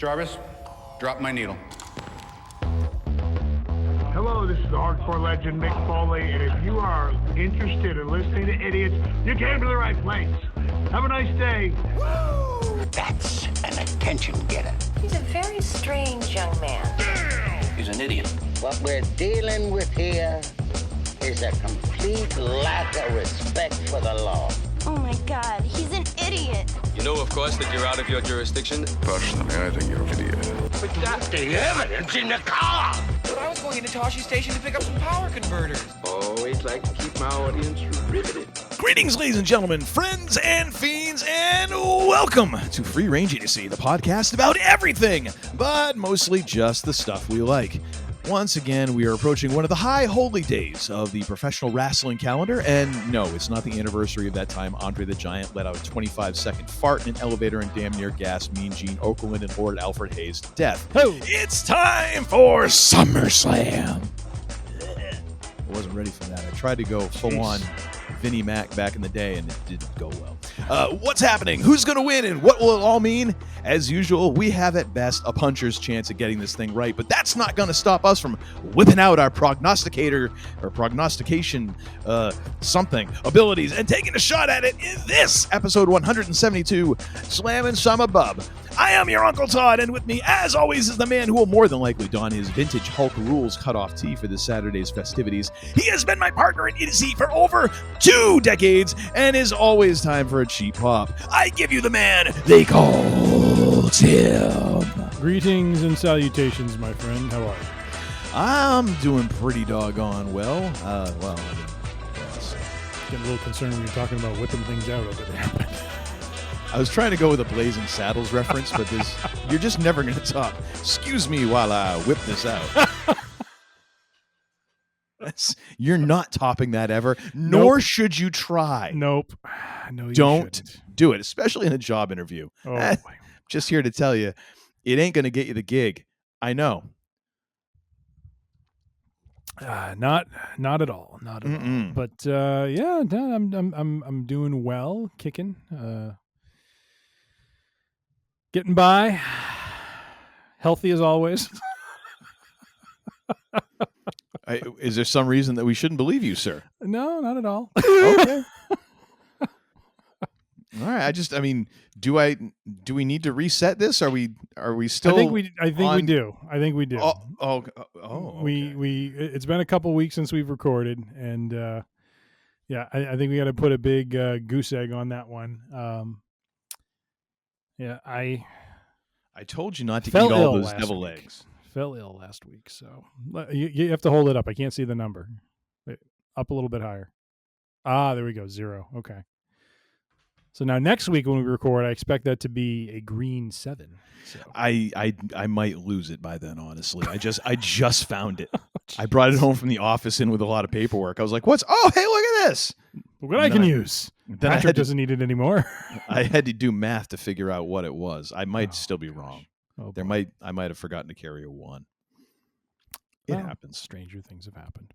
Jarvis, drop my needle. Hello, this is the hardcore legend Mick Foley, and if you are interested in listening to idiots, you came to the right place. Have a nice day. Woo! That's an attention getter. He's a very strange young man. He's an idiot. What we're dealing with here is a complete lack of respect for the law. Oh my God, he's an idiot. You know, of course, that you're out of your jurisdiction. Personally, I think you're an idiot. But that's the evidence in the car. But I was going into Toshi Station to pick up some power converters. Always like to keep my audience riveted. Greetings, ladies and gentlemen, friends and fiends, and welcome to Free Range Idiocy, the podcast about everything, but mostly just the stuff we like. Once again, we are approaching one of the high holy days of the professional wrestling calendar, and no, it's not the anniversary of that time Andre the Giant let out a 25-second fart in an elevator and damn near gassed Mean Gene Okerland and Lord Alfred Hayes to death. Oh. It's time for SUMMERSLAM! I wasn't ready for that. I tried to go full-on Vinnie Mac back in the day, and it didn't go well. What's happening? Who's going to win, and what will it all mean? As usual, we have at best a puncher's chance at getting this thing right, but that's not going to stop us from whipping out our prognostication something abilities and taking a shot at it in this episode 172, Slammin' Summah Bub. I am your Uncle Todd, and with me, as always, is the man who will more than likely don his vintage Hulk Rules cutoff tee for this Saturday's festivities. He has been my partner in Idiocy for over 2 decades, and is always time for a cheap pop. I give you the man they call Tim. Greetings and salutations, my friend. How are you? I'm doing pretty doggone well. Yes. Getting a little concerned when you're talking about whipping things out over there. I was trying to go with a Blazing Saddles reference, but you're just never going to top. Excuse me while I whip this out. You're not topping that ever, nor should you try. Nope. No, you Don't shouldn't. do it, especially in a job interview. Oh, just here to tell you, it ain't going to get you the gig. I know. Not at all. Not at all. But yeah, no, I'm doing well, kicking, getting by, healthy as always. Is there some reason that we shouldn't believe you, sir? No, not at all. Okay. All right. Do we need to reset this? Are we still? I think we do. Okay. We it's been a couple weeks since we've recorded, and yeah, I think we got to put a big goose egg on that one. Yeah, I told you not to eat all those devil eggs. eggs. Fell ill last week, so you have to hold it up. I can't see the number. Wait, up a little bit higher. There we go. 0. Okay. So now next week when we record, I expect that to be a green 7. So. I might lose it by then, honestly. I just found it. I brought it home from the office in with a lot of paperwork. I was like, "Oh, hey, look at this! What I can use." Then Patrick doesn't need it anymore. I had to do math to figure out what it was. I might still be wrong. I might have forgotten to carry a 1. It happens. Stranger things have happened.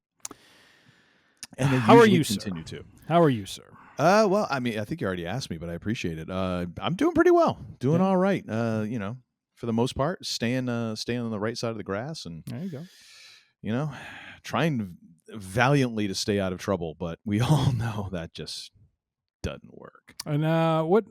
And how are you, continue sir? to. How are you, sir? Well, I think you already asked me, but I appreciate it. I'm doing pretty well. Doing all right. For the most part, staying on the right side of the grass, and there you go. Trying valiantly to stay out of trouble, but we all know that just doesn't work. And what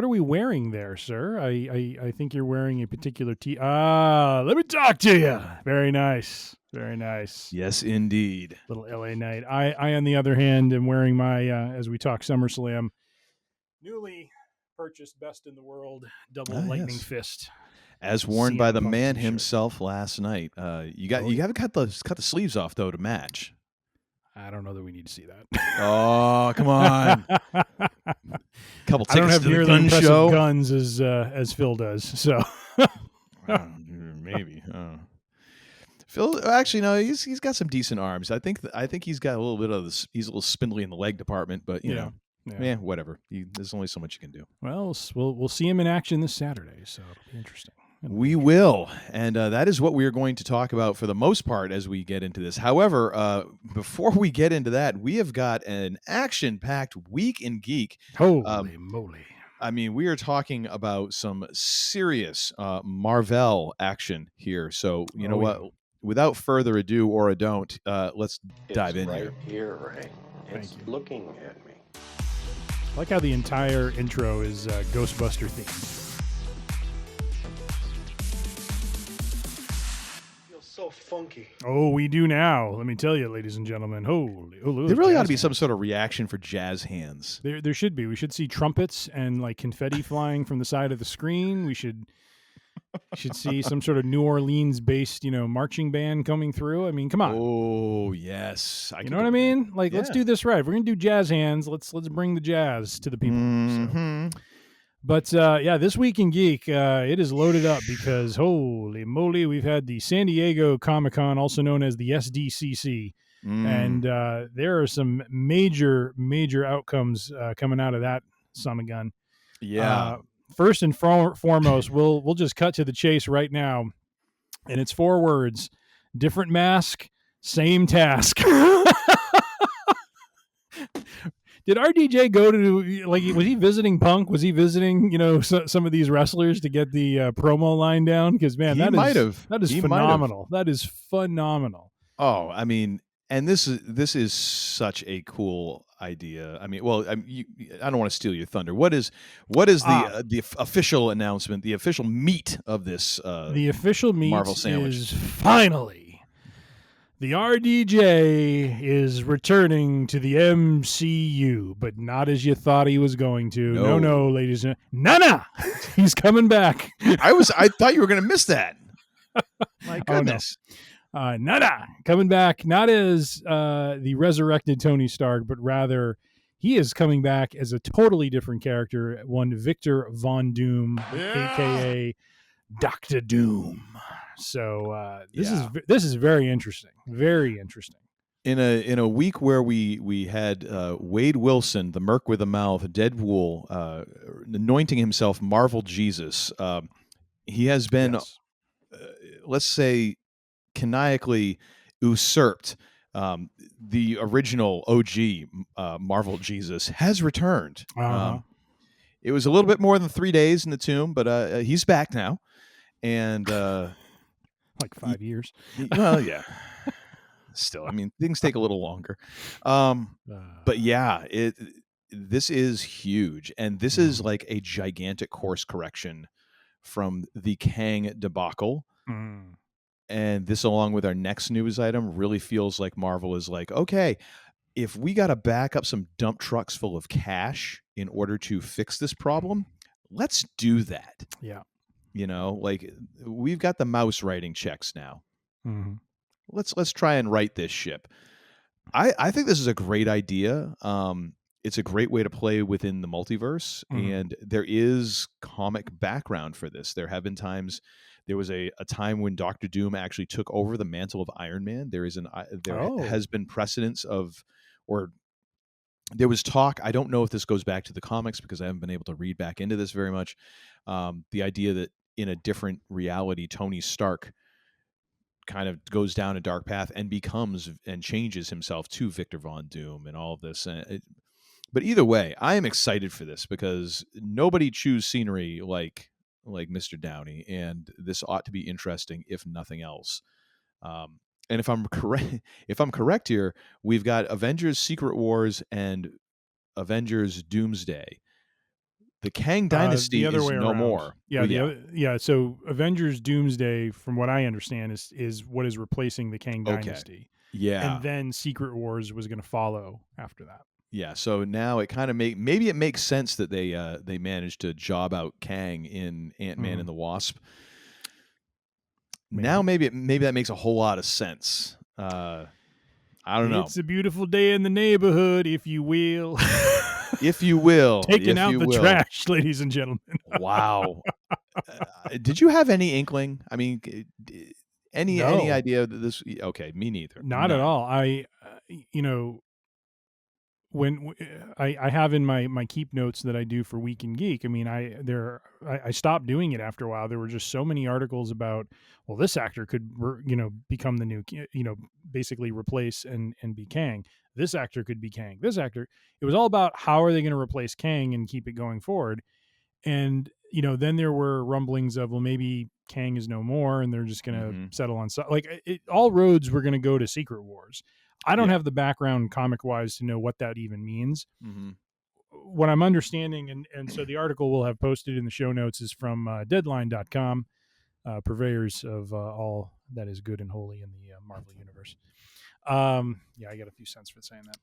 are we wearing there, sir? I think you're wearing a particular tee. Let me talk to you. Very nice. Very nice. Yes, indeed. Little LA night. I on the other hand, am wearing my, as we talk SummerSlam, newly purchased Best in the World double lightning fist. As worn by the man himself last night. You haven't cut the sleeves off, though, to match. I don't know that we need to see that. Oh, come on. Couple tickets I don't have to the nearly gun impressive show. guns as Phil does, so. Maybe. Phil, actually, no, he's got some decent arms. I think he's got a little bit of this. He's a little spindly in the leg department, but you know, whatever. There's only so much you can do. Well, we'll see him in action this Saturday, so it'll be interesting. We will, and that is what we are going to talk about for the most part as we get into this. However, before we get into that, we have got an action-packed week in Geek. Holy moly. I mean, we are talking about some serious Marvel action here. So, you know what? Without further ado or a don't, let's dive in here. Here, Ray. It's looking at me. I like how the entire intro is Ghostbuster themed. So funky. Oh, we do now. Let me tell you, ladies and gentlemen. Holy, there really ought to be some sort of reaction for jazz hands. There should be. We should see trumpets and like confetti flying from the side of the screen. We should see some sort of New Orleans-based, marching band coming through. I mean, come on. Oh yes, you know what I mean? Like, let's do this right. If we're gonna do jazz hands. Let's bring the jazz to the people. Mm-hmm. So. But this week in Geek, it is loaded up because holy moly, we've had the San Diego Comic-Con, also known as the SDCC, and there are some major outcomes coming out of that Summah gun. Yeah. First and foremost, we'll just cut to the chase right now, and it's 4 words: different mask, same task. Did RDJ go to, like, was he visiting Punk? Was he visiting, some of these wrestlers to get the promo line down? Because, man, that is phenomenal. That is phenomenal. Oh, I mean, and this is such a cool idea. I mean, well, I don't want to steal your thunder. What is the official announcement, the official meat of this the official meat Marvel sandwich is finally the RDJ is returning to the MCU, but not as you thought he was going to. No, ladies and gentlemen. He's coming back. I thought you were going to miss that. My goodness. Oh, no. Coming back, not as the resurrected Tony Stark, but rather he is coming back as a totally different character, one Victor Von Doom, a.k.a. Dr. Doom. So this is very interesting. Very interesting. In a week where we had Wade Wilson, the Merc with a Mouth, Deadpool, anointing himself Marvel Jesus, he has been, let's say, canonically usurped. The original OG Marvel Jesus has returned. It was a little bit more than 3 days in the tomb, but he's back now, and. Like 5 years. Well, yeah. Still, I mean, things take a little longer. But yeah, this is huge, and this is like a gigantic course correction from the Kang debacle. And this, along with our next news item, really feels like Marvel is like, okay, if we got to back up some dump trucks full of cash in order to fix this problem, let's do that. Yeah. Like, we've got the mouse writing checks now. Mm-hmm. Let's try and write this ship. I think this is a great idea. It's a great way to play within the multiverse, and there is comic background for this. There have been times. There was a time when Dr. Doom actually took over the mantle of Iron Man. There has been precedence of, or there was talk. I don't know if this goes back to the comics because I haven't been able to read back into this very much. The idea that in a different reality, Tony Stark kind of goes down a dark path and becomes and changes himself to Victor Von Doom and all of this. But either way, I am excited for this because nobody chews scenery like Mr. Downey, and this ought to be interesting if nothing else. And if I'm correct here, we've got Avengers Secret Wars and Avengers Doomsday. The Kang Dynasty is no more. Yeah, so Avengers Doomsday, from what I understand, is what is replacing the Kang Dynasty. Yeah. And then Secret Wars was going to follow after that. Yeah, so now it kind of maybe it makes sense that they managed to job out Kang in Ant-Man and the Wasp. Now maybe that makes a whole lot of sense. I don't know. It's a beautiful day in the neighborhood, if you will. If you will. Taking out the trash, ladies and gentlemen. Wow. Did you have any inkling? I mean, any idea that this? Okay, me neither. Not at all. When I have in my keep notes that I do for Week in Geek, I mean, I stopped doing it after a while. There were just so many articles about, well, this actor could, become the new, basically replace and be Kang. This actor could be Kang. This actor. It was all about how are they going to replace Kang and keep it going forward. And, then there were rumblings of, well, maybe Kang is no more and they're just going to settle on all roads were going to go to Secret Wars. I don't have the background comic wise to know what that even means. What I'm understanding, and so the article we'll have posted in the show notes is from deadline.com, purveyors of all that is good and holy in the Marvel universe. I got a few cents for saying that.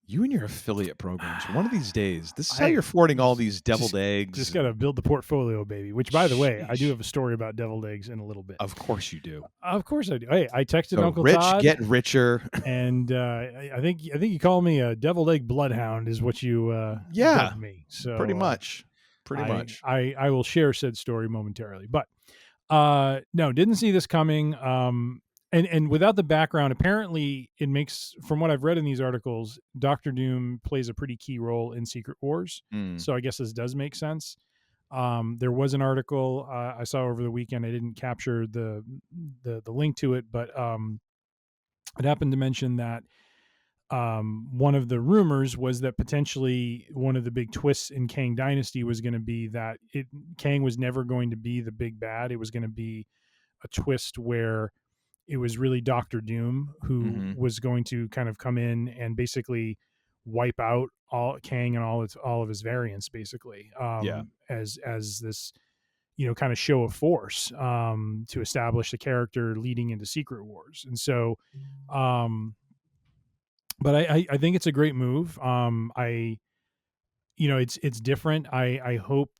You and your affiliate programs. One of these days, this is how you're affording all these deviled eggs. Just got to build the portfolio, baby. Which, by the way, I do have a story about deviled eggs in a little bit. Of course you do. Of course I do. Hey, I texted Uncle rich, Todd. Get richer. And I think you call me a deviled egg bloodhound is what you dubbed me. So pretty much. I will share said story momentarily. But no, didn't see this coming. And without the background, apparently it makes, from what I've read in these articles, Dr. Doom plays a pretty key role in Secret Wars. So I guess this does make sense. There was an article I saw over the weekend. I didn't capture the link to it, but it happened to mention that one of the rumors was that potentially one of the big twists in Kang Dynasty was going to be that Kang was never going to be the big bad. It was going to be a twist where it was really Dr. Doom who was going to kind of come in and basically wipe out all Kang and all of his variants, basically, as this, kind of show of force to establish the character leading into Secret Wars. And so, but I think it's a great move. It's different. I hope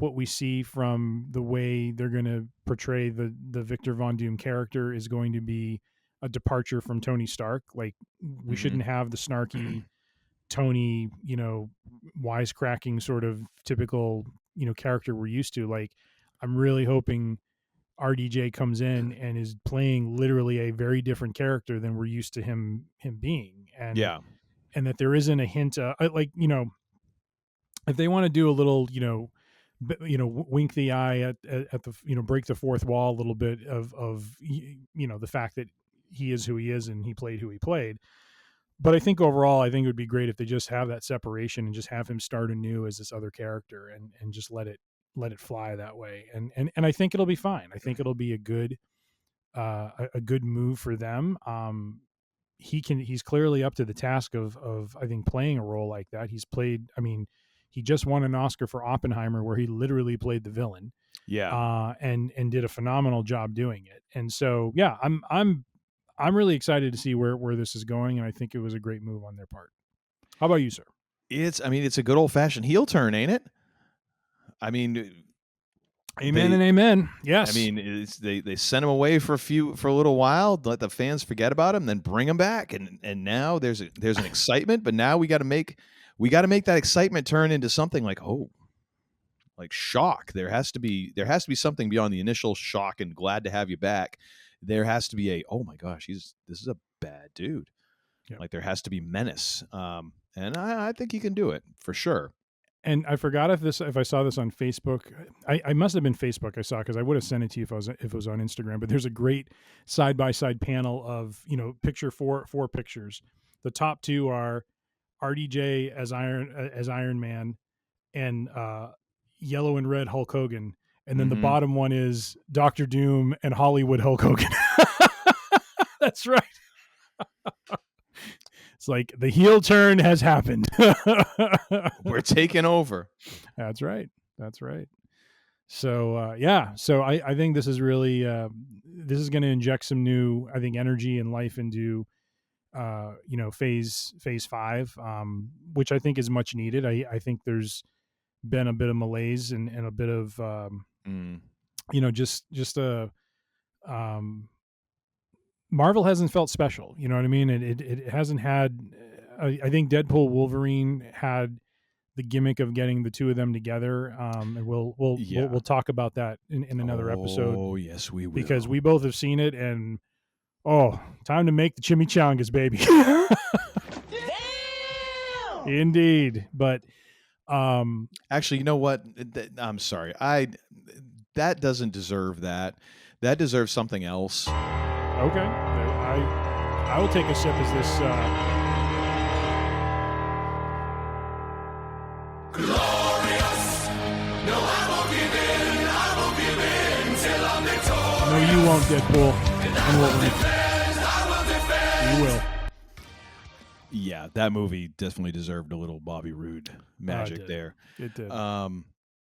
what we see from the way they're going to portray the Victor Von Doom character is going to be a departure from Tony Stark. Like, we shouldn't have the snarky Tony, wisecracking sort of typical, character we're used to. Like, I'm really hoping RDJ comes in and is playing literally a very different character than we're used to him being. And that there isn't a hint, if they want to do a little, wink the eye at the, break the fourth wall a little bit of, the fact that he is who he is and he played who he played. But I think overall, it would be great if they just have that separation and just have him start anew as this other character and just let it fly that way. And I think it'll be fine. I think it'll be a good move for them. He's clearly up to the task of I think playing a role like that. He just won an Oscar for Oppenheimer, where he literally played the villain. And did a phenomenal job doing it. And so, I'm really excited to see where this is going. And I think it was a great move on their part. How about you, sir? It's a good old fashioned heel turn, ain't it? Amen and amen. Yes. They sent him away for a little while, let the fans forget about him, then bring him back. And now there's an excitement, but now we got to make that excitement turn into something like shock. There has to be something beyond the initial shock and glad to have you back. There has to be oh my gosh, this is a bad dude. Yep. Like, there has to be menace. And I think he can do it for sure. And I forgot if I saw this on Facebook. I must have been Facebook I saw, because I would have sent it to you if it was on Instagram. But there's a great side-by-side panel of, picture four pictures. The top two are RDJ as Iron Man and yellow and red Hulk Hogan. And then the bottom one is Dr. Doom and Hollywood Hulk Hogan. That's right. It's like the heel turn has happened. We're taking over. That's right. So, So I think this is really, this is going to inject some new, I think, energy and life into, phase 5, which I think is much needed. I think there's been a bit of malaise and a bit of, just a, Marvel hasn't felt special. You know what I mean? It hasn't had, I think Deadpool Wolverine had the gimmick of getting the two of them together. And we'll talk about that in another episode. Oh yes, we will. Because we both have seen it, and time to make the chimichangas, baby. Damn! Indeed. But, actually, you know what? I'm sorry. That doesn't deserve that. That deserves something else. Okay. I will take a sip as this. Glory! No, you won't, Deadpool. And Wolverine. You will. Yeah, that movie definitely deserved a little Bobby Roode magic there. It did.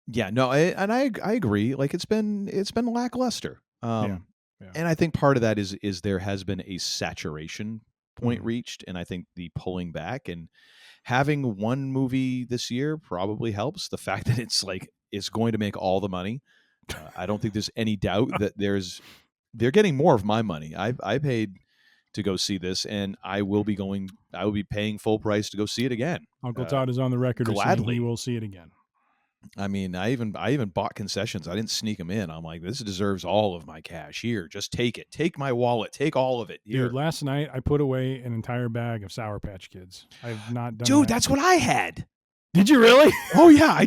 Yeah, no, I agree. Like it's been lackluster. Yeah. And I think part of that is there has been a saturation point reached, and I think the pulling back and having one movie this year probably helps. The fact that it's going to make all the money. I don't think there's any doubt that they're getting more of my money. I paid to go see this, and I will be paying full price to go see it again. Uncle Todd is on the record of saying he will see it again. I mean, I even bought concessions. I didn't sneak them in. I'm like, this deserves all of my cash. Here, just take it. Take my wallet. Take all of it. Here. Dude, last night I put away an entire bag of Sour Patch Kids. I've not done. Dude, that's what I had. Did you really? Oh yeah, I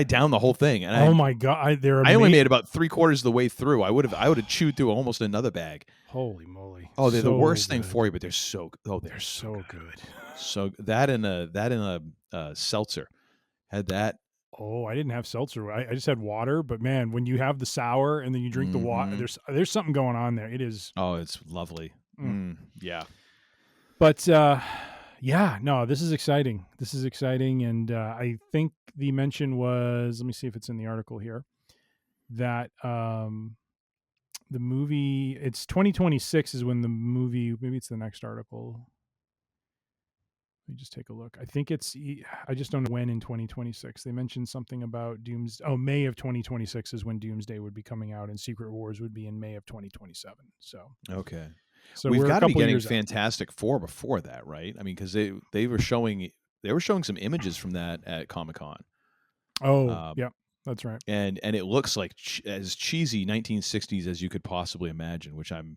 downed the whole thing. And oh my god, I only made about 3/4 of the way through. I would have chewed through almost another bag. Holy moly! Oh, they're so the worst good. thing for you, but they're so good. So that and a seltzer. Had that. Oh, I didn't have seltzer. I just had water. But man, when you have the sour and then you drink the water, there's something going on there. It is. Oh, it's lovely. Yeah. But yeah, no, this is exciting. This is exciting, and I think the mention was. Let me see if it's in the article here. That the movie. It's 2026 is when the movie. Maybe it's the next article. Let me just take a look. I think I just don't know when in 2026. They mentioned something about Doomsday. Oh, May of 2026 is when Doomsday would be coming out, and Secret Wars would be in May of 2027. So okay. So we've got to be getting Fantastic Four before that, right? I mean, because they were showing some images from that at Comic-Con. Oh, yeah, that's right. And it looks like as cheesy 1960s as you could possibly imagine, which I'm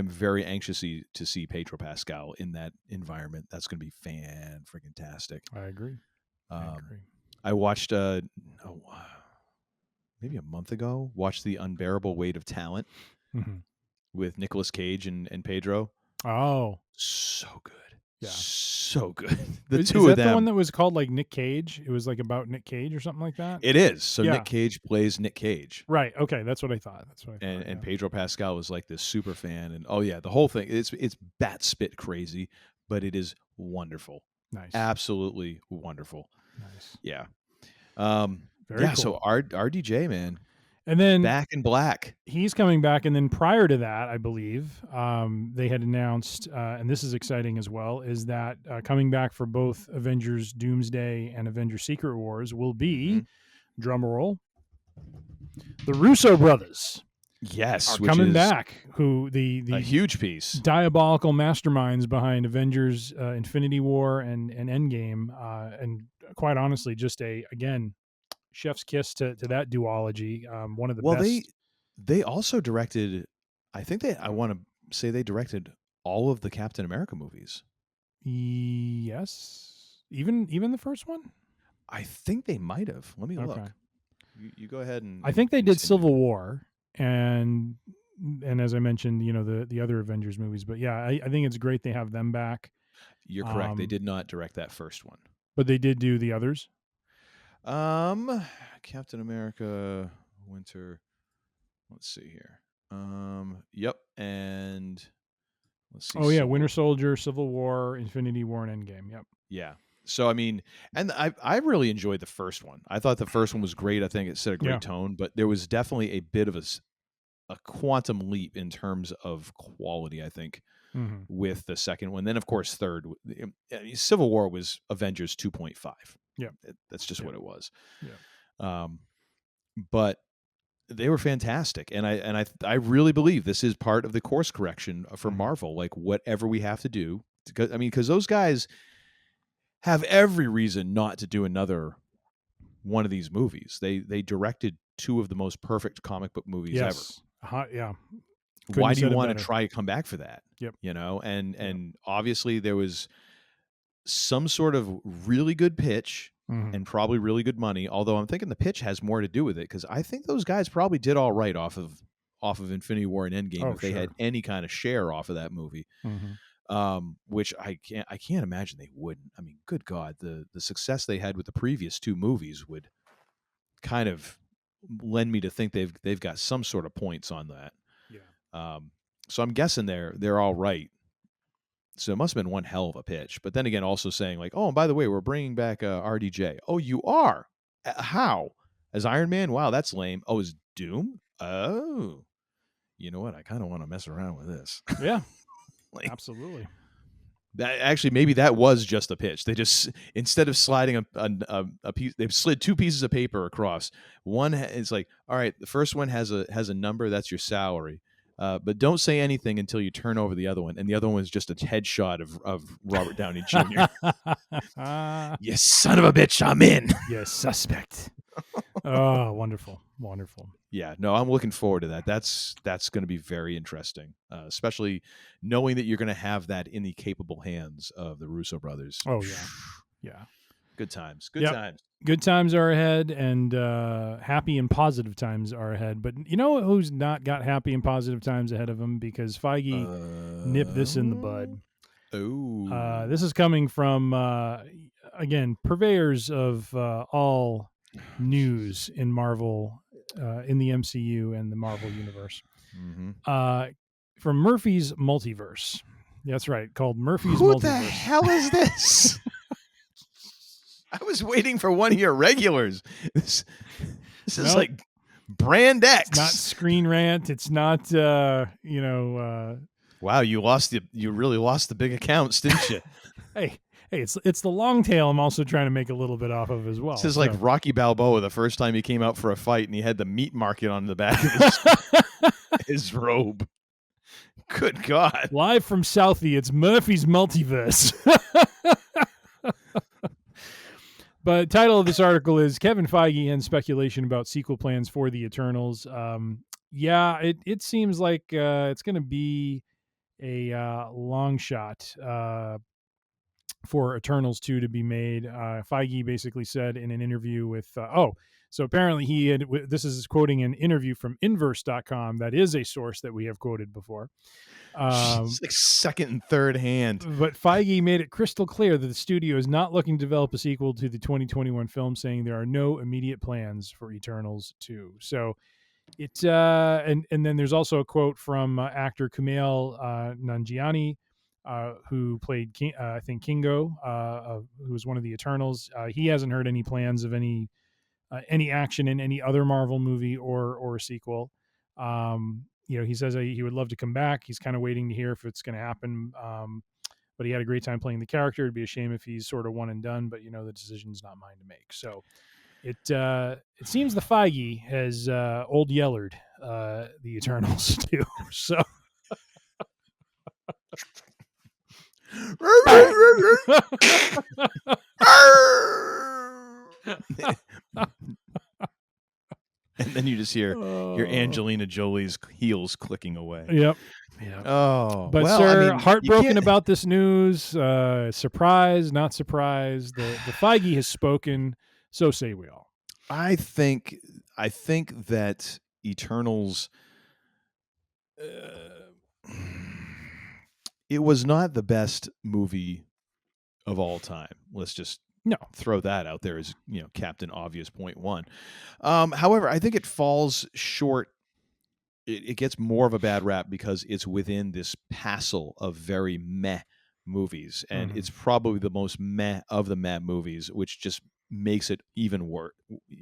very anxious to see Pedro Pascal in that environment. That's going to be fan-freaking-tastic. I agree. I watched maybe a month ago. Watched The Unbearable Weight of Talent with Nicolas Cage and Pedro. Oh, so good. Yeah, so good. The is two that of them. The one that was called like Nick Cage? It was like about Nick Cage or something like that. It is. So yeah. Nick Cage plays Nick Cage. Right. Okay, that's what I thought. And Pedro Pascal was like this super fan, and oh yeah, the whole thing. It's bat spit crazy, but it is wonderful. Nice. Absolutely wonderful. Nice. Yeah. Very yeah. cool. So RDJ, man. And then Back in Black. He's coming back, and then prior to that, I believe they had announced, and this is exciting as well, is that coming back for both Avengers Doomsday and Avengers Secret Wars will be, drumroll, the Russo brothers. Yes, are coming back. Who the a huge piece, diabolical masterminds behind Avengers, Infinity War, and Endgame, and quite honestly, just again. Chef's kiss to that duology. One of the best. Well, they also directed. I want to say they directed all of the Captain America movies. Yes, even the first one. I think they might have. Let me look. You go ahead and. I think they did Civil War and as I mentioned, the other Avengers movies. But yeah, I think it's great they have them back. You're correct. They did not direct that first one, but they did do the others. Captain America, Winter. Let's see here. Yep, and let's see. Oh yeah, Winter Soldier, Civil War, Infinity War, and Endgame. Yep. Yeah. So I mean, and I really enjoyed the first one. I thought the first one was great. I think it set a great tone, but there was definitely a bit of a quantum leap in terms of quality, I think, with the second one. Then of course, third, Civil War was Avengers 2.5. Yeah, that's just what it was. Yeah. But they were fantastic, and I really believe this is part of the course correction for Marvel. Like whatever we have to do, because those guys have every reason not to do another one of these movies. They directed two of the most perfect comic book movies ever. Yeah. Why do you want to try to come back for that? Yep. And obviously there was some sort of really good pitch and probably really good money. Although I'm thinking the pitch has more to do with it, because I think those guys probably did all right off of Infinity War and Endgame if they had any kind of share off of that movie. Which I can't imagine they wouldn't. I mean, good God, the success they had with the previous two movies would kind of lend me to think they've got some sort of points on that. Yeah. So I'm guessing they're all right. So it must have been one hell of a pitch. But then again, also saying like, oh, and by the way, we're bringing back RDJ. Oh, you are? How? As Iron Man? Wow, that's lame. Oh, as Doom? Oh, you know what? I kind of want to mess around with this. Yeah, like, absolutely. That actually, maybe that was just a pitch. They just, instead of sliding a piece, they've slid 2 pieces of paper across. One is like, all right, the first one has a number, that's your salary. But don't say anything until you turn over the other one. And the other one is just a headshot of Robert Downey Jr. You son of a bitch, I'm in. You suspect. Oh, wonderful. Wonderful. Yeah, no, I'm looking forward to that. That's going to be very interesting, especially knowing that you're going to have that in the capable hands of the Russo brothers. Oh, yeah. Yeah. Good times. Good times. Good times are ahead, and happy and positive times are ahead. But you know who's not got happy and positive times ahead of him? Because Feige nipped this in the bud. Oh. This is coming from, again, purveyors of all news in Marvel, in the MCU and the Marvel universe. Mm-hmm. From Murphy's Multiverse. That's right, called Murphy's Who Multiverse. the hell is this? I was waiting for one of your regulars. This is like Brand X. It's not Screen Rant. It's not, Wow, you really lost the big accounts, didn't you? Hey, it's the long tail I'm also trying to make a little bit off of as well. This is like Rocky Balboa the first time he came out for a fight and he had the meat market on the back of his robe. Good God. Live from Southie, it's Murphy's Multiverse. But title of this article is Kevin Feige and speculation about sequel plans for the Eternals. It seems like it's going to be a long shot for Eternals 2 to be made. Feige basically said in an interview with so apparently this is quoting an interview from inverse.com. That is a source that we have quoted before. It's like second and third hand. But Feige made it crystal clear that the studio is not looking to develop a sequel to the 2021 film, saying there are no immediate plans for Eternals 2. So and then there's also a quote from actor Kumail Nanjiani, who played Kingo, who was one of the Eternals. He hasn't heard any plans of any action in any other Marvel movie or sequel. He says he would love to come back. He's kind of waiting to hear if it's going to happen. But he had a great time playing the character. It'd be a shame if he's sort of one and done, but the decision's not mine to make. So it seems the Feige has old yellered the Eternals too. So and then you just hear your Angelina Jolie's heels clicking away. Yep. Oh, but sir, heartbroken about this news. Surprised, not surprised. The Feige has spoken. So say we all. I think that Eternals. It was not the best movie of all time. Let's just throw that out there as Captain Obvious point one. However, I think it falls short. It gets more of a bad rap because it's within this passel of very meh movies, and it's probably the most meh of the meh movies, which just makes it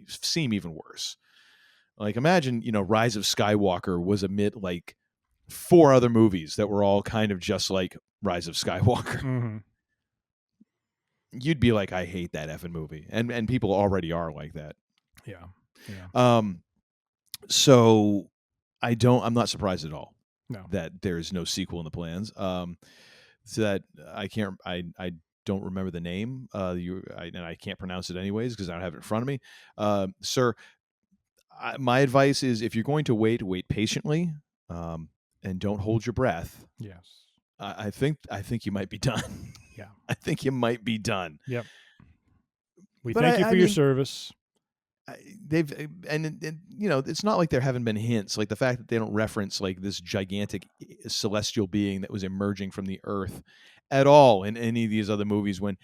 seem even worse. Like imagine Rise of Skywalker was amid like 4 other movies that were all kind of just like Rise of Skywalker. You'd be like, I hate that effing movie, and people already are like that. Yeah. So I'm not surprised at all. No. That there's no sequel in the plans. So that I don't remember the name. And I can't pronounce it anyways because I don't have it in front of me. Sir, my advice is if you're going to wait patiently, and don't hold your breath. Yes. I think you might be done. Yeah. I think you might be done. Yep. We thank you for your service. It's not like there haven't been hints, like the fact that they don't reference like this gigantic celestial being that was emerging from the earth at all in any of these other movies when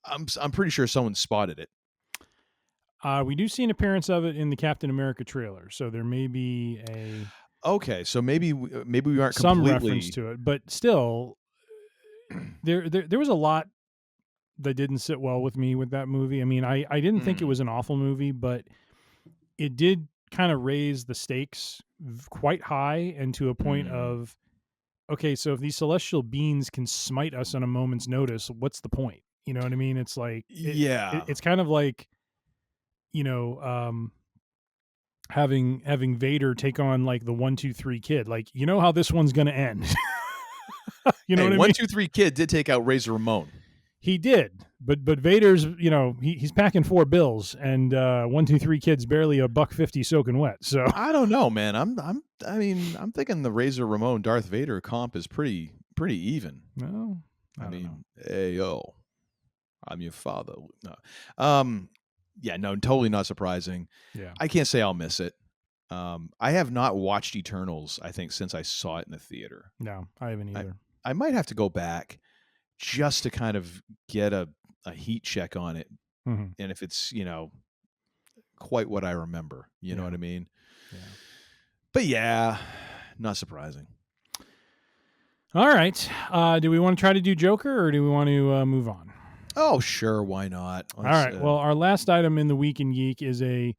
I'm pretty sure someone spotted it. We do see an appearance of it in the Captain America trailer, so there may be Okay, so maybe we aren't some completely... reference to it, but still, there was a lot that didn't sit well with me with that movie. I mean, I didn't think it was an awful movie, but it did kind of raise the stakes quite high and to a point of, okay, so if these celestial beings can smite us on a moment's notice, what's the point? You know what I mean? It's like, it's kind of like, having Vader take on like the 1-2-3 Kid. Like, you know how this one's going to end. You know what I mean? 1-2-3 Kid did take out Razor Ramon. He did, but Vader's, he's packing 4 bills, and 1-2-3 Kid's barely $1.50 soaking wet. So I don't know, man. I'm thinking the Razor Ramon Darth Vader comp is pretty even. No, I mean, hey yo, I'm your father. No, yeah, no, totally not surprising. Yeah, I can't say I'll miss it. I have not watched Eternals, I think, since I saw it in the theater. No, I haven't either. I might have to go back just to kind of get a heat check on it. Mm-hmm. And if it's, quite what I remember, you know what I mean? Yeah. But yeah, not surprising. All right. Do we want to try to do Joker, or do we want to move on? Oh, sure. Why not? All right. Well, our last item in the Week in Geek is a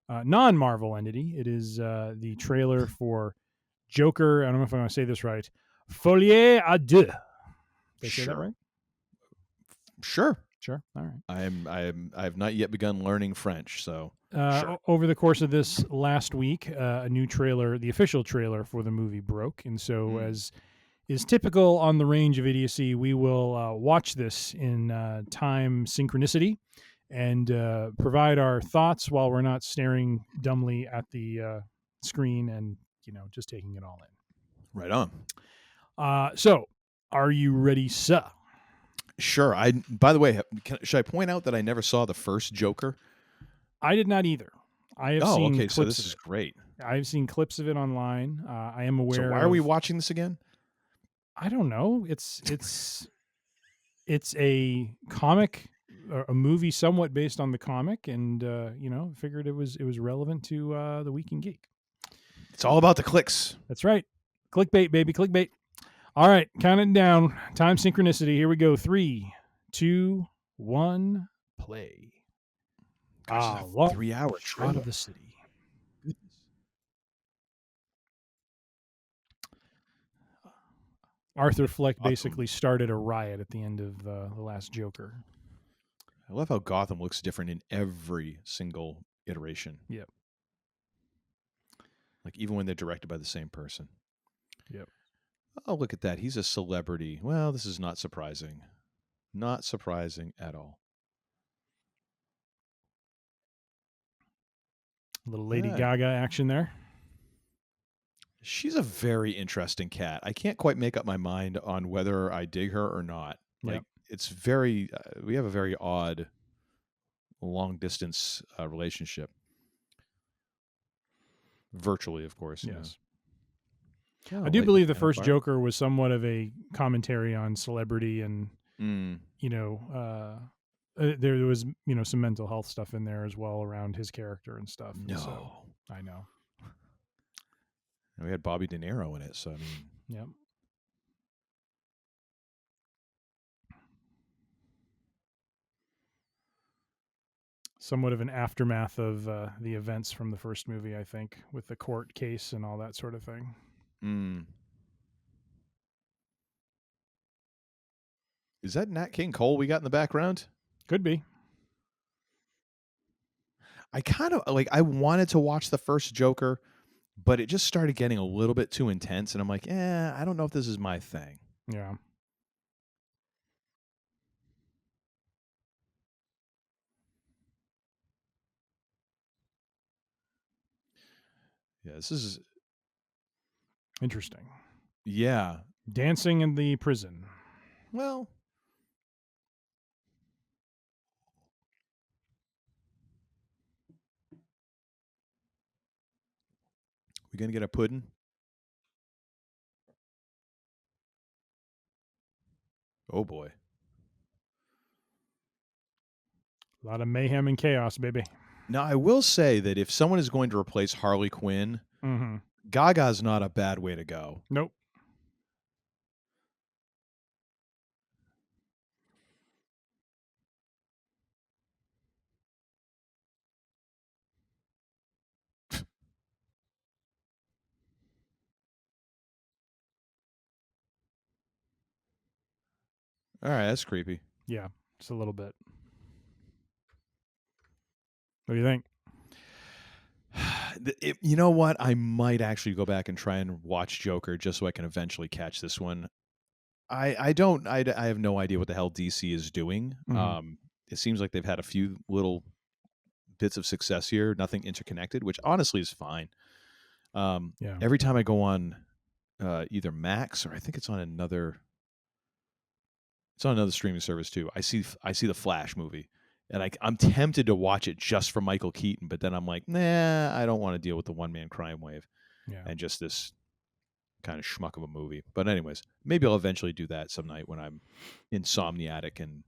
non-Marvel entity. It is the trailer for Joker. I don't know if I'm going to say this right. Folie à deux. Did I say that right? Sure. All right. I have not yet begun learning French, so sure. Over the course of this last week, a new trailer, the official trailer for the movie, broke, and so as is typical on the range of Idiocy, we will watch this in time synchronicity and provide our thoughts while we're not staring dumbly at the screen and just taking it all in. Right on. So, are you ready, sir? Sure. By the way, should I point out that I never saw the first Joker? I did not either. I have seen clips so this of is it. great. I've seen clips of it online. I am aware. So why are we watching this again? I don't know. It's a comic, a movie somewhat based on the comic, and figured it was relevant to the Week in Geek. It's all about the clicks. That's right. Clickbait, baby, clickbait. All right, counting down. Time synchronicity. Here we go. 3, 2, 1, play. Gosh, 3-hour shot of the city. Arthur Fleck basically started a riot at the end of the last Joker. I love how Gotham looks different in every single iteration. Yep. Like even when they're directed by the same person. Yep. Oh, look at that. He's a celebrity. Well, this is not surprising. Not surprising at all. A little Lady Gaga action there. She's a very interesting cat. I can't quite make up my mind on whether I dig her or not. Like, it's very, we have a very odd long distance relationship. Virtually, of course. Yes. Oh, I do believe the first Joker was somewhat of a commentary on celebrity and, there was, some mental health stuff in there as well around his character and stuff. No. So, I know. And we had Bobby De Niro in it, so I mean. Yep. Somewhat of an aftermath of the events from the first movie, I think, with the court case and all that sort of thing. Is that Nat King Cole we got in the background? Could be. I kind of I wanted to watch the first Joker, but it just started getting a little bit too intense, and I'm like, I don't know if this is my thing. Yeah. Yeah, this is interesting. Yeah. Dancing in the prison. Well, we gonna get a pudding? Oh boy. A lot of mayhem and chaos, baby. Now, I will say that if someone is going to replace Harley Quinn, Gaga's not a bad way to go. Nope. All right, that's creepy. Yeah, just a little bit. What do you think? You know what? I might actually go back and try and watch Joker just so I can eventually catch this one. I have no idea what the hell DC is doing. It seems like they've had a few little bits of success here, nothing interconnected, which honestly is fine. Every time I go on either Max or I think it's on another streaming service too, I see the Flash movie. And I'm tempted to watch it just for Michael Keaton, but then I'm like, nah, I don't want to deal with the one-man crime wave and just this kind of schmuck of a movie. But anyways, maybe I'll eventually do that some night when I'm insomniatic and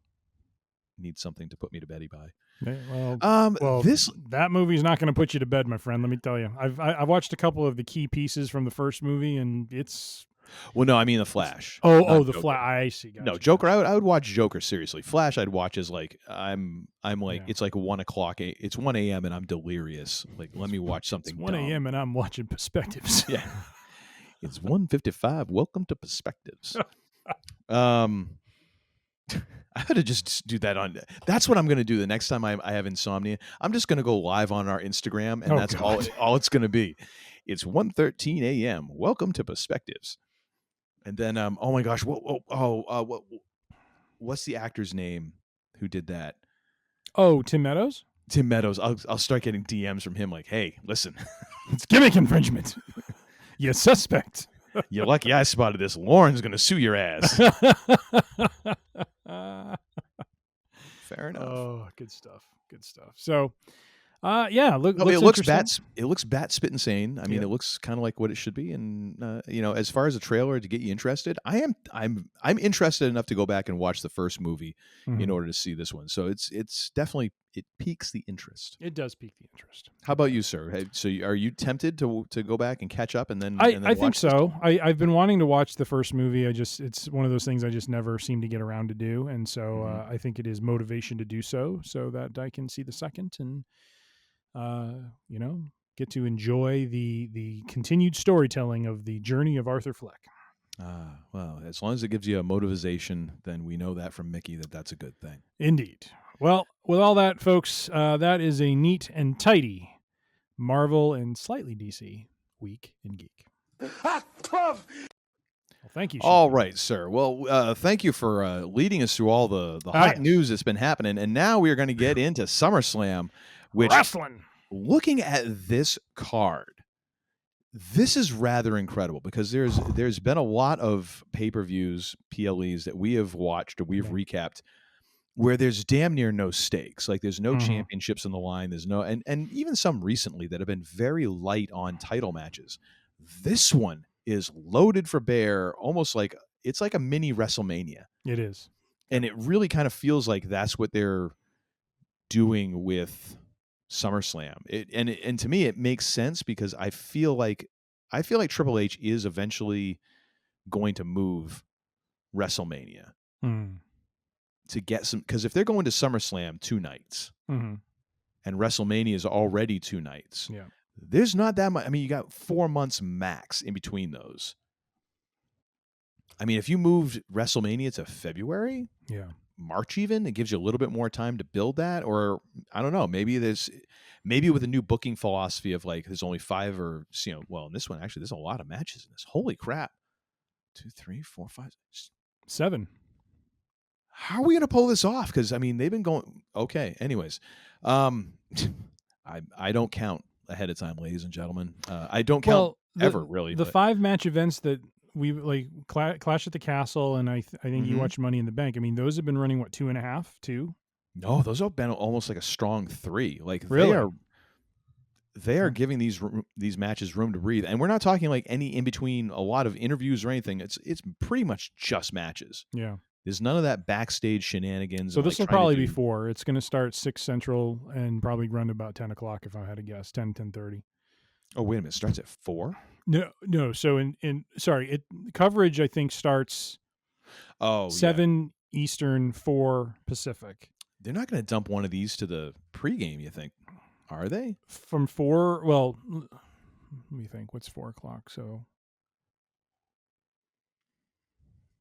need something to put me to bed by. That movie's not going to put you to bed, my friend. Let me tell you. I've watched a couple of the key pieces from the first movie, and it's. Well, no, I mean the Flash. The Flash. I see. Gotcha. No, Joker. I would watch Joker seriously. Flash, I'd watch as like I'm like it's like 1 o'clock. It's 1 a.m. and I'm delirious. Like let me watch something. It's 1 a.m. and I'm watching Perspectives. Yeah, it's 1:55. Welcome to Perspectives. I had to just do that on. That's what I'm going to do the next time I have insomnia. I'm just going to go live on our Instagram, and that's all it's going to be. It's 1:13 a.m. Welcome to Perspectives. And then, oh my gosh, what's the actor's name who did that? Oh, Tim Meadows? Tim Meadows. I'll start getting DMs from him like, hey, listen. It's gimmick infringement. You suspect. You're lucky I spotted this. Lauren's going to sue your ass. Fair enough. Oh, good stuff. Good stuff. So, it looks bat spit insane. I mean, it looks kind of like what it should be. And as far as a trailer to get you interested, I'm interested enough to go back and watch the first movie in order to see this one. So it's definitely, it piques the interest. It does pique the interest. How about you, sir? So are you tempted to go back and catch up and then? I think so. I've been wanting to watch the first movie. It's one of those things I just never seem to get around to do, and so I think it is motivation to do so that I can see the second and. Get to enjoy the continued storytelling of the journey of Arthur Fleck. Well, as long as it gives you a motivation, then we know that from Mickey that's a good thing. Indeed. Well, with all that, folks, that is a neat and tidy Marvel and slightly DC week in Geek. Well, thank you. All right, sir. Well, thank you for leading us through all the hot news that's been happening. And now we are going to get into SUMMERSLAM. Which, wrestling. Looking at this card, this is rather incredible because there's been a lot of pay-per-views, PLEs that we have watched or we've recapped where there's damn near no stakes. Like there's no championships on the line. There's no, and even some recently that have been very light on title matches. This one is loaded for bear, almost like it's like a mini WrestleMania. It is. And it really kind of feels like that's what they're doing with SummerSlam. And to me it makes sense because I feel like Triple H is eventually going to move WrestleMania to get some, because if they're going to SummerSlam 2 nights and WrestleMania is already 2 nights, there's not that much. I mean, you got 4 months max in between those. I mean, if you moved WrestleMania to February, March even, it gives you a little bit more time to build that. Or I don't know, maybe with a new booking philosophy of like there's only 5 or in this one actually there's a lot of matches in this. Holy crap. 2, 3, 4, 5, 7. How are we gonna pull this off? Because I mean they've been going okay. Anyways, I don't count ahead of time, ladies and gentlemen. I don't count ever really. The 5 match events that we like Clash at the Castle, and I think you watched Money in the Bank. I mean, those have been running 2.5, 2. No, those have been almost like a strong 3. Like really? They are giving these matches room to breathe, and we're not talking like any in between, a lot of interviews or anything. It's pretty much just matches. Yeah. There's none of that backstage shenanigans. So and, this will trying to probably be do- 4. It's going to start 6 Central and probably run to about 10 o'clock if I had to guess, 10:30. Oh, wait a minute. It starts at 4? No. So coverage I think starts 7 Eastern, 4 Pacific. They're not going to dump one of these to the pregame, you think? Are they? From 4, well, let me think. What's 4 o'clock? So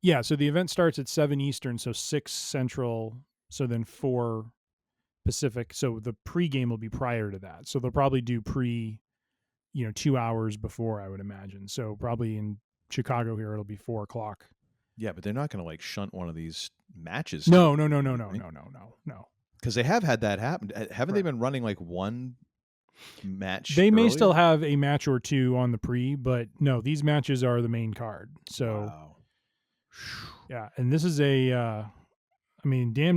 yeah, so the event starts at 7 Eastern, so 6 Central, so then 4 Pacific. So the pregame will be prior to that. So they'll probably do 2 hours before, I would imagine. So probably in Chicago here, it'll be 4 o'clock. Yeah, but they're not going to shunt one of these matches. No. Because they have had that happen. Haven't they been running one match? They may earlier? still have a match or two on the pre, but no, these matches are the main card. So Wow. yeah, and this is damn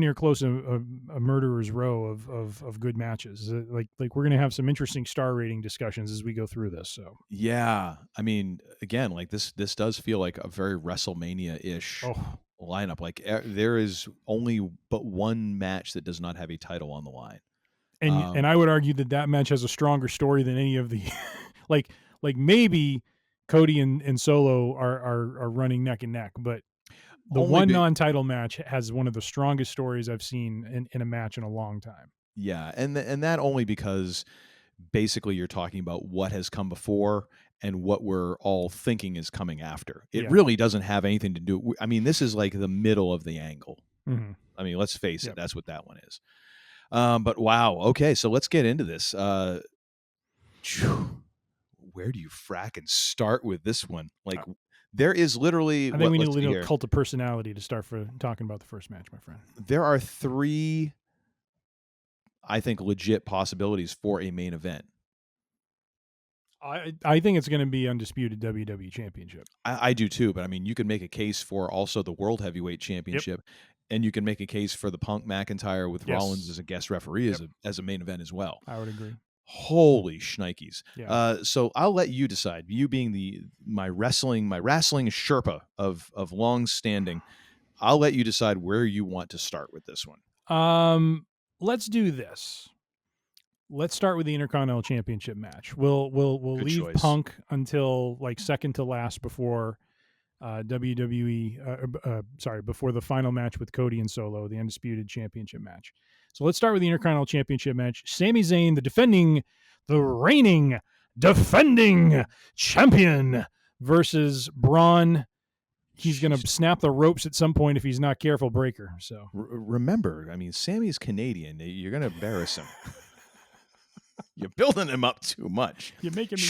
near close to a murderer's row of good matches. Like we're gonna have some interesting star rating discussions as we go through this. So yeah, again, this does feel like a very WrestleMania-ish lineup. There is only but one match that does not have a title on the line, and I would argue that match has a stronger story than any of the like maybe Cody and Solo are running neck and neck, but the one non-title match has one of the strongest stories I've seen in a match in a long time. Yeah, and that only because basically you're talking about what has come before and what we're all thinking is coming after. It really doesn't have anything to do. This is like the middle of the angle. Mm-hmm. Let's face it, that's what that one is. But wow, okay, so let's get into this. Where do you fracking start with this one? There is literally. I think we need a little cult of personality to start for talking about the first match, my friend. There are 3, I think, legit possibilities for a main event. I think it's going to be undisputed WWE Championship. I do too, but you can make a case for also the World Heavyweight Championship, and you can make a case for the Punk McIntyre with Rollins as a guest referee as a main event as well. I would agree. Holy shnikes. Yeah. So I'll let you decide. You being my wrestling Sherpa of long standing, I'll let you decide where you want to start with this one. Let's do this. Let's start with the Intercontinental Championship match. We'll Good leave choice. Punk until second to last before WWE before the final match with Cody and Solo, the Undisputed Championship match. So let's start with the Intercontinental Championship match. Sami Zayn, the reigning, defending champion versus Braun. He's going to snap the ropes at some point if he's not careful, Breaker. So remember, Sammy's Canadian. You're going to embarrass him. You're building him up too much. You're making me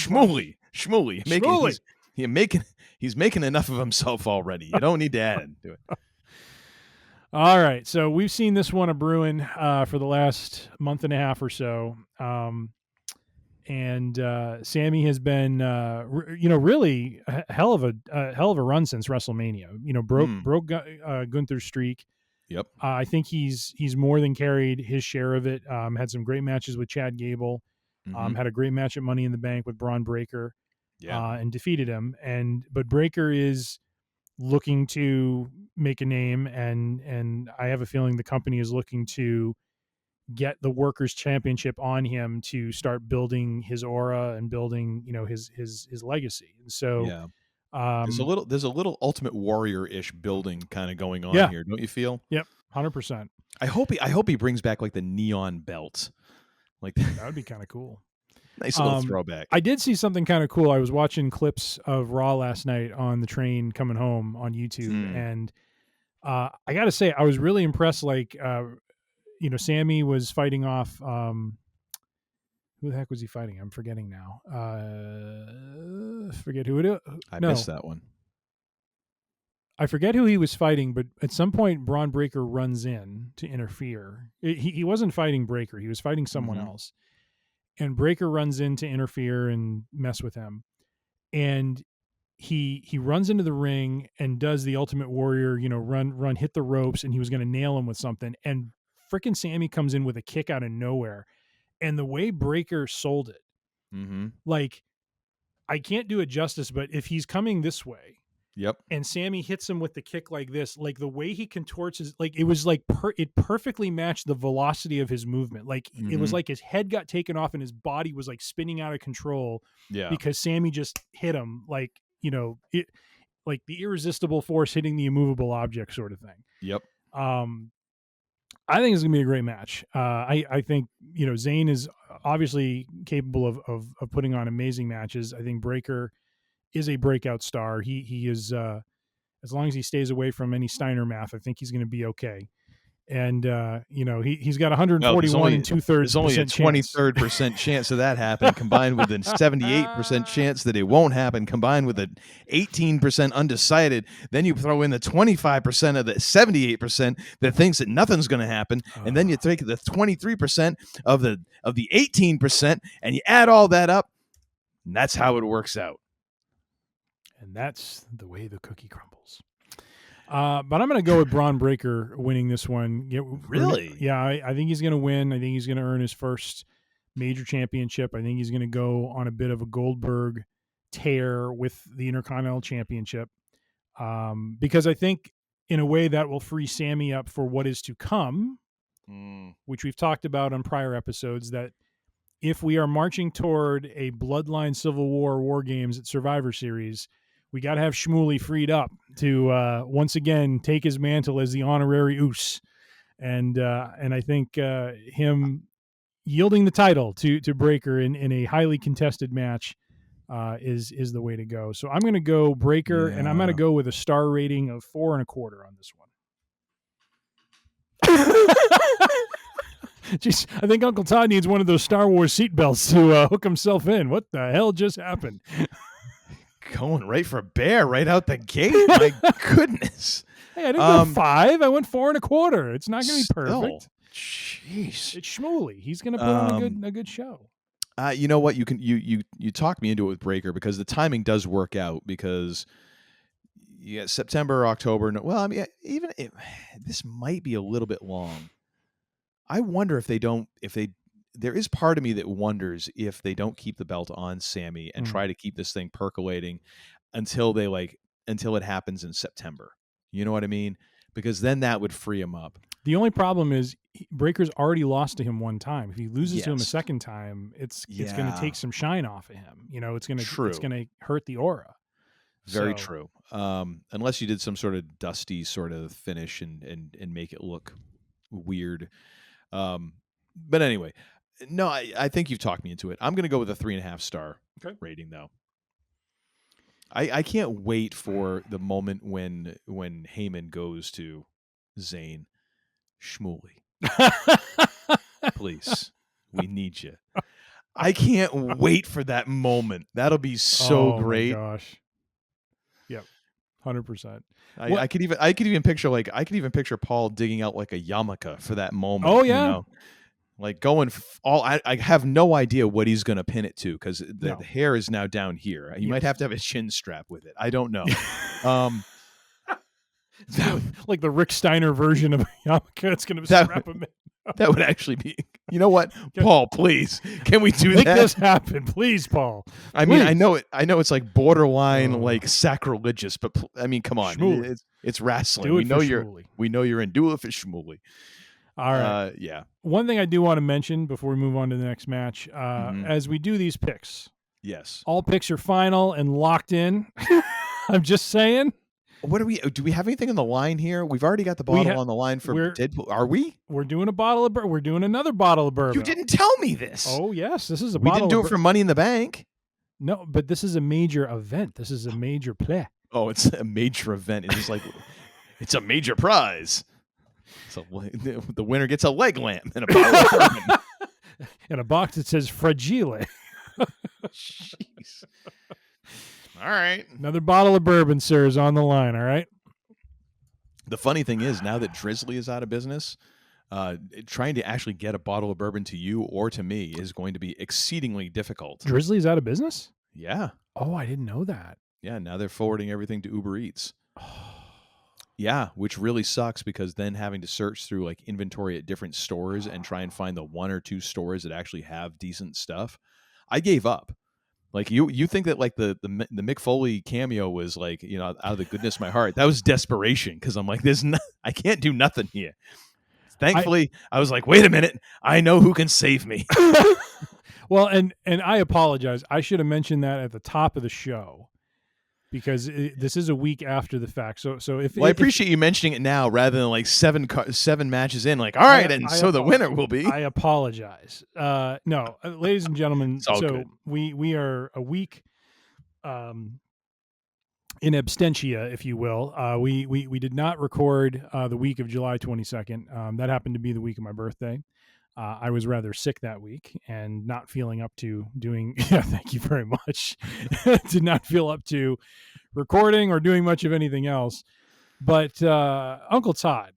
Shmooly. He's making enough of himself already. You don't need to add to it. All right, so we've seen this one a brewing for the last month and a half or so, and Sammy has been, really a hell of a run since WrestleMania. Broke Gunther's streak. Yep. I think he's more than carried his share of it. Had some great matches with Chad Gable. Had a great match at Money in the Bank with Braun Breaker. Yeah. And defeated him. But Breaker is looking to make a name, and I have a feeling the company is looking to get the Workers' Championship on him to start building his aura and building his legacy. And so there's a little Ultimate Warrior-ish building kind of going on here, don't you feel? Yep, 100%. I hope he brings back the neon belt. That would be kind of cool. Nice little throwback. I did see something kind of cool. I was watching clips of Raw last night on the train coming home on YouTube, and I got to say, I was really impressed. Sammy was fighting off. Who the heck was he fighting? I'm forgetting now. Forget who it is. I missed that one. I forget who he was fighting, but at some point, Braun Breaker runs in to interfere. He wasn't fighting Breaker. He was fighting someone else. And Breaker runs in to interfere and mess with him. And he runs into the ring and does the Ultimate Warrior, run, hit the ropes, and he was going to nail him with something. And frickin' Sammy comes in with a kick out of nowhere. And the way Breaker sold it, I can't do it justice, but if he's coming this way Yep. And Sammy hits him with the kick like this, like the way he contorts his, like it was like it perfectly matched the velocity of his movement. Like it was like his head got taken off and his body was like spinning out of control. Yeah. Because Sammy just hit him like, it like the irresistible force hitting the immovable object sort of thing. Yep. I think it's gonna be a great match. I think Zayn is obviously capable of putting on amazing matches. I think Breaker is a breakout star. He is as long as he stays away from any Steiner math, I think he's going to be okay. And he's got 141 and 2/3. There's only a 23% chance of that happening, combined with a 78% chance that it won't happen, combined with an 18% undecided. Then you throw in the 25% of the 78% that thinks that nothing's going to happen, and then you take the 23% of the 18%, and you add all that up, and that's how it works out. And that's the way the cookie crumbles. But I'm going to go with Braun Breaker winning this one. Really? Yeah, I think he's going to win. I think he's going to earn his first major championship. I think he's going to go on a bit of a Goldberg tear with the Intercontinental Championship. Because I think, in a way, that will free Sammy up for what is to come, which we've talked about on prior episodes, that if we are marching toward a Bloodline Civil War Games at Survivor Series, we got to have Shmuley freed up to once again take his mantle as the honorary Oos, and I think him yielding the title to Breaker in a highly contested match is the way to go. So I'm going to go Breaker, and I'm going to go with a star rating of 4.25 on this one. Jeez, I think Uncle Todd needs one of those Star Wars seatbelts to hook himself in. What the hell just happened? Going right for a bear right out the gate. My goodness. Hey, I didn't go 5. I went 4.25. It's not going to be perfect. Jeez. It's Shmuley. He's going to put on a good show. You know what? You talk me into it with Breaker because the timing does work out, because you get September, October. Well, I mean, this might be a little bit long. I wonder if there is part of me that wonders if they don't keep the belt on Sammy and try to keep this thing percolating until it happens in September. You know what I mean? Because then that would free him up. The only problem is Breaker's already lost to him one time. If he loses to him a second time, it's going to take some shine off of him. It's going to hurt the aura. Very true. Unless you did some sort of dusty sort of finish and make it look weird. But anyway, no, I think you've talked me into it. I'm going to go with a 3.5 star rating, though. I can't wait for the moment when Heyman goes to Zayn. Shmuley, please, we need you. I can't wait for that moment. That'll be so great. Oh my gosh. Yep. 100%. I could even picture Paul digging out like a yarmulke for that moment. Oh yeah. Like going I have no idea what he's going to pin it to, because the hair is now down here. He might have to have a chin strap with it. I don't know. Like the Rick Steiner version of a yarmulke. It's going to strap him in. That would actually be. You know what, Paul? Please, can we do Make that? this happen, please, Paul. I mean, I know it's like borderline like sacrilegious, but I mean, come on, it's wrestling. We know you're in. Do it for Shmuley. All right. Yeah. One thing I do want to mention before we move on to the next match, as we do these picks. Yes. All picks are final and locked in. I'm just saying. What do we have anything on the line here? We've already got the bottle on the line for Deadpool. Are we? We're doing a bottle of We're doing another bottle of bourbon. You didn't tell me this. Oh yes, this is a. We didn't do it for Money in the Bank. No, but this is a major event. This is a major play. Oh, it's a major event. It's like it's a major prize. So the winner gets a leg lamp and a bottle of bourbon. In a box that says Fragile. Jeez. All right. Another bottle of bourbon, sir, is on the line, all right? The funny thing is, now that Drizzly is out of business, trying to actually get a bottle of bourbon to you or to me is going to be exceedingly difficult. Drizzly's out of business? Yeah. Oh, I didn't know that. Yeah, now they're forwarding everything to Uber Eats. Yeah, which really sucks, because then having to search through like inventory at different stores and try and find the 1 or 2 stores that actually have decent stuff. I gave up. Like you think that like the Mick Foley cameo was like, you know, out of the goodness of my heart. That was desperation because I'm like, I can't do nothing here. Thankfully, I was like, wait a minute, I know who can save me. Well, and I apologize. I should have mentioned that at the top of the show because this is a week after the fact. So if I appreciate you mentioning it now rather than like seven matches in. Like, all right, the winner will be. I apologize. No, ladies and gentlemen. It's all good. we are a week in absentia, if you will. We did not record the week of July 22nd. That happened to be the week of my birthday. I was rather sick that week and not feeling up to doing. Yeah, thank you very much. Did not feel up to recording or doing much of anything else. But Uncle Todd,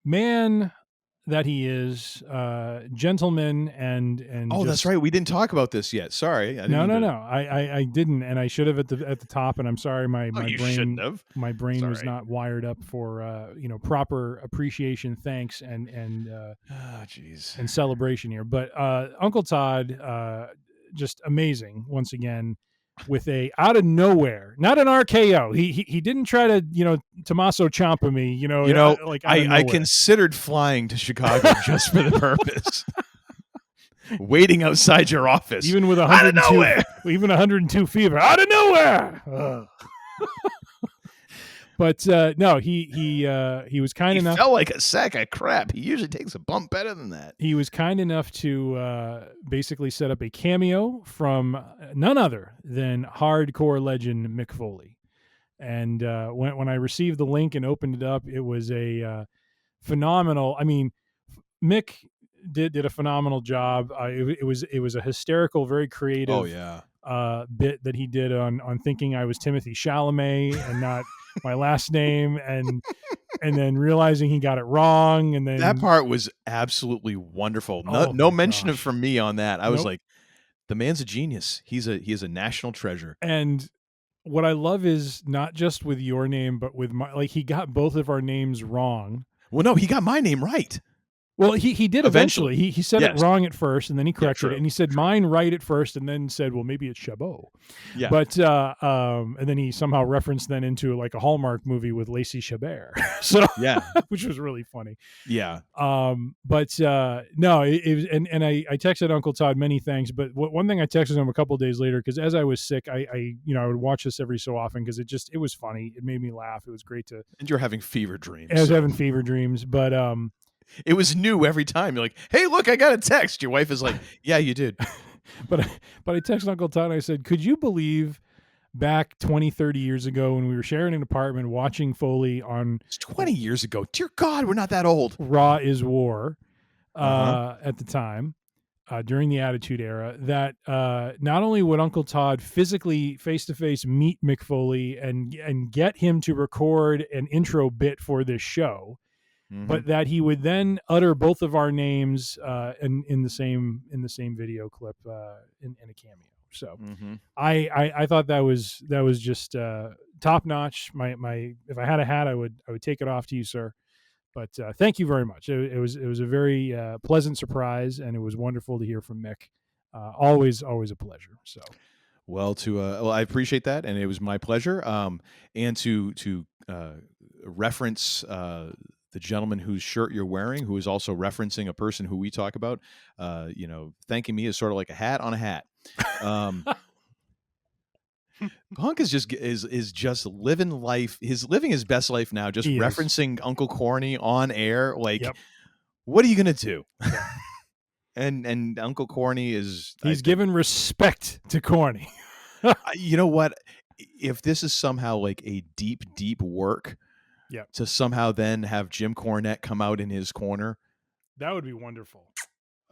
man that he is, gentleman and oh, that's right. We didn't talk about this yet. Sorry. No. I didn't, and I should have at the top. And I'm sorry, my brain was not wired up for proper appreciation, thanks, and celebration here. But Uncle Todd, just amazing once again. With a out of nowhere, not an RKO. He didn't try to Tommaso Ciampa me. I considered flying to Chicago just for the purpose. Waiting outside your office, even with 102 fever, out of nowhere. But no, he was kind enough. He felt like a sack of crap. He usually takes a bump better than that. He was kind enough to basically set up a cameo from none other than hardcore legend Mick Foley. And when I received the link and opened it up, it was a phenomenal. I mean, Mick did a phenomenal job. It was a hysterical, very creative. Oh yeah. Bit that he did on thinking I was Timothy Chalamet and not my last name, and then realizing he got it wrong, and then that part was absolutely wonderful. No mention of from me on that. I was like, the man's a genius. He is a national treasure. And what I love is not just with your name, but with my, like, he got both of our names wrong. Well, no, he got my name right. Well, he did eventually. He said it wrong at first, and then he corrected it, and he said mine right at first, and then said, well, maybe it's Chabot. Yeah. But and then he somehow referenced then into like a Hallmark movie with Lacey Chabert. So yeah, which was really funny. Yeah. But no, it was, and I texted Uncle Todd many thanks, but one thing I texted him a couple of days later, because as I was sick, I would watch this every so often because it was funny. It made me laugh. It was great to. And you're having fever dreams. I was having fever dreams, but it was new every time. You're like, hey, look, I got a text. Your wife is like, yeah, you did. but I texted Uncle Todd and I said, could you believe back 20, 30 years ago when we were sharing an apartment watching Foley on... It's 20 years ago. Dear God, we're not that old. Raw is War at the time, during the Attitude Era, that not only would Uncle Todd physically face-to-face meet Mick Foley and get him to record an intro bit for this show, but that he would then utter both of our names in the same video clip in a cameo. So I thought that was just top notch. My if I had a hat, I would take it off to you, sir. But thank you very much. It was a very pleasant surprise, and it was wonderful to hear from Mick. Always a pleasure. So. Well, I appreciate that, and it was my pleasure. And to reference the gentleman whose shirt you're wearing, who is also referencing a person who we talk about, thanking me is sort of like a hat on a hat. Punk is just living life. He's living his best life now, just referencing Uncle Corny on air. Like, what are you gonna do? and Uncle Corny he's given respect to Corny. You know what? If this is somehow like a deep work, to somehow then have Jim Cornette come out in his corner, that would be wonderful.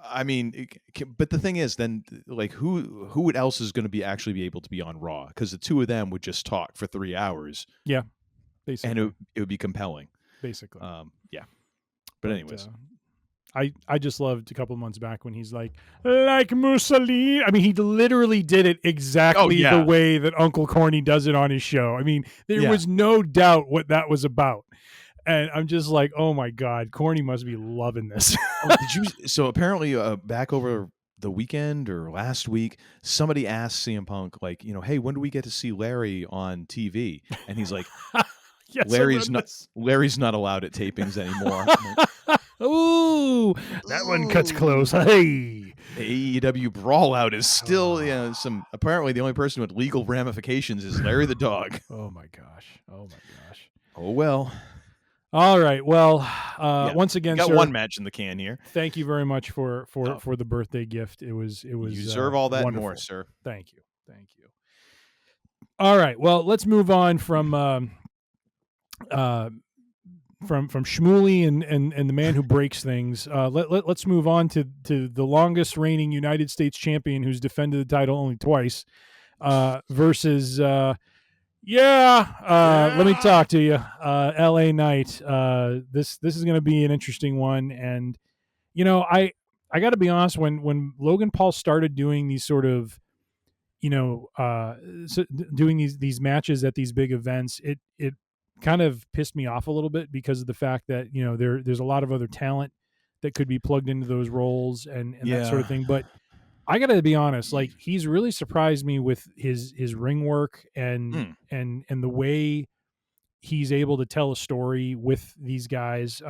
I mean, but the thing is, then like who else is going to be able to be on Raw? Because the two of them would just talk for 3 hours. Yeah, basically, and it would be compelling. Basically, yeah. But anyways. I just loved a couple of months back when he's like Mussolini. I mean, he literally did it exactly the way that Uncle Corny does it on his show. I mean, there was no doubt what that was about. And I'm just like, oh my God, Corny must be loving this. So apparently back over the weekend or last week, somebody asked CM Punk, like, hey, when do we get to see Larry on TV? And he's like, yes, Larry's not allowed at tapings anymore. Ooh, that one cuts close. Hey, AEW Brawlout is still apparently the only person with legal ramifications is Larry the Dog. Oh my gosh. Oh well. All right. Well, once again, got sir, one match in the can here. Thank you very much for the birthday gift. It was you deserve all that wonderful. More, sir. Thank you. All right. Well, let's move on from Shmuley and the man who breaks things. Let's move on to the longest reigning United States champion who's defended the title only twice versus let me talk to you, LA Knight. This is going to be an interesting one, and I got to be honest, when Logan Paul started doing these sort of doing these matches at these big events, it kind of pissed me off a little bit because of the fact that there's a lot of other talent that could be plugged into those roles and that sort of thing. But I got to be honest, like, he's really surprised me with his ring work and the way he's able to tell a story with these guys,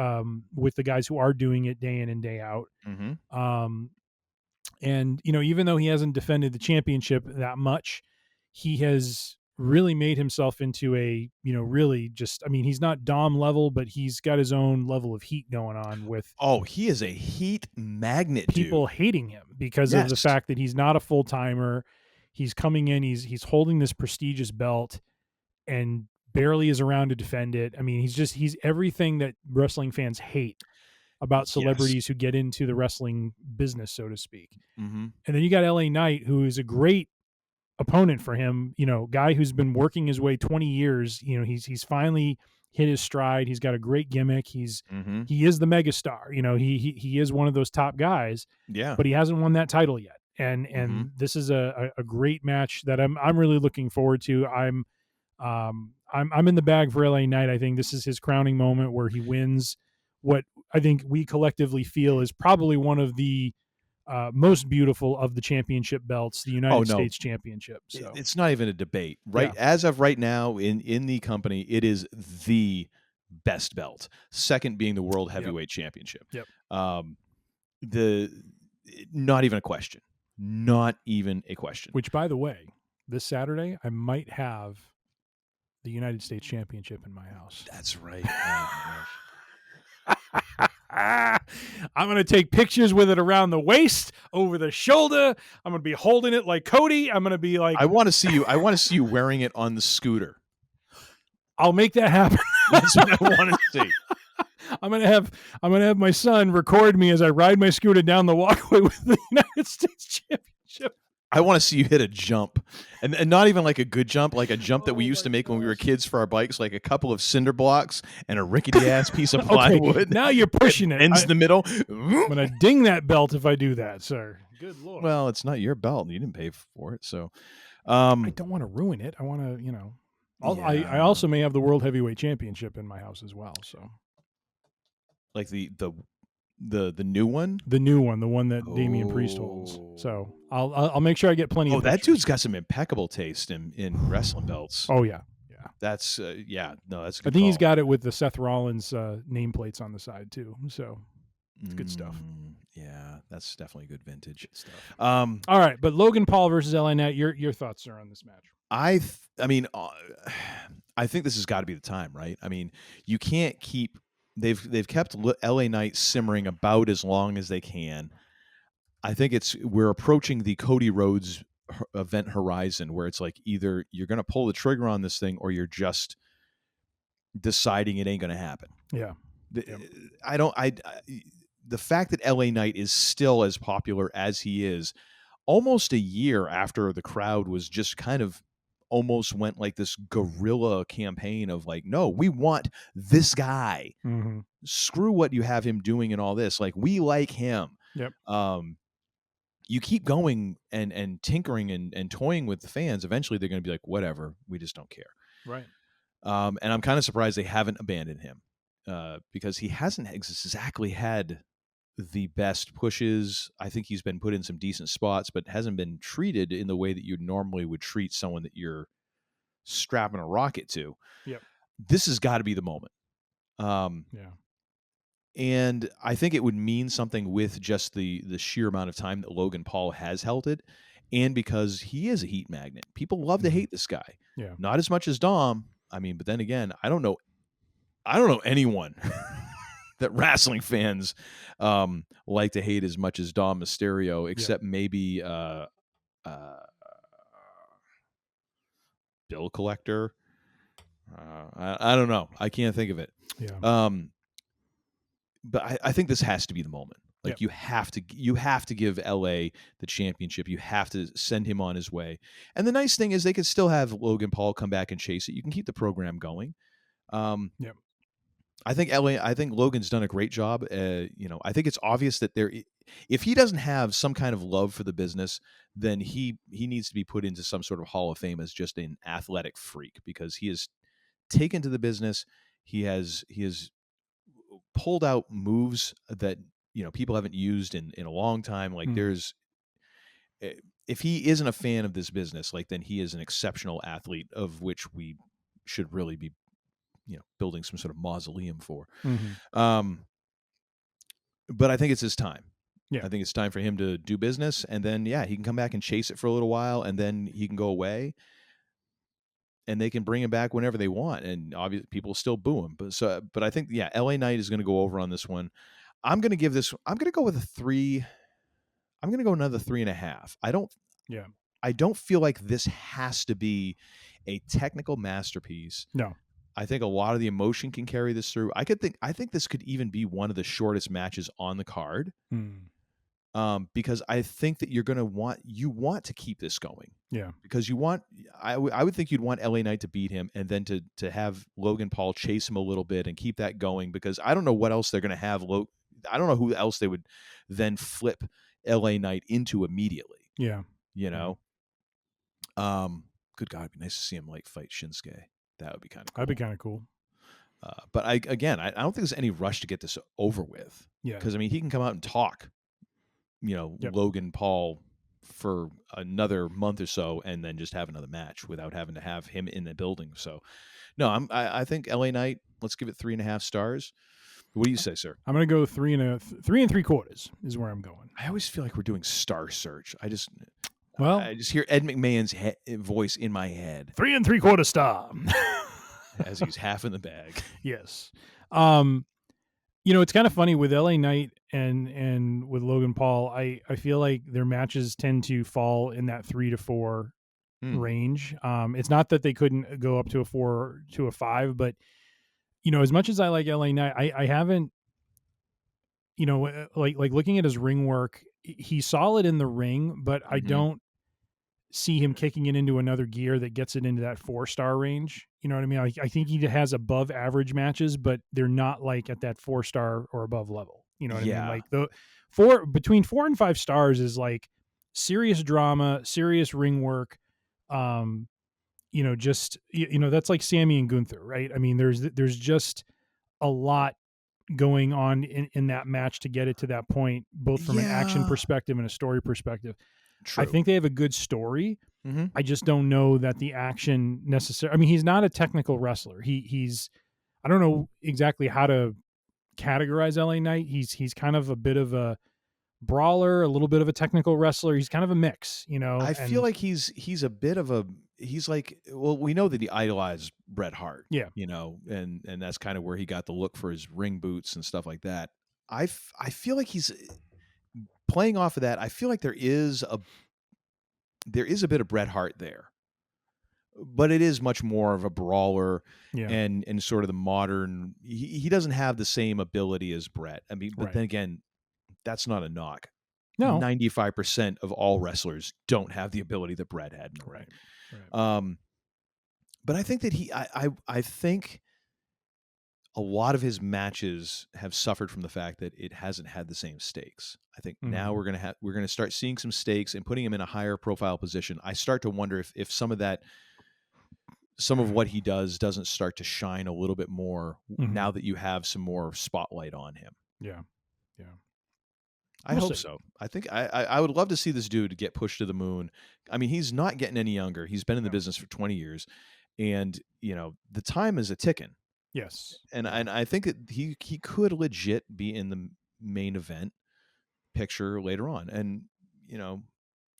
with the guys who are doing it day in and day out. And even though he hasn't defended the championship that much, he has really made himself into a really just, he's not Dom level, but he's got his own level of heat going on with he is a heat magnet, people hating him because of the fact that he's not a full-timer. He's coming in, he's holding this prestigious belt and barely is around to defend it. He's everything that wrestling fans hate about celebrities who get into the wrestling business, so to speak. And then you got LA Knight, who is a great opponent for him, guy who's been working his way 20 years. He's finally hit his stride. He's got a great gimmick. He is the megastar. He is one of those top guys. Yeah, but he hasn't won that title yet. And this is a great match that I'm really looking forward to. I'm in the bag for LA Knight. I think this is his crowning moment where he wins what I think we collectively feel is probably one of the most beautiful of the championship belts, the United States Championship. So it's not even a debate, right? Yeah. As of right now in the company, it is the best belt. Second being the World Heavyweight Championship. Yep. Not even a question. Not even a question. Which, by the way, this Saturday I might have the United States Championship in my house. That's right. I'm going to take pictures with it around the waist, over the shoulder. I'm going to be holding it like Cody. I'm going to be like, I want to see you wearing it on the scooter. I'll make that happen. That's what I want to see. I'm going to have my son record me as I ride my scooter down the walkway with the United States Championship. I want to see you hit a jump, and not even like a good jump, like a jump that we used to make when we were kids for our bikes, like a couple of cinder blocks and a rickety ass piece of plywood. Okay, now you're pushing it. Ends in the middle. I'm gonna ding that belt if I do that, sir. Good Lord. Well, it's not your belt. You didn't pay for it, so. I don't want to ruin it. I want to, I also may have the World Heavyweight Championship in my house as well. So. Like the new one? The new one, the one that Damian Priest holds. So I'll make sure I get plenty of that dude's got some impeccable taste in wrestling belts. Oh, yeah. Yeah. That's, that's a good I think he's got it with the Seth Rollins nameplates on the side, too. So it's good stuff. Yeah, that's definitely good vintage. Good stuff. All right, but Logan Paul versus LA Knight, your thoughts are on this match? I think this has got to be the time, right? You can't keep... They've kept LA Knight simmering about as long as they can. I think we're approaching the Cody Rhodes event horizon where it's like either you're going to pull the trigger on this thing or you're just deciding it ain't going to happen. Yeah. The fact that LA Knight is still as popular as he is almost a year after the crowd was just kind of almost went like this guerrilla campaign of like, no, we want this guy. Screw what you have him doing and all this. Like, we like him. Yep. You keep going and tinkering and toying with the fans. Eventually they're going to be like, whatever, we just don't care. Right. And I'm kind of surprised they haven't abandoned him because he hasn't exactly had the best pushes. I think he's been put in some decent spots, but hasn't been treated in the way that you normally would treat someone that you're strapping a rocket to. Yep. This has got to be the moment. Yeah. And I think it would mean something with just the sheer amount of time that Logan Paul has held it, and because he is a heat magnet. People love to hate this guy. Yeah. Not as much as Dom. I mean, but then again, I don't know anyone that wrestling fans like to hate as much as Dom Mysterio, except maybe Bill Collector. I don't know. I can't think of it. Yeah. But I think this has to be the moment. Like you have to give LA the championship. You have to send him on his way. And the nice thing is they could still have Logan Paul come back and chase it. You can keep the program going. I think Logan's done a great job. I think it's obvious that if he doesn't have some kind of love for the business, then he needs to be put into some sort of Hall of Fame as just an athletic freak, because he has taken to the business. He has pulled out moves that people haven't used in a long time. Like if he isn't a fan of this business, like, then he is an exceptional athlete of which we should really be building some sort of mausoleum for. But I think it's his time. I think it's time for him to do business, and then he can come back and chase it for a little while, and then he can go away, and they can bring him back whenever they want, and obviously people will still boo him. But I think LA Knight is going to go over on this one. I'm going to go with a 3. I'm going to go another 3.5. I don't feel like this has to be a technical masterpiece. No. I think a lot of the emotion can carry this through. I think this could even be one of the shortest matches on the card. Because I think that you want to keep this going. Yeah. Because I would think you'd want LA Knight to beat him, and then to have Logan Paul chase him a little bit and keep that going, because I don't know what else they're going to have. I don't know who else they would then flip LA Knight into immediately. Yeah. Good God, it'd be nice to see him fight Shinsuke. That would be kind of cool. That'd be kind of cool. But I don't think there's any rush to get this over with. Yeah. Because he can come out and talk, Logan Paul for another month or so, and then just have another match without having to have him in the building. So, no, I think LA Knight. Let's give it 3.5 stars. What do you say, sir? I'm going to go 3 3/3 is where I'm going. I always feel like we're doing Star Search. I just hear Ed McMahon's voice in my head. 3 3/4 star. As he's half in the bag. Yes. It's kind of funny with LA Knight and with Logan Paul. I feel like their matches tend to fall in that 3 to 4 range. It's not that they couldn't go up to a 4 to a 5, but as much as I like LA Knight, I haven't, like looking at his ring work, he's solid in the ring, but I don't see him kicking it into another gear that gets it into that 4-star range. You know what I mean? I think he has above average matches, but they're not at that 4-star or above level. You know what I mean? Between 4 and 5 stars is serious drama, serious ring work. That's like Sammy and Gunther, right? I mean, there's just a lot going on in that match to get it to that point, both from an action perspective and a story perspective. True. I think they have a good story. I just don't know that the action necessarily. I mean, he's not a technical wrestler. He's I don't know exactly how to categorize LA Knight. He's kind of a bit of a brawler, a little bit of a technical wrestler. He's kind of a mix, I feel like he's a bit of a, we know that he idolized Bret Hart, and that's kind of where he got the look for his ring boots and stuff like that. I feel like he's playing off of that. I feel like there is a bit of Bret Hart there, but it is much more of a brawler and sort of the modern, he doesn't have the same ability as Bret. I mean, but then again, that's not a knock. No, 95% of all wrestlers don't have the ability that Bret had. Right. But I think that I think a lot of his matches have suffered from the fact that it hasn't had the same stakes. I think now we're gonna start seeing some stakes and putting him in a higher profile position. I start to wonder if some of what he doesn't start to shine a little bit more now that you have some more spotlight on him. Yeah. I hope so. I think I would love to see this dude get pushed to the moon. I mean, he's not getting any younger. He's been in the business for 20 years, and the time is a ticking. Yes, and I think that he could legit be in the main event picture later on. And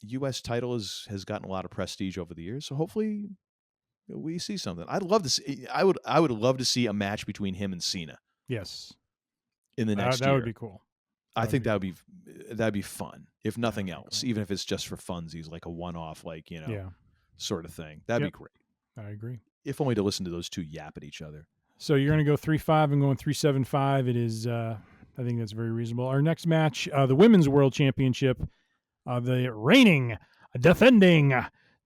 U.S. title has gotten a lot of prestige over the years, so hopefully we see something. I'd love to see. I would love to see a match between him and Cena. Yes, in the next year. That would be cool. I think that'd be fun, if nothing else, even if it's just for funsies, like a one-off, sort of thing. That'd be great. I agree. If only to listen to those two yap at each other. So you're going to go 3-5 and going 3-7-5. It is, I think that's very reasonable. Our next match, the Women's World Championship, the reigning, defending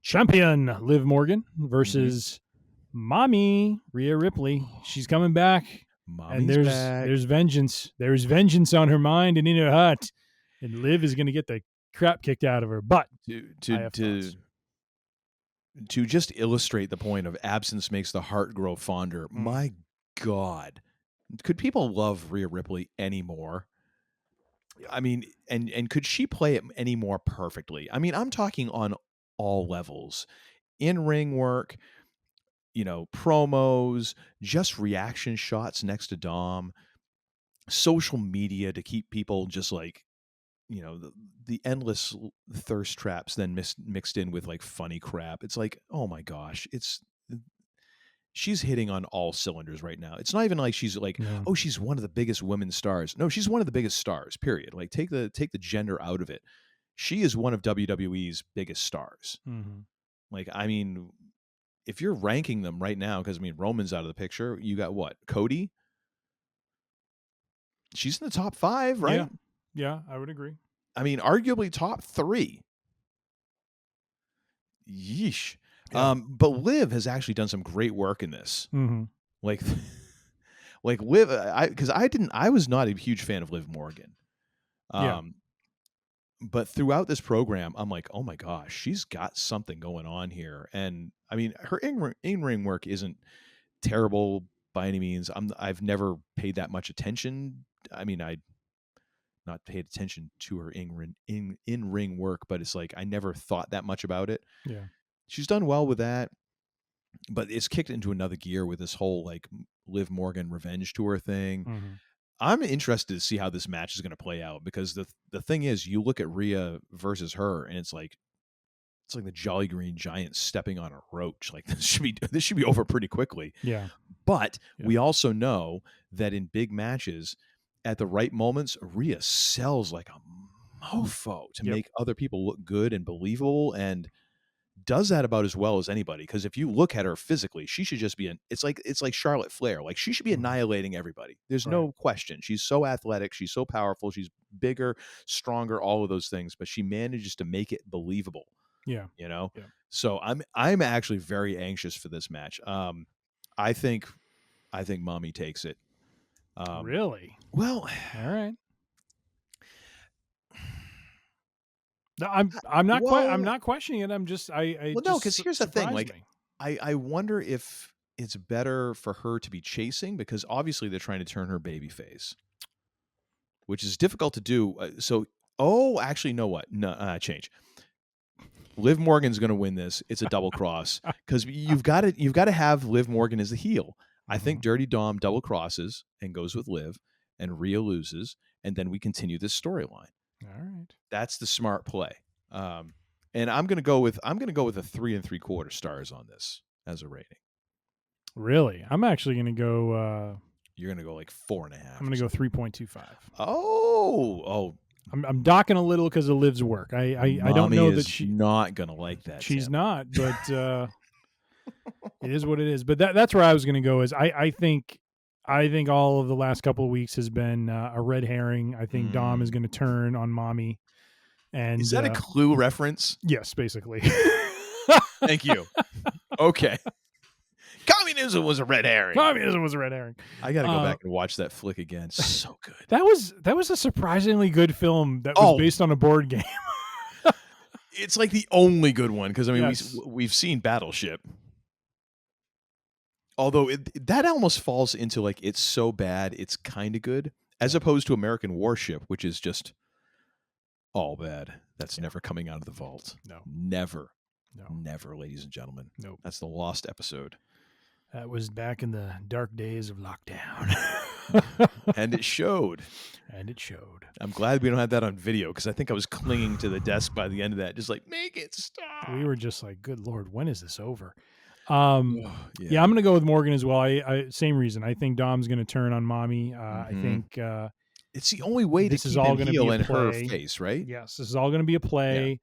champion Liv Morgan versus Mommy Rhea Ripley. She's coming back. Mommy's and back. There's vengeance. There's vengeance on her mind and in her heart. And Liv is going to get the crap kicked out of her. But to just illustrate the point of absence makes the heart grow fonder. My God, could people love Rhea Ripley anymore? I mean, and could she play it any more perfectly? I mean, I'm talking on all levels, in-ring work, promos, just reaction shots next to Dom, social media to keep people just like, the endless thirst traps then mixed in with like funny crap. It's like, oh my gosh, she's hitting on all cylinders right now. It's not even like she's like, oh, she's one of the biggest women's stars. No, she's one of the biggest stars, period. Like take the gender out of it. She is one of WWE's biggest stars. Mm-hmm. Like, I mean, if you're ranking them right now, because I mean, Roman's out of the picture, you got what? Cody? She's in the top 5, right? Yeah, I would agree. I mean, arguably top 3. Yeesh. Yeah. But Liv has actually done some great work in this. Mm-hmm. Like Liv, I was not a huge fan of Liv Morgan. But throughout this program, I'm like, oh my gosh, she's got something going on here. And I mean, her in-ring work isn't terrible by any means. I've never paid that much attention. I mean, I not paid attention to her in-ring work, but it's like I never thought that much about it. Yeah. She's done well with that, but it's kicked into another gear with this whole like Liv Morgan revenge tour thing. Mm-hmm. I'm interested to see how this match is going to play out, because the thing is, you look at Rhea versus her, and it's like the Jolly Green Giant stepping on a roach. Like this should be over pretty quickly. Yeah. But we also know that in big matches, at the right moments, Rhea sells like a mofo to make other people look good and believable, and does that about as well as anybody. Because if you look at her physically, she should just be it's like Charlotte Flair. Like she should be annihilating everybody. There's no question. She's so athletic. She's so powerful. She's bigger, stronger, all of those things. But she manages to make it believable. Yeah. So I'm actually very anxious for this match. I think Mommy takes it. Really? Well, all right. No, I'm not questioning it. I'm just no, because here's the thing. Like, I wonder if it's better for her to be chasing, because obviously they're trying to turn her babyface, which is difficult to do. Actually, know what? No, change. Liv Morgan's going to win this. It's a double cross, because you've got to have Liv Morgan as the heel. I think Dirty Dom double crosses and goes with Liv, and Rhea loses, and then we continue this storyline. All right, that's the smart play. And I'm going to go with a 3 3/4 stars on this as a rating. Really? I'm actually going to go. You're going to go like 4.5. I'm going to go 3.25. Oh. I'm docking a little because of Liv's work. I don't know that she's not going to like that. She's not, but it is what it is. But that's where I was going to go. Is I think all of the last couple of weeks has been a red herring. I think Dom is going to turn on Mommy. And is that a Clue reference? Yes, basically. Thank you. Okay. Communism was a red herring. I got to go back and watch that flick again. So good. That was a surprisingly good film that was based on a board game. It's like the only good one, because I mean we've seen Battleship. Although that almost falls into like it's so bad it's kind of good, as opposed to American Warship, which is just all bad. That's never coming out of the vault. No. Never. No. Never, ladies and gentlemen. Nope. That's the lost episode. That was back in the dark days of lockdown. And it showed. And it showed. I'm glad we don't have that on video because I think I was clinging to the desk by the end of that, just like, make it stop. We were just like, good Lord, when is this over? Yeah, I'm going to go with Morgan as well. I same reason. I think Dom's going to turn on Mommy. I think it's the only way this to is keep all him going to heel be a in her play. face, right? Yes, this is all going to be a play. Yeah.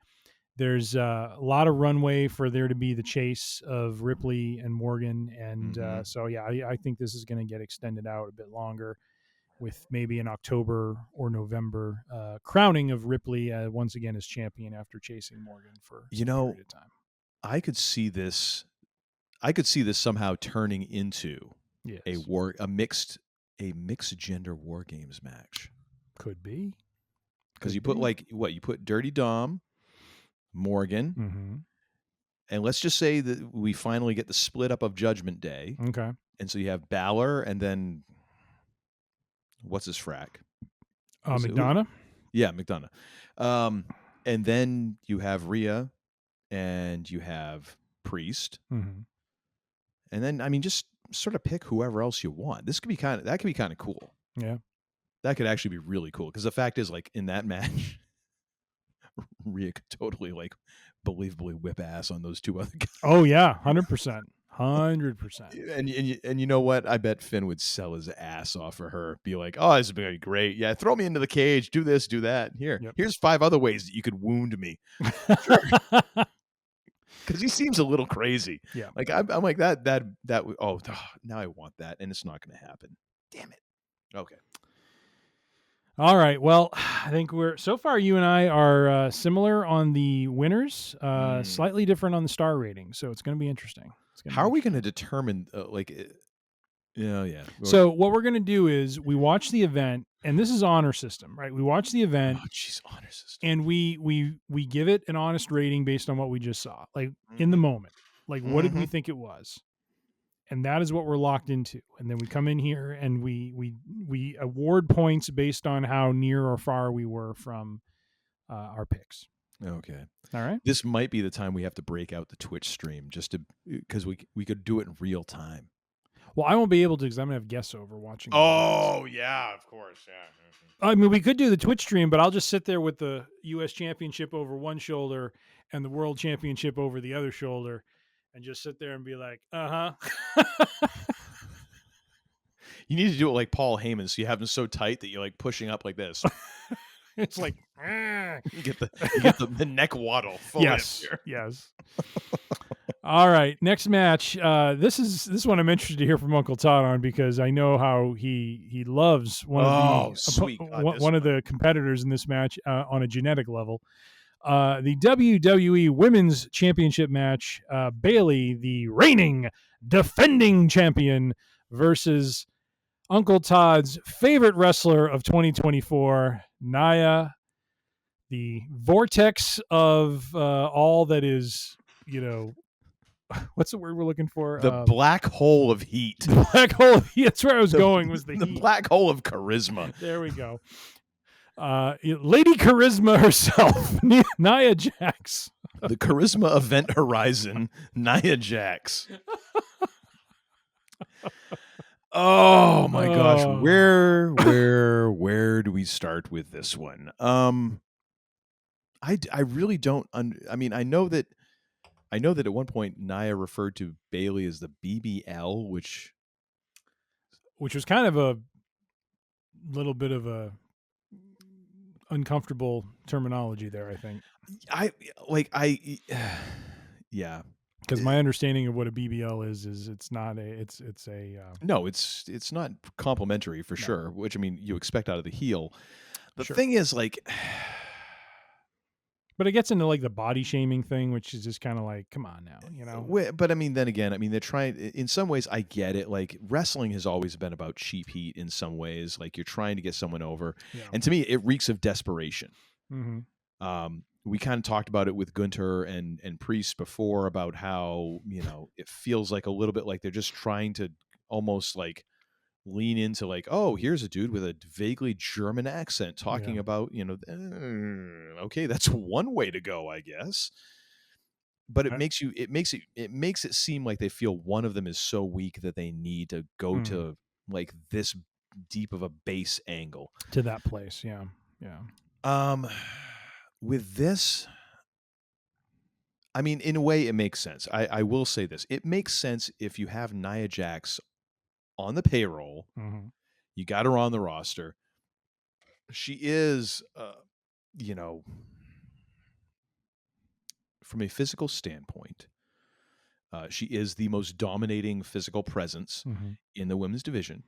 There's a lot of runway for there to be the chase of Ripley and Morgan. And so, yeah, I think this is going to get extended out a bit longer with maybe an October or November crowning of Ripley once again as champion after chasing Morgan for a period of time. I could see this somehow turning into a mixed gender war games match. Could be. Because you put you put Dirty Dom, Morgan, and let's just say that we finally get the split up of Judgment Day. Okay. And so you have Balor and then what's his frack? McDonough? Yeah, McDonough. And then you have Rhea and you have Priest. Mm-hmm. And then, I mean, just sort of pick whoever else you want. That could be kind of cool. Yeah. That could actually be really cool. Because the fact is, like, in that match, Rhea could totally, like, believably whip ass on those two other guys. Oh, yeah. 100%. 100%. And you know what? I bet Finn would sell his ass off for her. Be like, oh, this is going to be great. Yeah, throw me into the cage. Do this, do that. Here's 5 other ways that you could wound me. Because he seems a little crazy. Yeah. Like, I'm like, that, now I want that. And it's not going to happen. Damn it. Okay. All right. Well, I think so far you and I are similar on the winners, slightly different on the star rating. So it's going to be interesting. How are we going to determine, yeah. So what we're going to do is we watch the event, and this is honor system, right? We watch the event. Oh, jeez, honor system. And we give it an honest rating based on what we just saw, like in the moment. Like, what did we think it was? And that is what we're locked into. And then we come in here and we award points based on how near or far we were from our picks. Okay. All right. This might be the time we have to break out the Twitch stream because we could do it in real time. Well, I won't be able to because I'm going to have guests over watching. Oh, yeah, of course. Yeah. I mean, we could do the Twitch stream, but I'll just sit there with the U.S. Championship over one shoulder and the World Championship over the other shoulder and just sit there and be like, You need to do it like Paul Heyman, so you have them so tight that you're like pushing up like this. It's like, you get the neck waddle. Yes. All right, next match. This one I'm interested to hear from Uncle Todd on because I know how he loves one of the competitors in this match on a genetic level. The WWE Women's Championship match. Bayley, the reigning defending champion, versus Uncle Todd's favorite wrestler of 2024, Nia, the vortex of all that is, what's the word we're looking for? The black hole of heat. The black hole of heat. That's where I was going, was the heat. Black hole of charisma. There we go. Lady Charisma herself, Nia Jax. The Charisma Event Horizon, Nia Jax. Oh my gosh, where do we start with this one? I really don't. I mean, I know that at one point Nia referred to Bayley as the BBL, which was kind of a little bit of a uncomfortable terminology there. I think. Yeah. Because my understanding of what a BBL is it's not a it's a no, it's not complimentary for sure. Which I mean, you expect out of the heel. The Sure. thing is, like, but it gets into like the body shaming thing, which is just kind of like, come on now, But I mean, then again, I mean, they're trying. In some ways, I get it. Like, wrestling has always been about cheap heat. In some ways, like you're trying to get someone over, and to me, it reeks of desperation. Mm-hmm. We kind of talked about it with Gunter and Priest before about how, it feels like a little bit like they're just trying to almost like lean into like, oh, here's a dude with a vaguely German accent talking Yeah. about, okay, that's one way to go, I guess. But it makes it seem like they feel one of them is so weak that they need to go to like this deep of a base angle to that place. Yeah. With this, I mean, in a way, it makes sense. I will say this: it makes sense if you have Nia Jax on the payroll. Mm-hmm. You got her on the roster. She is, from a physical standpoint, she is the most dominating physical presence in the women's division.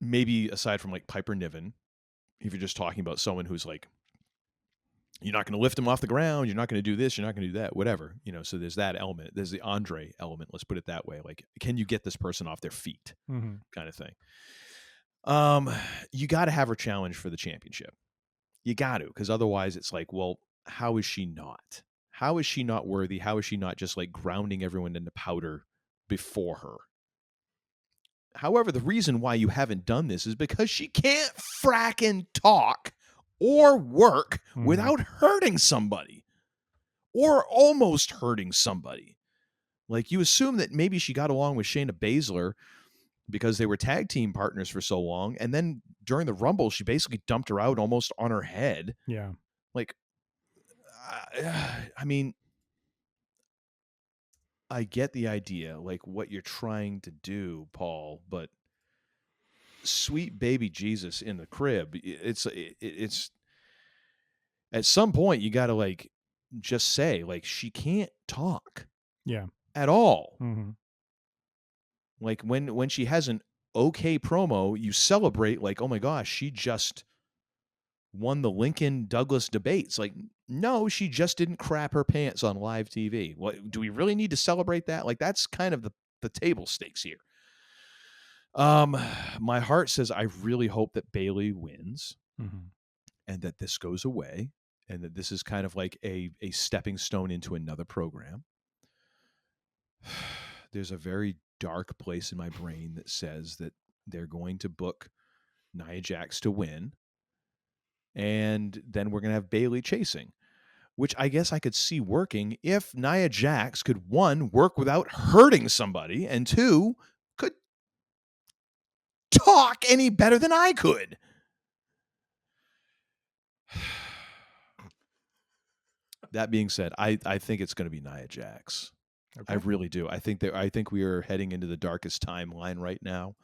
Maybe aside from like Piper Niven, if you're just talking about someone who's like, you're not going to lift them off the ground, you're not going to do this, you're not going to do that, whatever. So there's that element. There's the Andre element. Let's put it that way. Like, can you get this person off their feet, kind of thing. You got to have her challenge for the championship. You got to, because otherwise it's like, well, how is she not? How is she not worthy? How is she not just like grounding everyone into powder before her? However, the reason why you haven't done this is because she can't fracking talk or work without hurting somebody or almost hurting somebody. Like, you assume that maybe she got along with Shayna Baszler because they were tag team partners for so long. And then during the Rumble, she basically dumped her out almost on her head. Yeah. Like, I mean, I get the idea, like what you're trying to do, Paul, but sweet baby Jesus in the crib, it's at some point you got to like just say like she can't talk. Yeah. At all. Mm-hmm. Like when she has an okay promo, you celebrate like, oh my gosh, she just won the Lincoln Douglas debates. Like, no, she just didn't crap her pants on live TV. What do we really need to celebrate that? Like, that's kind of the table stakes here. My heart says I really hope that Bayley wins and that this goes away and that this is kind of like a stepping stone into another program. There's a very dark place in my brain that says that they're going to book Nia Jax to win, and then we're going to have Bayley chasing, which I guess I could see working if Nia Jax could, one, work without hurting somebody, and two, could talk any better than I could. That being said, I think it's going to be Nia Jax. Okay. I really do. I think we are heading into the darkest timeline right now.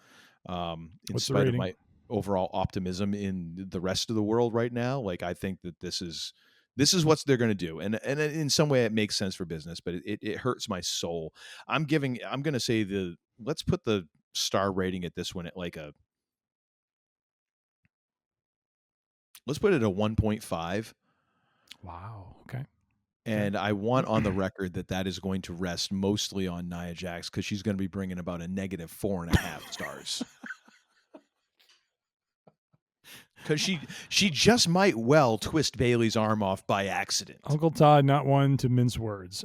In spite of my overall optimism in the rest of the world right now, like I think that this is what they're going to do, and in some way it makes sense for business, but it hurts my soul. I'm going to say let's put the star rating at this one at like let's put it at a 1.5. Wow. Okay. And I want on the record that is going to rest mostly on Nia Jax because she's going to be bringing about a negative 4.5 stars. Because she just might well twist Bayley's arm off by accident. Uncle Todd, not one to mince words.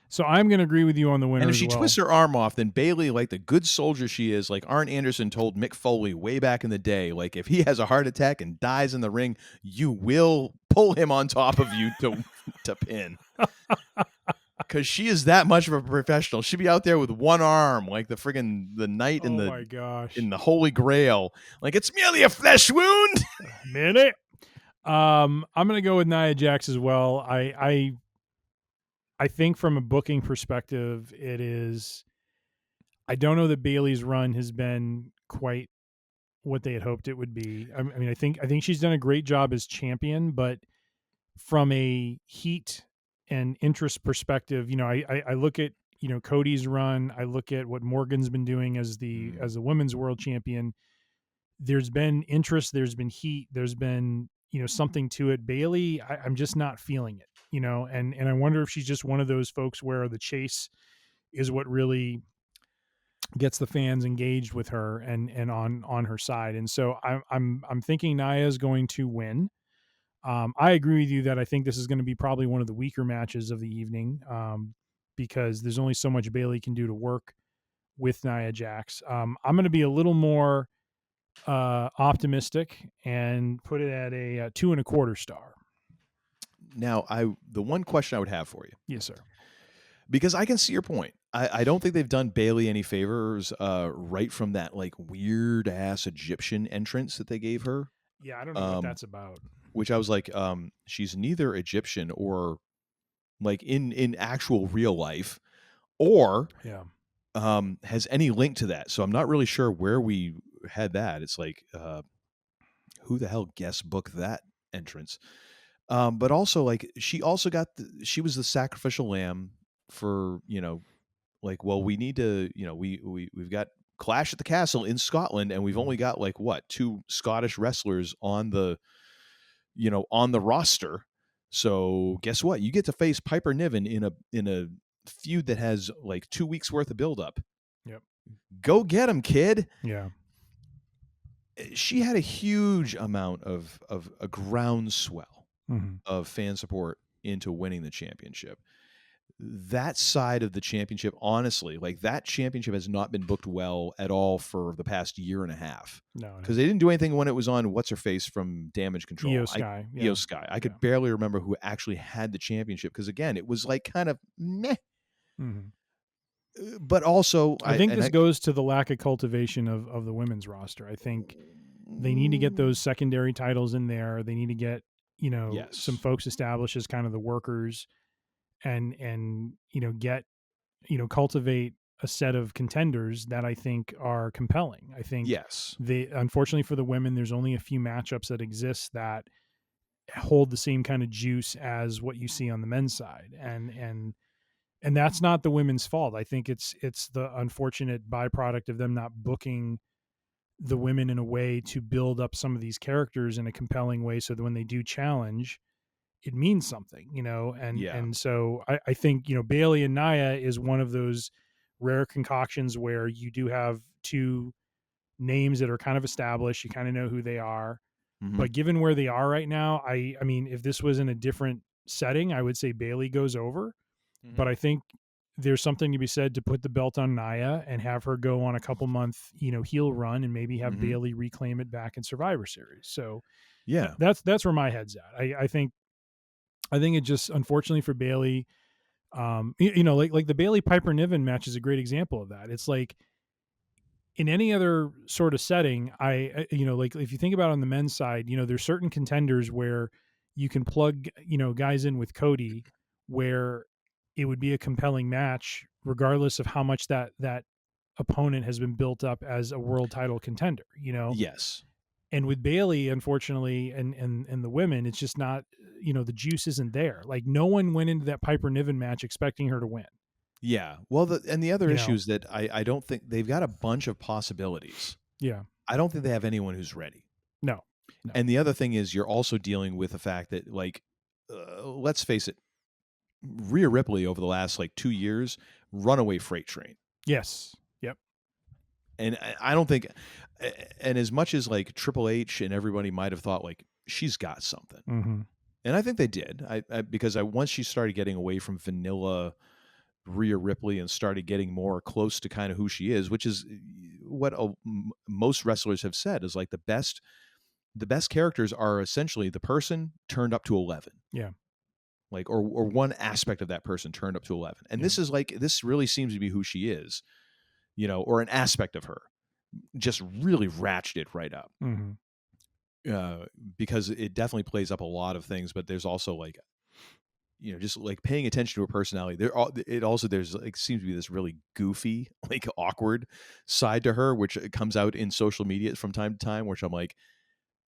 So I'm going to agree with you on the winner. And if she twists her arm off, then Bayley, like the good soldier she is, like Arn Anderson told Mick Foley way back in the day, like if he has a heart attack and dies in the ring, you will pull him on top of you to pin. Because she is that much of a professional. She'd be out there with one arm, like the knight in the Holy Grail. Like, it's merely a flesh wound. Minute. I'm going to go with Nia Jax as well. I think from a booking perspective, it is. I don't know that Bayley's run has been quite what they had hoped it would be. I mean, I think she's done a great job as champion, but from a heat and interest perspective, I look at Cody's run. I look at what Morgan's been doing as the women's world champion. There's been interest. There's been heat. There's been something to it. Bayley, I'm just not feeling it. And I wonder if she's just one of those folks where the chase is what really gets the fans engaged with her and on her side. And so I'm thinking Nia is going to win. I agree with you that I think this is going to be probably one of the weaker matches of the evening, because there's only so much Bayley can do to work with Nia Jax. I'm going to be a little more optimistic and put it at a 2.25 star. Now, the one question I would have for you. Yes, sir. Because I can see your point. I don't think they've done Bailey any favors right from that like weird ass Egyptian entrance that they gave her. Yeah, I don't know what that's about. Which I was like, she's neither Egyptian or like in actual real life, or has any link to that. So I'm not really sure where we had that. It's like, who the hell guest booked that entrance? But also like she also got she was the sacrificial lamb for, like, well, we need to, we've got Clash at the Castle in Scotland, and we've only got like what, 2 Scottish wrestlers on the roster. So guess what? You get to face Piper Niven in a feud that has like 2 weeks worth of buildup. Yep. Go get him, kid. Yeah. She had a huge amount of a groundswell of fan support into winning the championship. That side of the championship, honestly, like that championship has not been booked well at all for the past year and a half. No, because they didn't do anything when it was on what's her face from Damage Control. Io Sky. Io Sky. I could barely remember who actually had the championship because again, it was like kind of meh. But also, I think this goes to the lack of cultivation of the women's roster. I think they need to get those secondary titles in there. They need to get some folks established as kind of the workers. And get cultivate a set of contenders that I think are compelling. I think unfortunately for the women, there's only a few matchups that exist that hold the same kind of juice as what you see on the men's side, and that's not the women's fault. I think it's the unfortunate byproduct of them not booking the women in a way to build up some of these characters in a compelling way, so that when they do challenge, it means something, and so I think, Bailey and Nia is one of those rare concoctions where you do have 2 names that are kind of established. You kind of know who they are, but given where they are right now, I mean, if this was in a different setting, I would say Bailey goes over, but I think there's something to be said to put the belt on Nia and have her go on a couple month, heel run and maybe have Bailey reclaim it back in Survivor Series. So yeah, that's where my head's at. I think it just, unfortunately for Bailey, like the Bailey Piper Niven match is a great example of that. It's like in any other sort of setting, like if you think about it on the men's side, there's certain contenders where you can plug, guys in with Cody where it would be a compelling match, regardless of how much that opponent has been built up as a world title contender, Yes. And with Bailey, unfortunately, and the women, it's just not, the juice isn't there. Like no one went into that Piper Niven match expecting her to win. Yeah. Well, the other issue is that I don't think they've got a bunch of possibilities. Yeah. I don't think they have anyone who's ready. No. And the other thing is you're also dealing with the fact that, like, let's face it, Rhea Ripley over the last like 2 years, runaway freight train. Yes. Yep. And I don't think, and as much as like Triple H and everybody might have thought like she's got something, and I think they did. Because once she started getting away from vanilla Rhea Ripley and started getting more close to kind of who she is, which is what most wrestlers have said is like the best characters are essentially the person turned up to 11. Yeah. Like, or one aspect of that person turned up to 11. And this is like, this really seems to be who she is, or an aspect of her just really ratcheted right up. Because it definitely plays up a lot of things, but there's also like, just like paying attention to her personality. There's like seems to be this really goofy, like awkward side to her, which comes out in social media from time to time, which I'm like,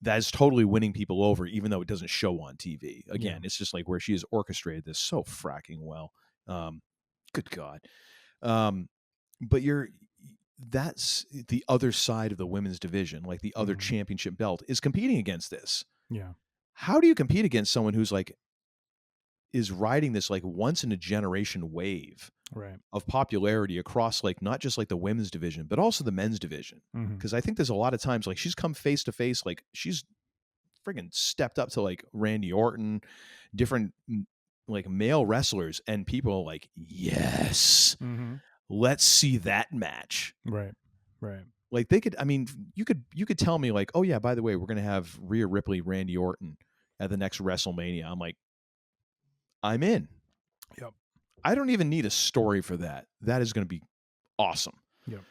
that's totally winning people over, even though it doesn't show on TV. Again, it's just like where she has orchestrated this so fracking well. Good God. But that's the other side of the women's division, like the other championship belt is competing against this. Yeah. How do you compete against someone who's like, is riding this like once in a generation wave of popularity across like not just like the women's division, but also the men's division? Because I think there's a lot of times like she's come face to face, like she's friggin' stepped up to like Randy Orton, different like male wrestlers, and people are like, yes, let's see that match. Right. Right. Like they could, I mean, you could tell me like, oh yeah, by the way, we're going to have Rhea Ripley, Randy Orton at the next WrestleMania. I'm like, I'm in. Yep. I don't even need a story for that. That is going to be awesome. Yep.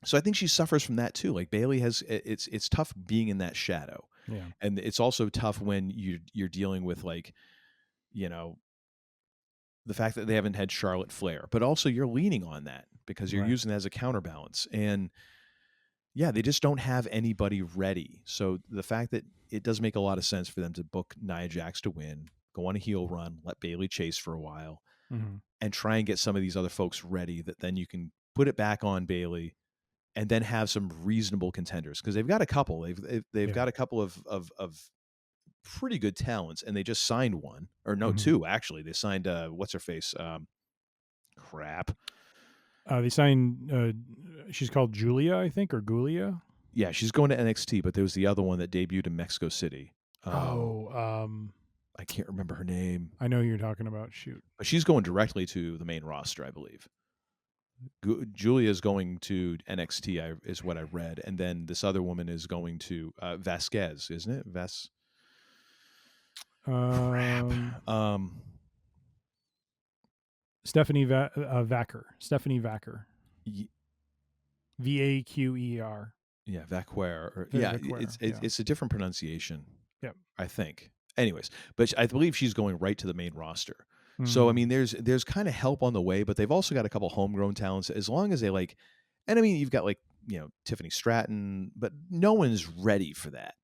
So I think she suffers from that too. Like Bayley it's tough being in that shadow. Yeah. And it's also tough when you're dealing with like, the fact that they haven't had Charlotte Flair, but also you're leaning on that because you're using it as a counterbalance. And yeah, they just don't have anybody ready. So the fact that it does make a lot of sense for them to book Nia Jax to win, go on a heel run, let Bayley chase for a while, and try and get some of these other folks ready that then you can put it back on Bayley and then have some reasonable contenders. Because they've got a couple. They've got a couple of pretty good talents, and they just signed one. Or no, two, actually. They signed, what's her face? Crap. They signed, she's called Julia, I think, or Gulia. Yeah, she's going to NXT, but there was the other one that debuted in Mexico City. I can't remember her name. I know who you're talking about. Shoot. But she's going directly to the main roster, I believe. Julia's going to NXT, is what I read. And then this other woman is going to Vasquez, isn't it? Stephanie Vaquer. Stephanie Vaquer. Vaquer. Yeah, Vaquer. Vaquer, It's a different pronunciation. Yep. I think. Anyways, but I believe she's going right to the main roster. So I mean, there's kind of help on the way, but they've also got a couple homegrown talents. As long as they like, and I mean, you've got like Tiffany Stratton, but no one's ready for that.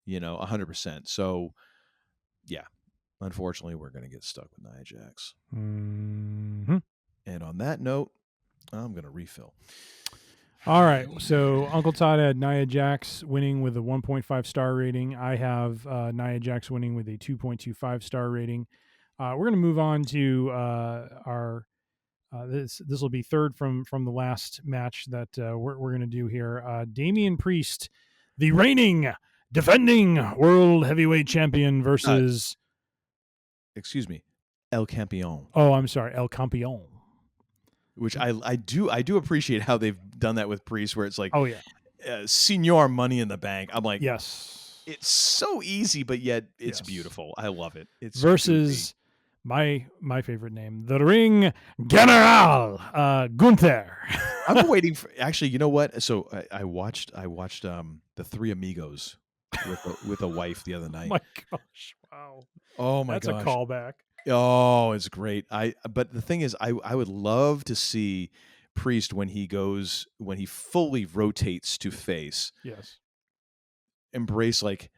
100%. So yeah, unfortunately, we're going to get stuck with Nia Jax. And on that note, I'm going to refill. All right. So Uncle Todd had Nia Jax winning with a 1.5 star rating. I have Nia Jax winning with a 2.25 star rating. We're going to move on to our this will be third from the last match that we're going to do here. Damian Priest, the reigning, defending world heavyweight champion versus excuse me, El Campeon. Oh, I'm sorry, El Campeon. Which I do appreciate how they've done that with Priest, where it's like, oh yeah, Senior Money in the Bank. I'm like, yes, it's so easy, but yet it's beautiful. I love it. It's versus my favorite name, the Ring General, Gunther. I'm waiting for. Actually, you know what? So I watched the Three Amigos with a wife the other night. Oh my gosh! Wow. Oh my gosh! That's a callback. Oh, it's great. But the thing is, I would love to see Priest when he fully rotates to face. Yes. Embrace like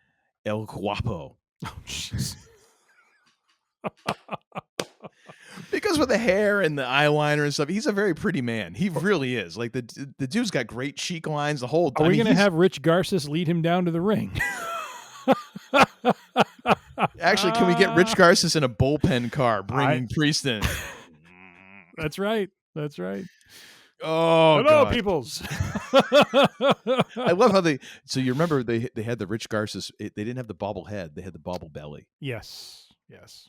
El Guapo. Oh, jeez. Because with the hair and the eyeliner and stuff, he's a very pretty man. He really is. Like the dude's got great cheek lines. The whole. Are we going to have Rich Garces lead him down to the ring? Actually, can we get Rich Garces in a bullpen car bringing Priest in? That's right. That's right. Oh, hello, God. peoples. I love how so you remember they had the Rich Garces. They didn't have the bobble head. They had the bobble belly. Yes. Yes.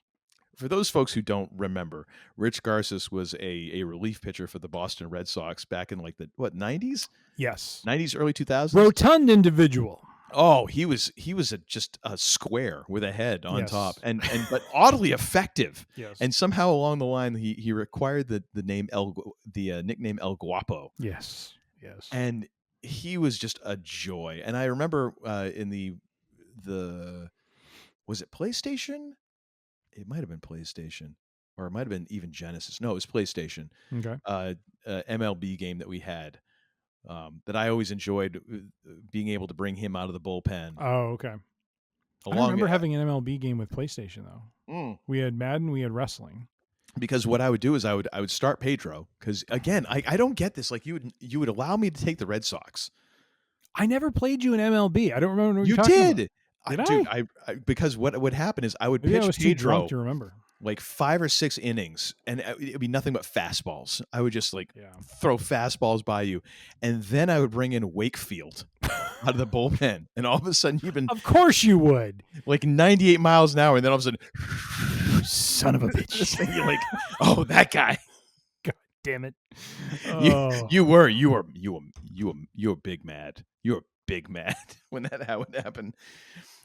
For those folks who don't remember, Rich Garces was a relief pitcher for the Boston Red Sox back in like the 90s? Yes. 90s, early 2000s? Rotund individual. Oh, he was just a square with a head on top, and but oddly effective. Yes. And somehow along the line, he required the nickname El Guapo. Yes. Yes. And he was just a joy. And I remember in the was it PlayStation? It might have been PlayStation, or it might have been even Genesis. No, it was PlayStation. Okay. MLB game that we had. That I always enjoyed being able to bring him out of the bullpen. Oh, okay. I remember having an MLB game with PlayStation though. We had Madden, we had wrestling. Because what I would do is I would start Pedro, because again I don't get this. Like you would allow me to take the Red Sox. I never played you in MLB. I don't remember what you you're talking did. About. Dude, I because what would happen is I would pitch I was Pedro too drunk to remember. Like 5 or 6 innings, and it'd be nothing but fastballs. I would just throw fastballs by you, and then I would bring in Wakefield out of the bullpen, and all of a sudden you've been. Of course you would. Like 98 miles an hour, and then all of a sudden, son of a bitch. You're like, oh, that guy. God damn it! You were big mad. You were big mad when that would happen.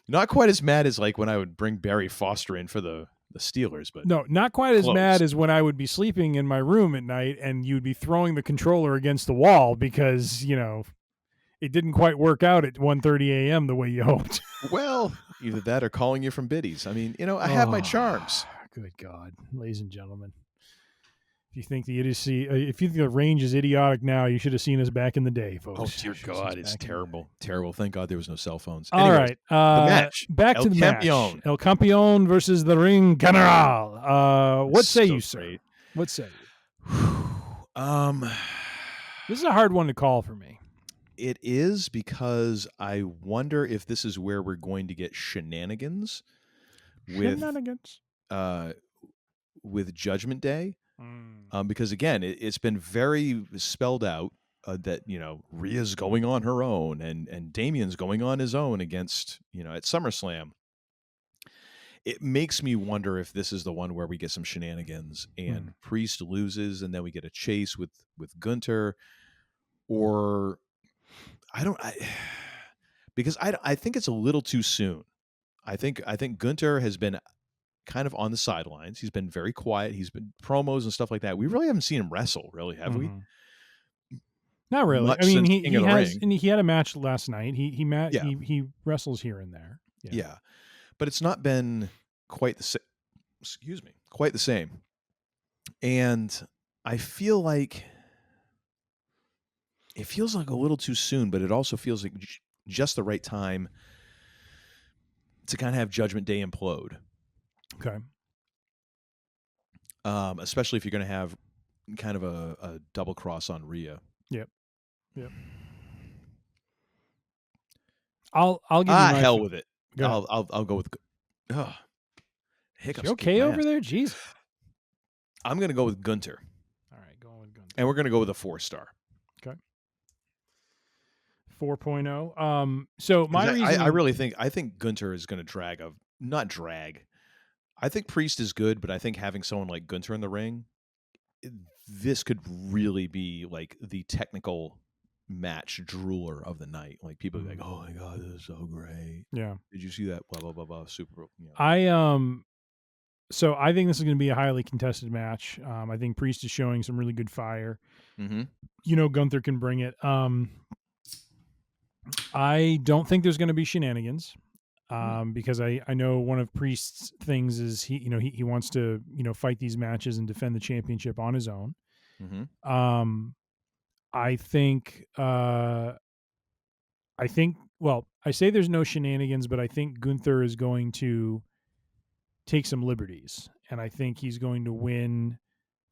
Not quite as mad as like when I would bring Barry Foster in for the Steelers, but no, not quite as mad as when I would be sleeping in my room at night and you'd be throwing the controller against the wall because it didn't quite work out at 1:30 a.m. the way you hoped. Well, either that or calling you from biddies. I mean, I have my charms. Good God, ladies and gentlemen. If you think the idiocy, if you think the range is idiotic now, you should have seen us back in the day, folks. Oh dear God, it's terrible, terrible. Thank God there was no cell phones. All right, the match. Back to the match. El Campeón versus the Ring General. What say you, sir? Great. What say you? This is a hard one to call for me. It is, because I wonder if this is where we're going to get shenanigans with Judgment Day. Because again, it's been very spelled out that Rhea's going on her own and Damien's going on his own against at SummerSlam. It makes me wonder if this is the one where we get some shenanigans and Priest loses and then we get a chase with Gunther, or because I think it's a little too soon. I think Gunther has been kind of on the sidelines. He's been very quiet. He's been promos and stuff like that. We really haven't seen him wrestle, really, have we? Not really. Much I mean, since he had a match last night. He wrestles here and there. Yeah. But it's not been quite the same. Excuse me, quite the same. And I feel like it feels like a little too soon, but it also feels like just the right time to kind of have Judgment Day implode. Okay. Especially if you're going to have kind of a double cross on Rhea. Yep. I'll give you my hell with it. Go I'll go with. Hiccups. You okay over there? Jeez. I'm going to go with Gunther. All right, going with Gunther. And we're going to go with a 4-star. Okay. 4.0. So my reason, I think Gunther is going to not drag. I think Priest is good, but I think having someone like Gunther in the ring, this could really be like the technical match drooler of the night. Like people are like, "Oh my God, this is so great." Yeah. Did you see that? Blah blah blah blah. Super. So I think this is going to be a highly contested match. I think Priest is showing some really good fire. Mm-hmm. Gunther can bring it. I don't think there's going to be shenanigans. Because I know one of Priest's things is he wants to fight these matches and defend the championship on his own. Mm-hmm. I think I say there's no shenanigans, but I think Gunther is going to take some liberties, and I think he's going to win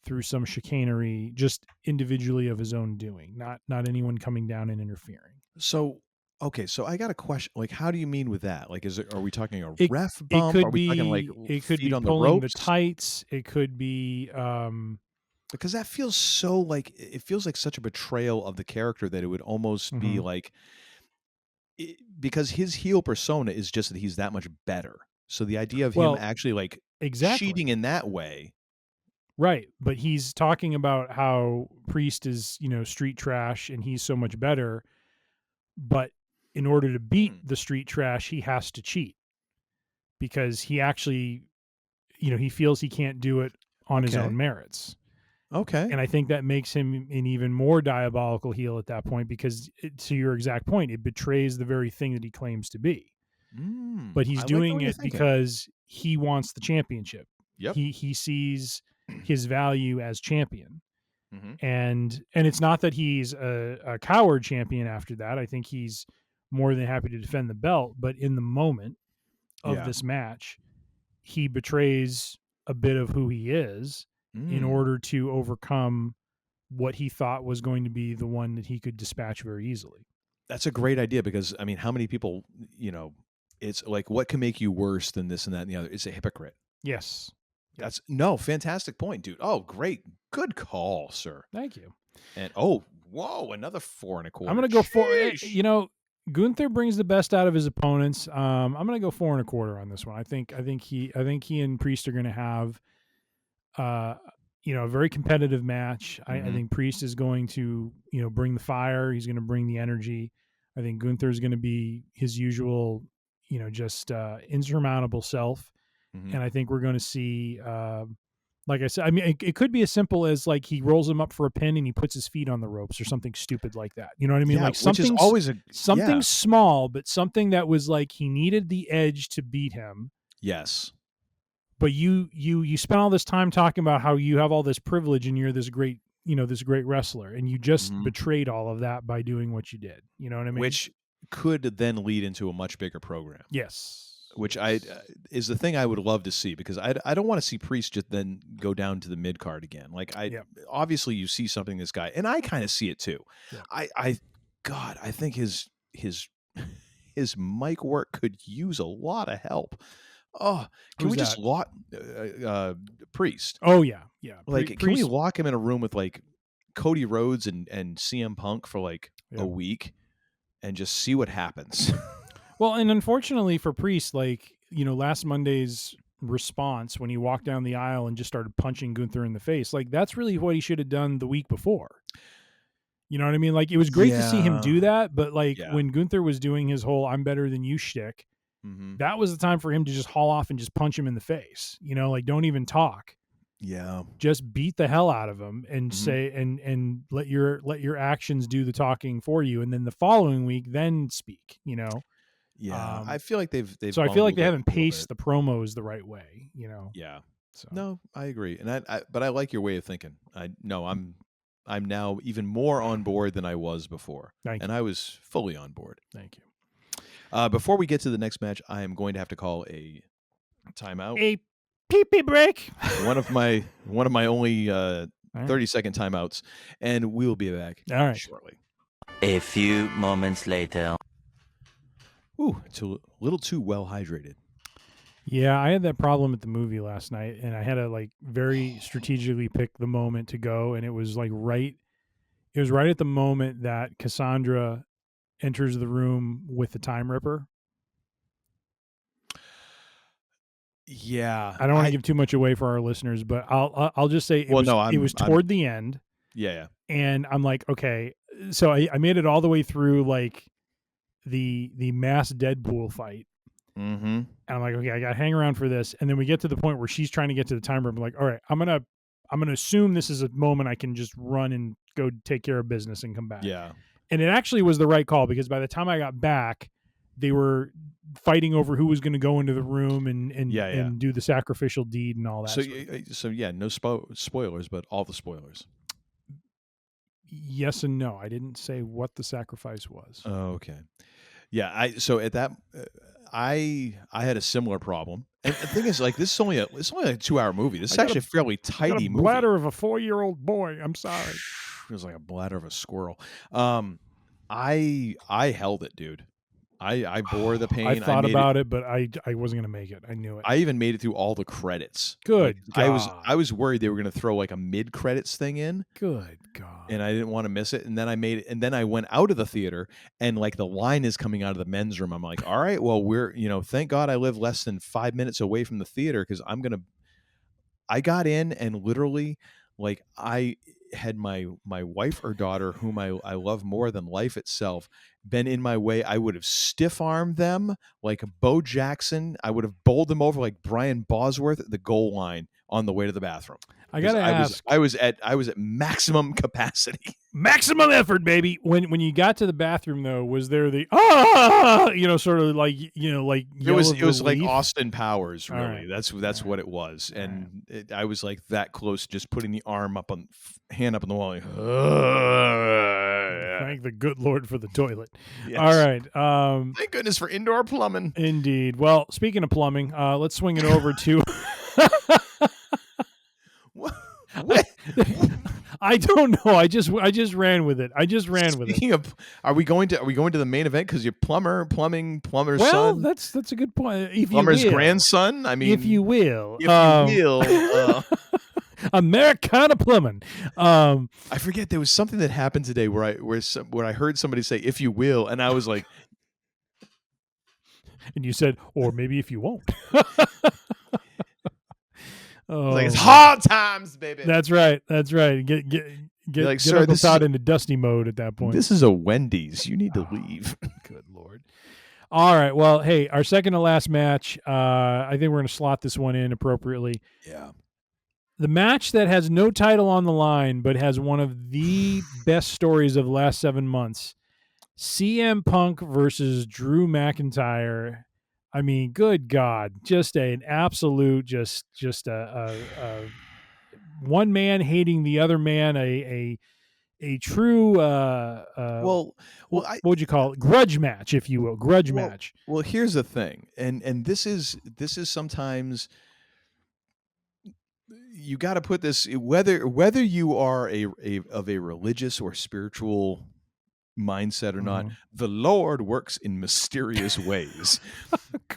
through some chicanery, just individually of his own doing, not anyone coming down and interfering. So. Okay, so I got a question. Like, how do you mean with that? Like, are we talking a ref bump? It could are we talking like it could feet be on pulling the ropes? the tights. It could be because that feels so like it feels like such a betrayal of the character that it would almost be like because his heel persona is just that he's that much better. So the idea of him actually like cheating in that way. Right, but he's talking about how Priest is, street trash and he's so much better, but in order to beat the street trash, he has to cheat because he actually, he feels he can't do it on his own merits. Okay. And I think that makes him an even more diabolical heel at that point because, to your exact point, it betrays the very thing that he claims to be. But he's doing it because he wants the championship. Yep. He sees his value as champion. And it's not that he's a coward champion after that. I think he's more than happy to defend the belt, but in the moment of this match, he betrays a bit of who he is in order to overcome what he thought was going to be the one that he could dispatch very easily. That's a great idea because, I mean, how many people, it's like, what can make you worse than this and that and the other? It's a hypocrite. Yes. Fantastic point, dude. Oh, great. Good call, sir. Thank you. And, another 4.25. I'm going to go 4. Gunther brings the best out of his opponents. I'm going to go 4.25 on this one. I think he and Priest are going to have a very competitive match. I Mhm. think Priest is going to, bring the fire. He's going to bring the energy. I think Gunther is going to be his usual, just insurmountable self. Mhm. And I think we're going to see, like I said, I mean, it could be as simple as like he rolls him up for a pin and he puts his feet on the ropes or something stupid like that. You know what I mean? Yeah, Like which is always something yeah. small, but something that was like he needed the edge to beat him. Yes. But you spent all this time talking about how you have all this privilege and you're this great, this great wrestler, and you just Mhm. betrayed all of that by doing what you did. You know what I mean? Which could then lead into a much bigger program. Yes. Which is the thing I would love to see, because I don't want to see Priest just then go down to the mid card again. Like obviously you see something in this guy, and I kind of see it too. Yeah. I think his mic work could use a lot of help. Oh, can Who's we just that? lock Priest? Oh yeah. Like, can we Priest- lock him in a room with like Cody Rhodes and CM Punk for like a week and just see what happens? Well, and unfortunately for Priest, like, last Monday's response when he walked down the aisle and just started punching Gunther in the face, like that's really what he should have done the week before. You know what I mean? Like, it was great to see him do that, but like when Gunther was doing his whole "I'm better than you" shtick, that was the time for him to just haul off and just punch him in the face. Like, don't even talk. Yeah. Just beat the hell out of him and say and let your actions do the talking for you, and then the following week then speak. Yeah, I feel like they've. So I feel like bungled they it haven't a little paced bit. the promos the right way. Yeah. So No, I agree, and but I like your way of thinking. I'm now even more on board than I was before, Thank and I was fully on board. Thank you. Before we get to the next match, I am going to have to call a timeout. A pee-pee break. one of my only 30-second timeouts, and we will be back shortly. A few moments later. Ooh, it's a little too well hydrated. Yeah, I had that problem at the movie last night, and I had to like very strategically pick the moment to go, and it was like right at the moment that Cassandra enters the room with the Time Ripper. Yeah, I don't want to give too much away for our listeners, but I'll just say it was toward the end. Yeah. And I'm like, okay, so I made it all the way through like the mass Deadpool fight. Mm-hmm. And I'm like, okay, I got to hang around for this. And then we get to the point where she's trying to get to the Time Ripper. I'm like, all right, I'm gonna assume this is a moment I can just run and go take care of business and come back. Yeah. And it actually was the right call, because by the time I got back, they were fighting over who was going to go into the room and do the sacrificial deed and all that. So no spoilers, but all the spoilers. Yes and no. I didn't say what the sacrifice was. Oh, okay. Yeah, so at that, I had a similar problem. And the thing is, like, it's only a 2-hour movie. This is actually a fairly tidy movie. Bladder of a 4-year-old boy. I'm sorry. It was like a bladder of a squirrel. I held it, dude. I bore the pain. I thought about it, but I wasn't going to make it. I knew it. I even made it through all the credits. Good Like, God. I was worried they were going to throw like a mid-credits thing in. Good God. And I didn't want to miss it. And then I made it. And then I went out of the theater, and like the line is coming out of the men's room. I'm like, all right, well, thank God I live less than 5 minutes away from the theater, because I got in, and literally, like, I had my wife or daughter, whom I love more than life itself, been in my way, I would have stiff-armed them like Bo Jackson. I would have bowled them over like Brian Bosworth at the goal line on the way to the bathroom. I gotta ask. I was at maximum capacity. Maximum effort, baby. When you got to the bathroom, though, was there the sort of like like it was like relief? Austin Powers, really. Right. That's what it was, and I was like that close, just putting the hand up on the wall. Like, Thank the good Lord for the toilet. Yes. All right. Thank goodness for indoor plumbing. Indeed. Well, speaking of plumbing, let's swing it over to. What? I don't know. I just ran with it. Speaking of, are we going to the main event? Because you're plumber's well, son. that's a good point. If Plumber's you will. grandson. I mean, if you will, Americana plumbing. I forget, there was something that happened today where I heard somebody say "if you will," and I was like, and you said, or maybe if you won't. Oh, it's hard times, baby. That's right. That's right. Get like, get sir, Uncle this Todd is into Dusty mode at that point. This is a Wendy's. You need to leave. Good Lord. All right. Well, hey, our second to last match, I think we're going to slot this one in appropriately. Yeah. The match that has no title on the line, but has one of the best stories of the last 7 months. CM Punk versus Drew McIntyre. I mean, good God, just an absolute, just a one man hating the other man, a true Well, what would you call it? Grudge match, if you will, match. Well, here's the thing, and this is sometimes you got to put this, whether you are of a religious or spiritual mindset or not, the Lord works in mysterious ways.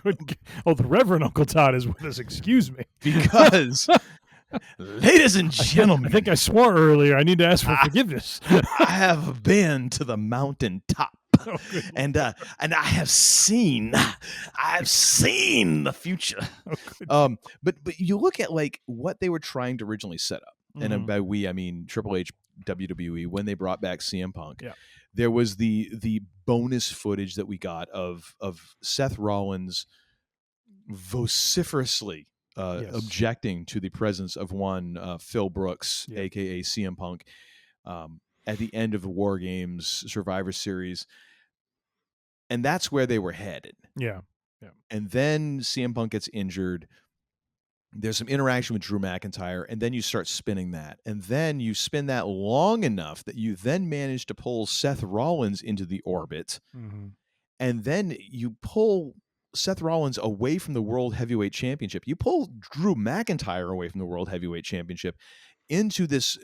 The Reverend Uncle Todd is with us. Excuse me, because ladies and gentlemen, I think I swore earlier. I need to ask for forgiveness. I have been to the mountaintop. And I have seen the future. But you look at like what they were trying to originally set up, and by we I mean Triple H, WWE, when they brought back CM Punk. Yeah. There was the bonus footage that we got of Seth Rollins vociferously objecting to the presence of one Phil Brooks, aka CM Punk, at the end of the War Games Survivor Series. And that's where they were headed. Yeah. And then CM Punk gets injured. There's some interaction with Drew McIntyre, and then you start spinning that. And then you spin that long enough that you then manage to pull Seth Rollins into the orbit. Mm-hmm. And then you pull Seth Rollins away from the World Heavyweight Championship. You pull Drew McIntyre away from the World Heavyweight Championship into this,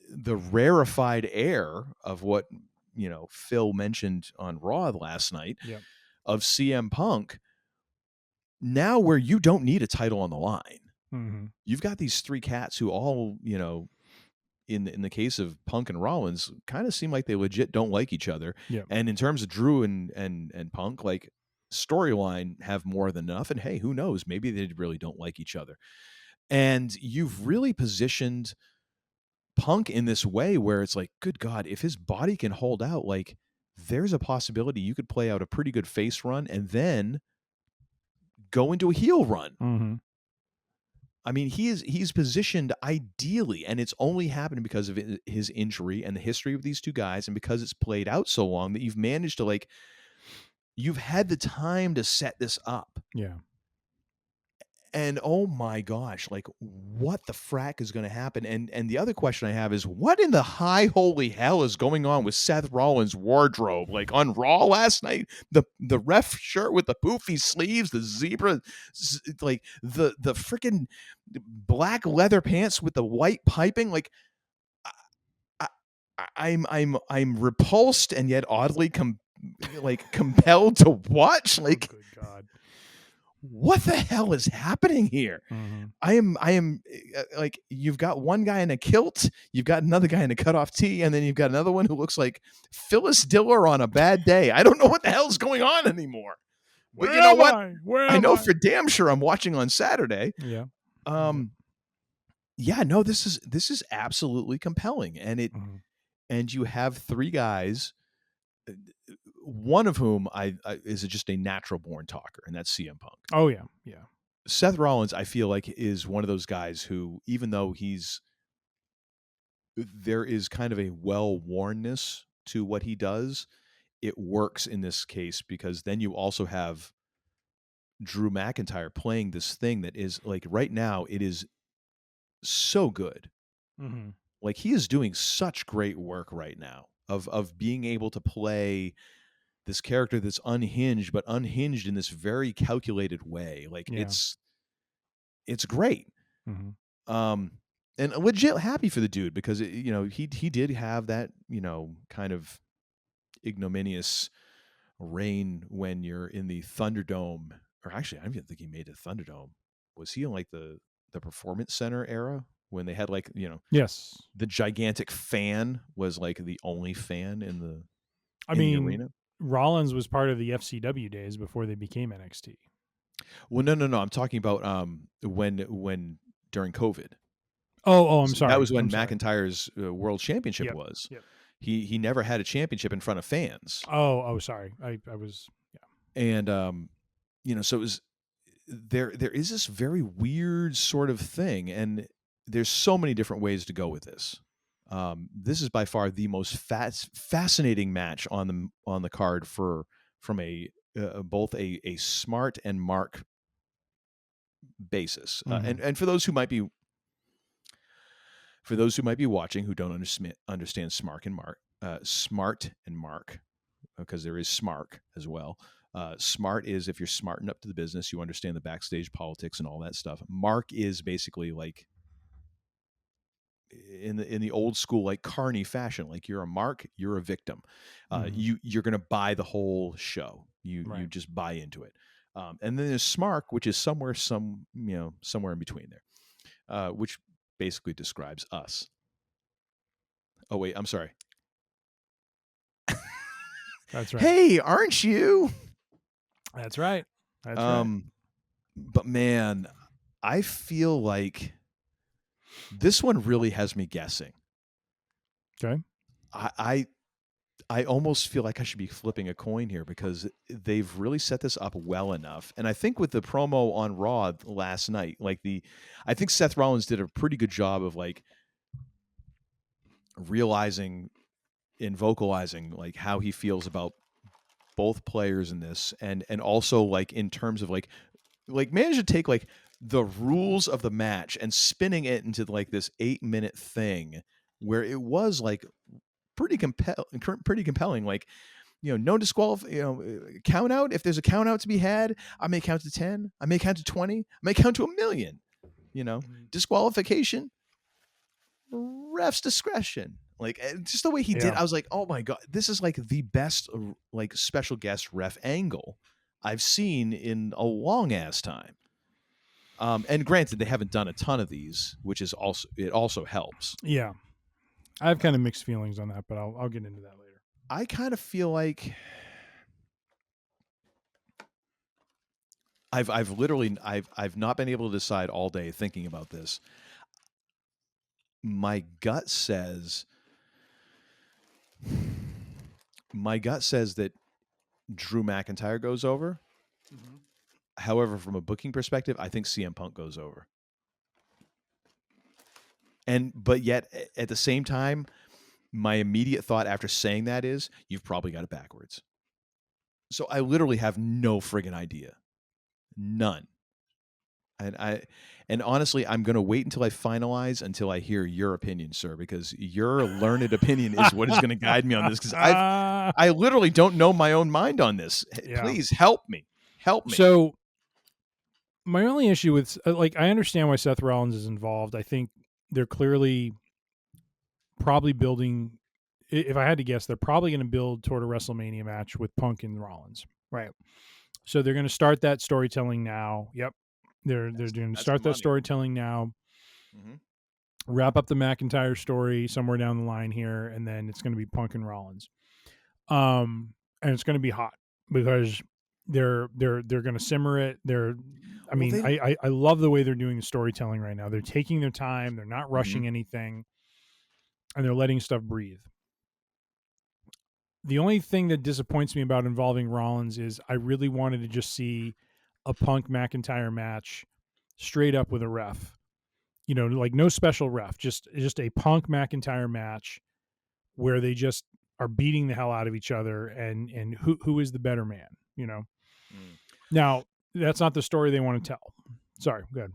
the rarefied air of what, Phil mentioned on Raw last night of CM Punk. Now where you don't need a title on the line. You've got these three cats who all, in the case of Punk and Rollins, kind of seem like they legit don't like each other. And in terms of Drew and Punk, like storyline have more than enough. And hey, who knows? Maybe they really don't like each other. And you've really positioned Punk in this way where it's like, good God, if his body can hold out, like there's a possibility you could play out a pretty good face run and then go into a heel run. I mean, he's positioned ideally, and it's only happened because of his injury and the history of these two guys, and because it's played out so long that you've managed to you've had the time to set this up. Yeah. And oh my gosh, like what the frack is going to happen? And the other question I have is, what in the high holy hell is going on with Seth Rollins' wardrobe? Like on Raw last night, the ref shirt with the poofy sleeves, the zebra, like the freaking black leather pants with the white piping. Like I'm repulsed and yet oddly compelled to watch. Like, oh, good God. What the hell is happening here? I am like, you've got one guy in a kilt, you've got another guy in a cutoff tee, and then you've got another one who looks like Phyllis Diller on a bad day. I don't know what the hell's going on anymore. But you know what? I know for damn sure I'm watching on Saturday. Yeah. Yeah, no, this is absolutely compelling. And and you have three guys, one of whom is just a natural born talker, and that's CM Punk. Oh yeah. Yeah. Seth Rollins, I feel like, is one of those guys who, even though there is kind of a well-wornness to what he does, it works in this case because then you also have Drew McIntyre playing this thing that is like, right now it is so good. Like he is doing such great work right now of being able to play this character that's unhinged, but unhinged in this very calculated way. Like it's great. And legit happy for the dude because he did have that, kind of ignominious reign when you're in the Thunderdome, or actually, I don't even think he made the Thunderdome. Was he in like the Performance Center era when they had like, yes, the gigantic fan was like the only fan in the the arena? Rollins was part of the FCW days before they became NXT. Well, no. I'm talking about when during COVID. I'm So sorry. that was when I'm sorry. McIntyre's world championship was. Yep. He never had a championship in front of fans. Oh, sorry. I was. Yeah. And so it was there is this very weird sort of thing, and there's so many different ways to go with this. This is by far the most fascinating match on the card from a both a smart and mark basis. And for those who might be watching who don't understand smart and mark, because there is smark as well. Smart is if you're smart enough to the business, you understand the backstage politics and all that stuff. Mark is basically like in the old school, like Carney fashion, like you're a mark, you're a victim. You're going to buy the whole show. You just buy into it. And then there's Smark, which is somewhere in between there, which basically describes us. Oh wait, I'm sorry. That's right. Hey, aren't you? That's right. That's right. But man, I feel like this one really has me guessing. Okay. I almost feel like I should be flipping a coin here because they've really set this up well enough. And I think with the promo on Raw last night, I think Seth Rollins did a pretty good job of like realizing and vocalizing like how he feels about both players in this, and also like in terms of like managed to take like the rules of the match and spinning it into like this 8-minute thing where it was like pretty compelling. Like, no count out. If there's a count out to be had, I may count to 10. I may count to 20. I may count to 1,000,000. Disqualification, ref's discretion. Like just the way he did, I was like, oh my God, this is like the best like special guest ref angle I've seen in a long ass time. And granted, they haven't done a ton of these, which is also helps. Yeah. I have kind of mixed feelings on that, but I'll get into that later. I kind of feel like I've not been able to decide all day thinking about this. My gut says that Drew McIntyre goes over. Mm-hmm. However, from a booking perspective, I think CM Punk goes over. But yet at the same time, my immediate thought after saying that is you've probably got it backwards. So I literally have no friggin' idea. None. And honestly, I'm going to wait until I finalize until I hear your opinion, sir, because your learned opinion is what is going to guide me on this. Because I literally don't know my own mind on this. Yeah. Please help me. Help me. So my only issue with I understand why Seth Rollins is involved. I think they're clearly probably building. If I had to guess, they're probably going to build toward a WrestleMania match with Punk and Rollins, right? So they're going to start that storytelling now. Yep. They're going to start that storytelling now, wrap up the McIntyre story somewhere down the line here, and then it's going to be Punk and Rollins. And it's going to be hot because they're going to simmer it. I love the way they're doing the storytelling right now. They're taking their time. They're not rushing anything, and they're letting stuff breathe. The only thing that disappoints me about involving Rollins is I really wanted to just see a Punk McIntyre match straight up with a ref, like no special ref, just a Punk McIntyre match where they just are beating the hell out of each other and who is the better man, Now that's not the story they want to tell. Sorry. Go ahead.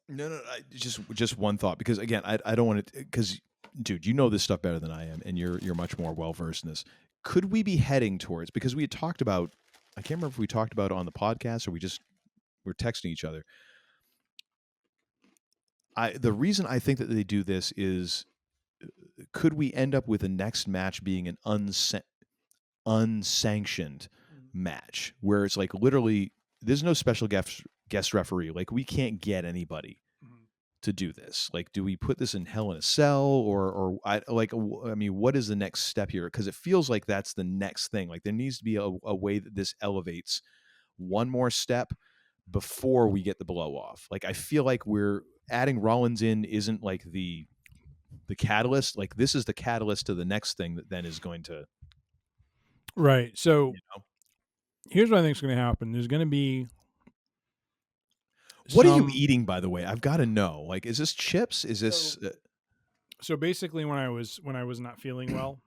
No, just one thought, because again, I don't want to, because dude, you know this stuff better than I am, and you're much more well-versed in this. Could we be heading towards, because we had talked about, I can't remember if we talked about it on the podcast or we're texting each other. The reason I think that they do this is, could we end up with the next match being an unsanctioned match where it's like literally there's no special guest referee. Like we can't get anybody to do this. Like, do we put this in Hell in a Cell what is the next step here? Because it feels like that's the next thing. Like there needs to be a way that this elevates one more step before we get the blow off. Like I feel like we're adding Rollins in isn't like the catalyst. Like this is the catalyst to the next thing that then is going to. Right. So here's what I think is going to happen. There's going to be. What are you eating, by the way? I've got to know. Like, is this chips? Is this? So basically, when I was not feeling well.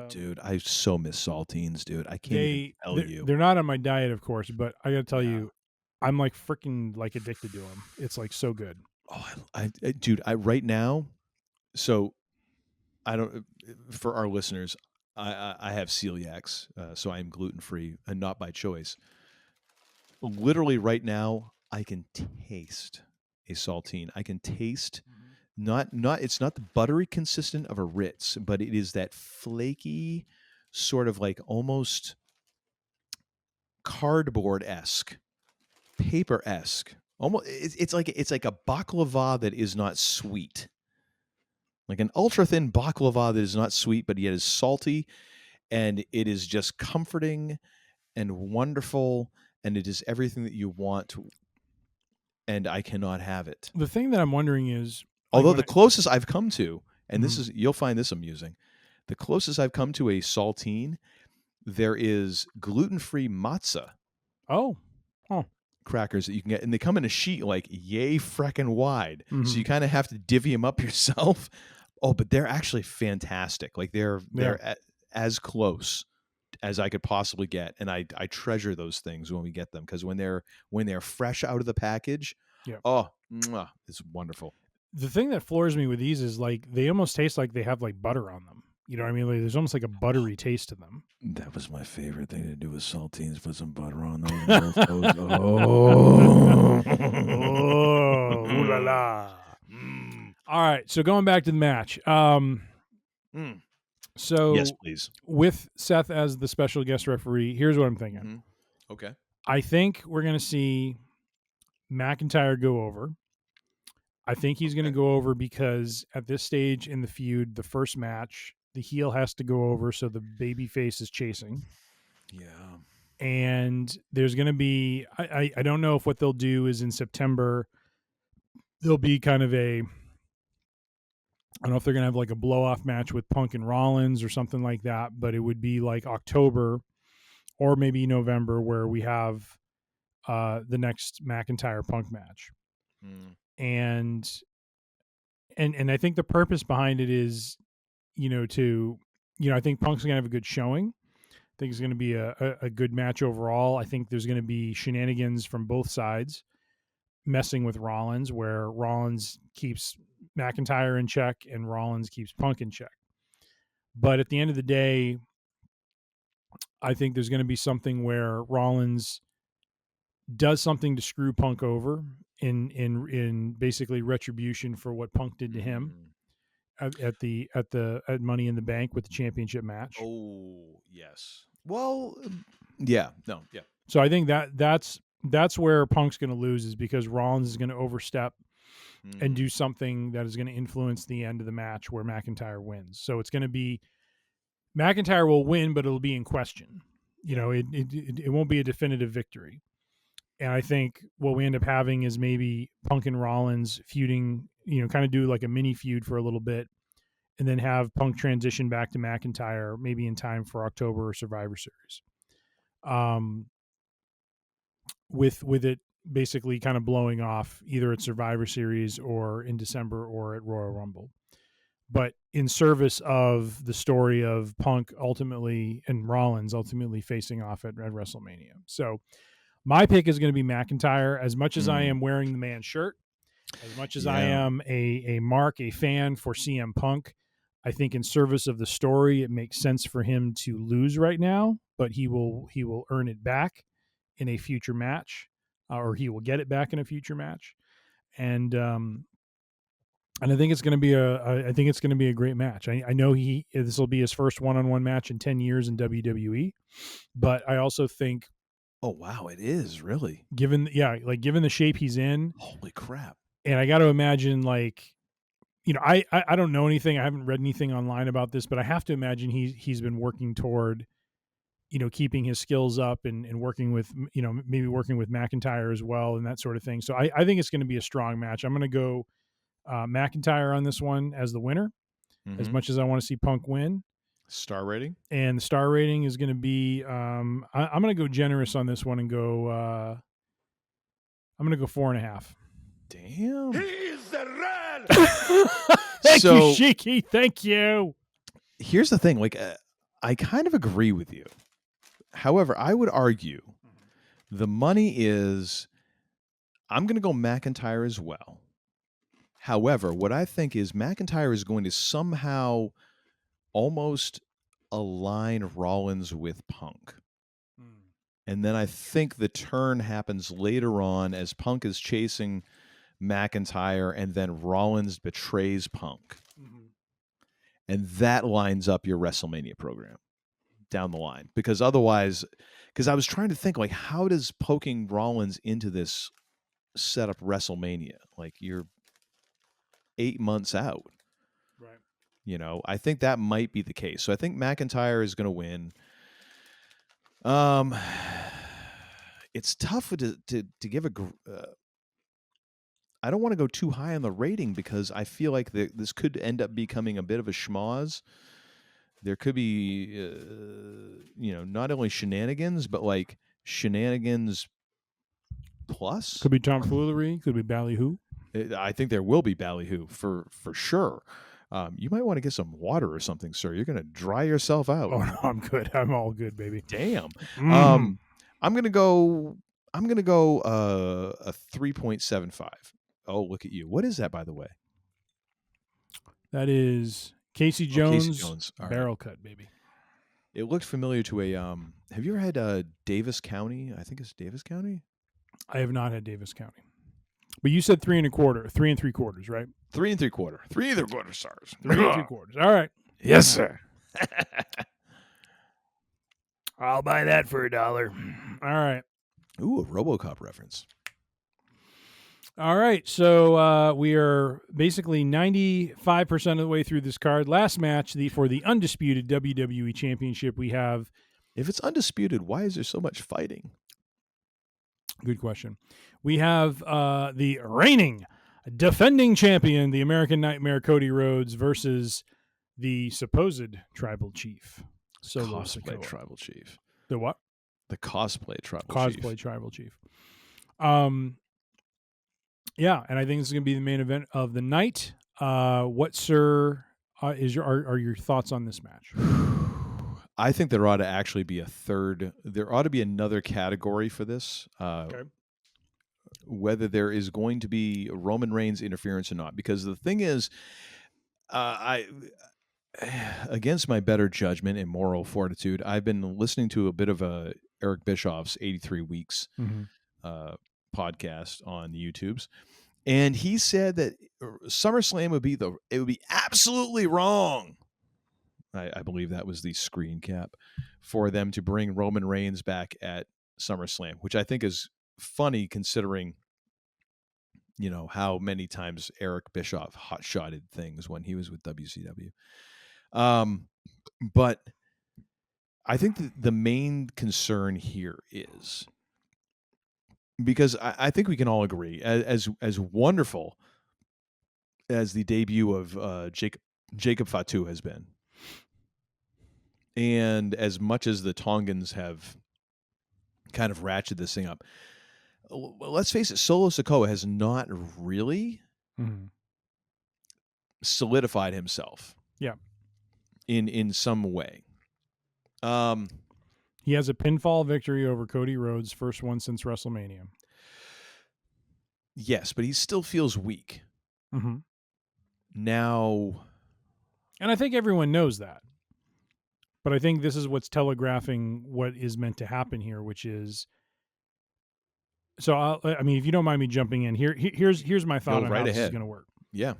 Dude, I so miss saltines, dude. I can't even tell you. They're not on my diet, of course, but I got to tell you, I'm like freaking like addicted to them. It's like so good. Oh, dude, right now. So, I don't. For our listeners, I have celiacs, so I am gluten free and not by choice. Literally, right now, I can taste a saltine. I can taste. It's not the buttery consistent of a Ritz, but it is that flaky sort of like almost cardboard-esque, paper-esque. Almost it's like a baklava that is not sweet. Like an ultra thin baklava that is not sweet but yet is salty, and it is just comforting and wonderful, and it is everything that you want, and I cannot have it. The thing that I'm wondering is, although the closest I've come to, and this is, you'll find this amusing, the closest I've come to a saltine, there is gluten-free matzah. Crackers that you can get, and they come in a sheet like yay freckin' wide, so you kind of have to divvy them up yourself. Oh, but they're actually fantastic. Like they're as close as I could possibly get, and I treasure those things when we get them, because when they're fresh out of the package, it's wonderful. The thing that floors me with these is like they almost taste like they have like butter on them. You know what I mean? Like, there's almost like a buttery taste to them. That was my favorite thing to do with saltines. Put some butter on those. Ooh la la. All right, so going back to the match. So yes, please. With Seth as the special guest referee, here's what I'm thinking. Okay. I think we're going to see McIntyre go over. I think he's going to go over because at this stage in the feud, the first match, the heel has to go over, so the baby face is chasing. Yeah. And there's going to be, I don't know if what they'll do is in September, there'll be kind of I don't know if they're going to have like a blow-off match with Punk and Rollins or something like that, but it would be like October or maybe November where we have the next McIntyre Punk match. And I think the purpose behind it is, I think Punk's going to have a good showing. I think it's going to be a good match overall. I think there's going to be shenanigans from both sides messing with Rollins, where Rollins keeps McIntyre in check and Rollins keeps Punk in check. But at the end of the day, I think there's going to be something where Rollins does something to screw Punk over in basically retribution for what Punk did to him at Money in the Bank with the championship match. Oh, yes. Well, yeah. So I think that's where Punk's going to lose, is because Rollins is going to overstep and do something that is going to influence the end of the match where McIntyre wins. So it's going to be McIntyre will win, but it'll be in question. It won't be a definitive victory. And I think what we end up having is maybe Punk and Rollins feuding, kind of do like a mini feud for a little bit, and then have Punk transition back to McIntyre, maybe in time for October or Survivor Series. With it basically kind of blowing off either at Survivor Series or in December or at Royal Rumble. But in service of the story of Punk ultimately and Rollins ultimately facing off at WrestleMania. So my pick is going to be McIntyre. As much as I am wearing the man's shirt, as much as I am a fan for CM Punk, I think in service of the story, it makes sense for him to lose right now, but he will earn it back in a future match, or he will get it back in a future match. And I think it's going to be a great match. I know this will be his first one-on-one match in 10 years in WWE, but I also think, oh wow, it is really given the shape he's in. Holy crap! And I got to imagine, I don't know anything. I haven't read anything online about this, but I have to imagine he's been working toward, keeping his skills up and working with, maybe working with McIntyre as well and that sort of thing. So I think it's going to be a strong match. I'm going to go McIntyre on this one as the winner, as much as I want to see Punk win. Star rating? And the star rating is going to be, I'm going to go generous on this one and go, I'm going to go 4.5. Damn. He's the red. Thank you, Shiki. Thank you. Here's the thing. Like, I kind of agree with you. However, I would argue the money is, I'm going to go McIntyre as well. However, what I think is McIntyre is going to somehow almost align Rollins with Punk. And then I think the turn happens later on as Punk is chasing McIntyre and then Rollins betrays Punk. And that lines up your WrestleMania program down the line. Because otherwise, because I was trying to think, like, how does poking Rollins into this set up WrestleMania? Like, you're 8 months out. Right. I think that might be the case. So I think McIntyre is going to win. It's tough to give I don't want to go too high on the rating because I feel like this could end up becoming a bit of a schmoz. There could be, not only shenanigans, but like shenanigans plus. Could be tomfoolery. Could be ballyhoo. I think there will be ballyhoo for sure. You might want to get some water or something, sir. You're going to dry yourself out. Oh no, I'm good. I'm all good, baby. Damn. I'm going to go a 3.75. Oh, look at you. What is that, by the way? That is Casey Jones, Casey Jones. barrel cut, baby. It looked familiar to a have you ever had Davis County? I think it's Davis County. I have not had Davis County. But you said 3 3/4, right? 3 3/4. 3 3/4 stars. 3 3/4. All right. Yes, sir. I'll buy that for $1. All right. Ooh, a RoboCop reference. All right. So we are basically 95% of the way through this card. Last match for the undisputed WWE Championship. We have. If it's undisputed, why is there so much fighting? Good question. We have the reigning, defending champion, the American Nightmare, Cody Rhodes, versus the supposed tribal chief. Cosplay tribal chief. The what? The cosplay tribal chief. Cosplay tribal chief. Yeah, and I think this is going to be the main event of the night. What, sir, are your thoughts on this match? I think there ought to actually be a third. There ought to be another category for this. Okay. Whether there is going to be Roman Reigns interference or not, because the thing is, I, against my better judgment and moral fortitude, I've been listening to a bit of Eric Bischoff's 83 Weeks podcast on the YouTubes, and he said that SummerSlam would be absolutely wrong. I believe that was the screen cap for them to bring Roman Reigns back at SummerSlam, which I think is funny considering, how many times Eric Bischoff hot-shotted things when he was with WCW. But I think the main concern here is, because I think we can all agree, as wonderful as the debut of Jacob Fatu has been, and as much as the Tongans have kind of ratcheted this thing up, let's face it, Solo Sikoa has not really solidified himself. Yeah. In some way. He has a pinfall victory over Cody Rhodes, first one since WrestleMania. Yes, but he still feels weak. Now. And I think everyone knows that. But I think this is what's telegraphing what is meant to happen here, which is. So, if you don't mind me jumping in, here's my thought on how this is going to work. Yeah.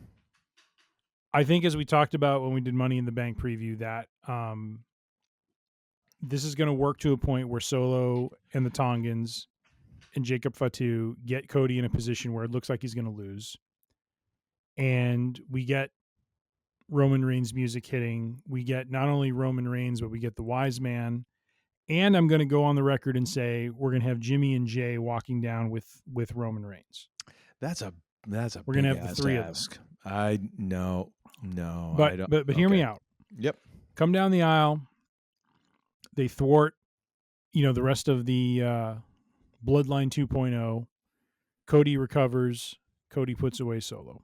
I think, as we talked about when we did Money in the Bank preview, that this is going to work to a point where Solo and the Tongans and Jacob Fatu get Cody in a position where it looks like he's going to lose. And we get Roman Reigns music hitting. We get not only Roman Reigns, but we get the Wise Man. And I'm going to go on the record and say we're going to have Jimmy and Jay walking down with Roman Reigns. That's a we're going to have the three of them. No, but I don't. But hear me out. Yep. Come down the aisle. They thwart, the rest of the Bloodline 2.0. Cody recovers. Cody puts away Solo.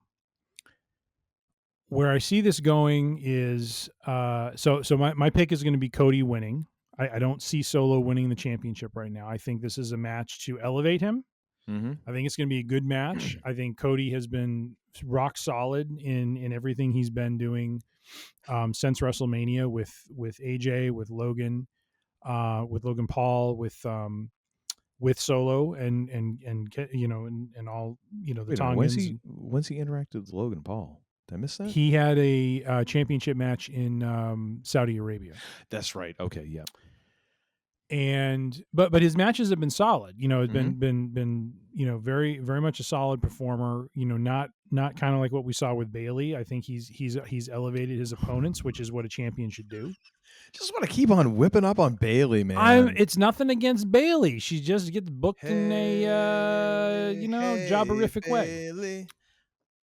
Where I see this going is so my pick is going to be Cody winning. I don't see Solo winning the championship right now. I think this is a match to elevate him. Mm-hmm. I think it's going to be a good match. I think Cody has been rock solid in everything he's been doing since WrestleMania with AJ, with Logan Paul, with Solo and all the Tongans. When's he interacted with Logan Paul? Did I miss that? He had a championship match in Saudi Arabia. That's right. Okay, yeah. And but his matches have been solid. It's been very very much a solid performer. Not kind of like what we saw with Bayley. I think he's elevated his opponents, which is what a champion should do. Just want to keep on whipping up on Bayley, man. It's nothing against Bayley. She just gets booked in a jobberific way.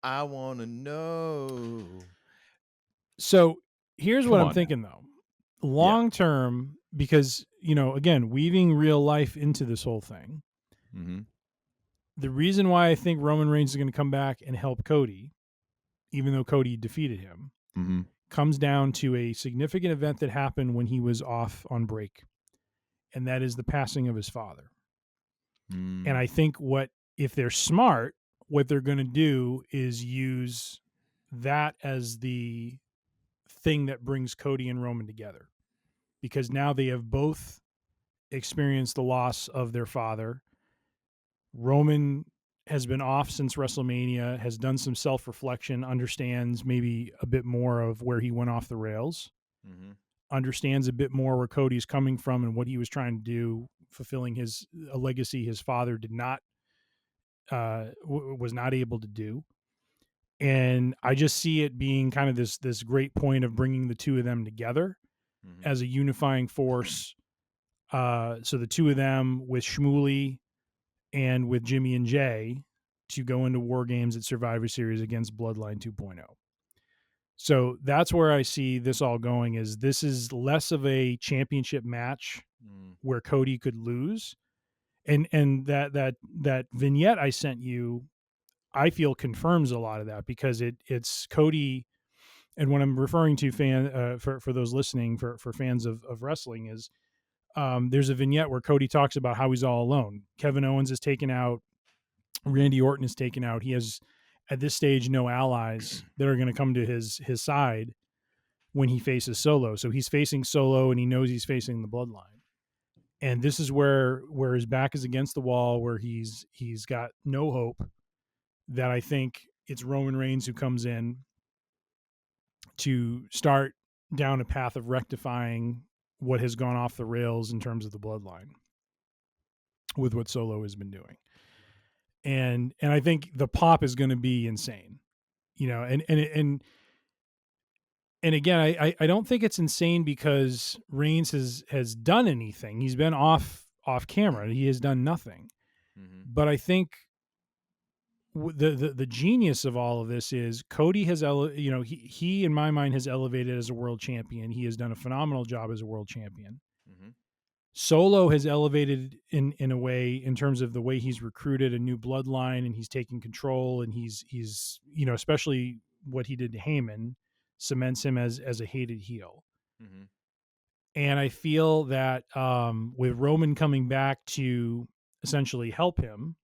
I want to know. So here's what I'm thinking though. Long term, because again, weaving real life into this whole thing. Mm-hmm. The reason why I think Roman Reigns is going to come back and help Cody, even though Cody defeated him, mm-hmm. comes down to a significant event that happened when he was off on break, and that is the passing of his father. Mm. And I think if they're smart, what they're going to do is use that as the thing that brings Cody and Roman together, because now they have both experienced the loss of their father. Roman has been off since WrestleMania, has done some self-reflection, understands maybe a bit more of where he went off the rails, mm-hmm. understands a bit more where Cody's coming from and what he was trying to do, fulfilling a legacy his father did not was not able to do. And I just see it being kind of this great point of bringing the two of them together mm-hmm. as a unifying force. So the two of them with Shmuley and with Jimmy and Jay to go into War Games at Survivor Series against Bloodline 2.0. So that's where I see this all going. Is this is less of a championship match where Cody could lose, and that vignette I sent you, I feel confirms a lot of that, because it's Cody. And what I'm referring to for those listening, for fans of wrestling, is there's a vignette where Cody talks about how he's all alone. Kevin Owens is taken out. Randy Orton is taken out. He has, at this stage, no allies that are going to come to his side when he faces Solo. So he's facing Solo, and he knows he's facing the Bloodline. And this is where his back is against the wall, where he's got no hope, that I think it's Roman Reigns who comes in to start down a path of rectifying what has gone off the rails in terms of the Bloodline with what Solo has been doing. And I think the pop is going to be insane, and again, I don't think it's insane because Reigns has done anything. He's been off camera. He has done nothing. Mm-hmm. But I think the genius of all of this is Cody has, he in my mind has elevated as a world champion. He has done a phenomenal job as a world champion. Mm-hmm. Solo has elevated in a way, in terms of the way he's recruited a new bloodline, and he's taking control, and he's especially what he did to Heyman cements him as a hated heel. Mm-hmm. And I feel that with Roman coming back to essentially help him,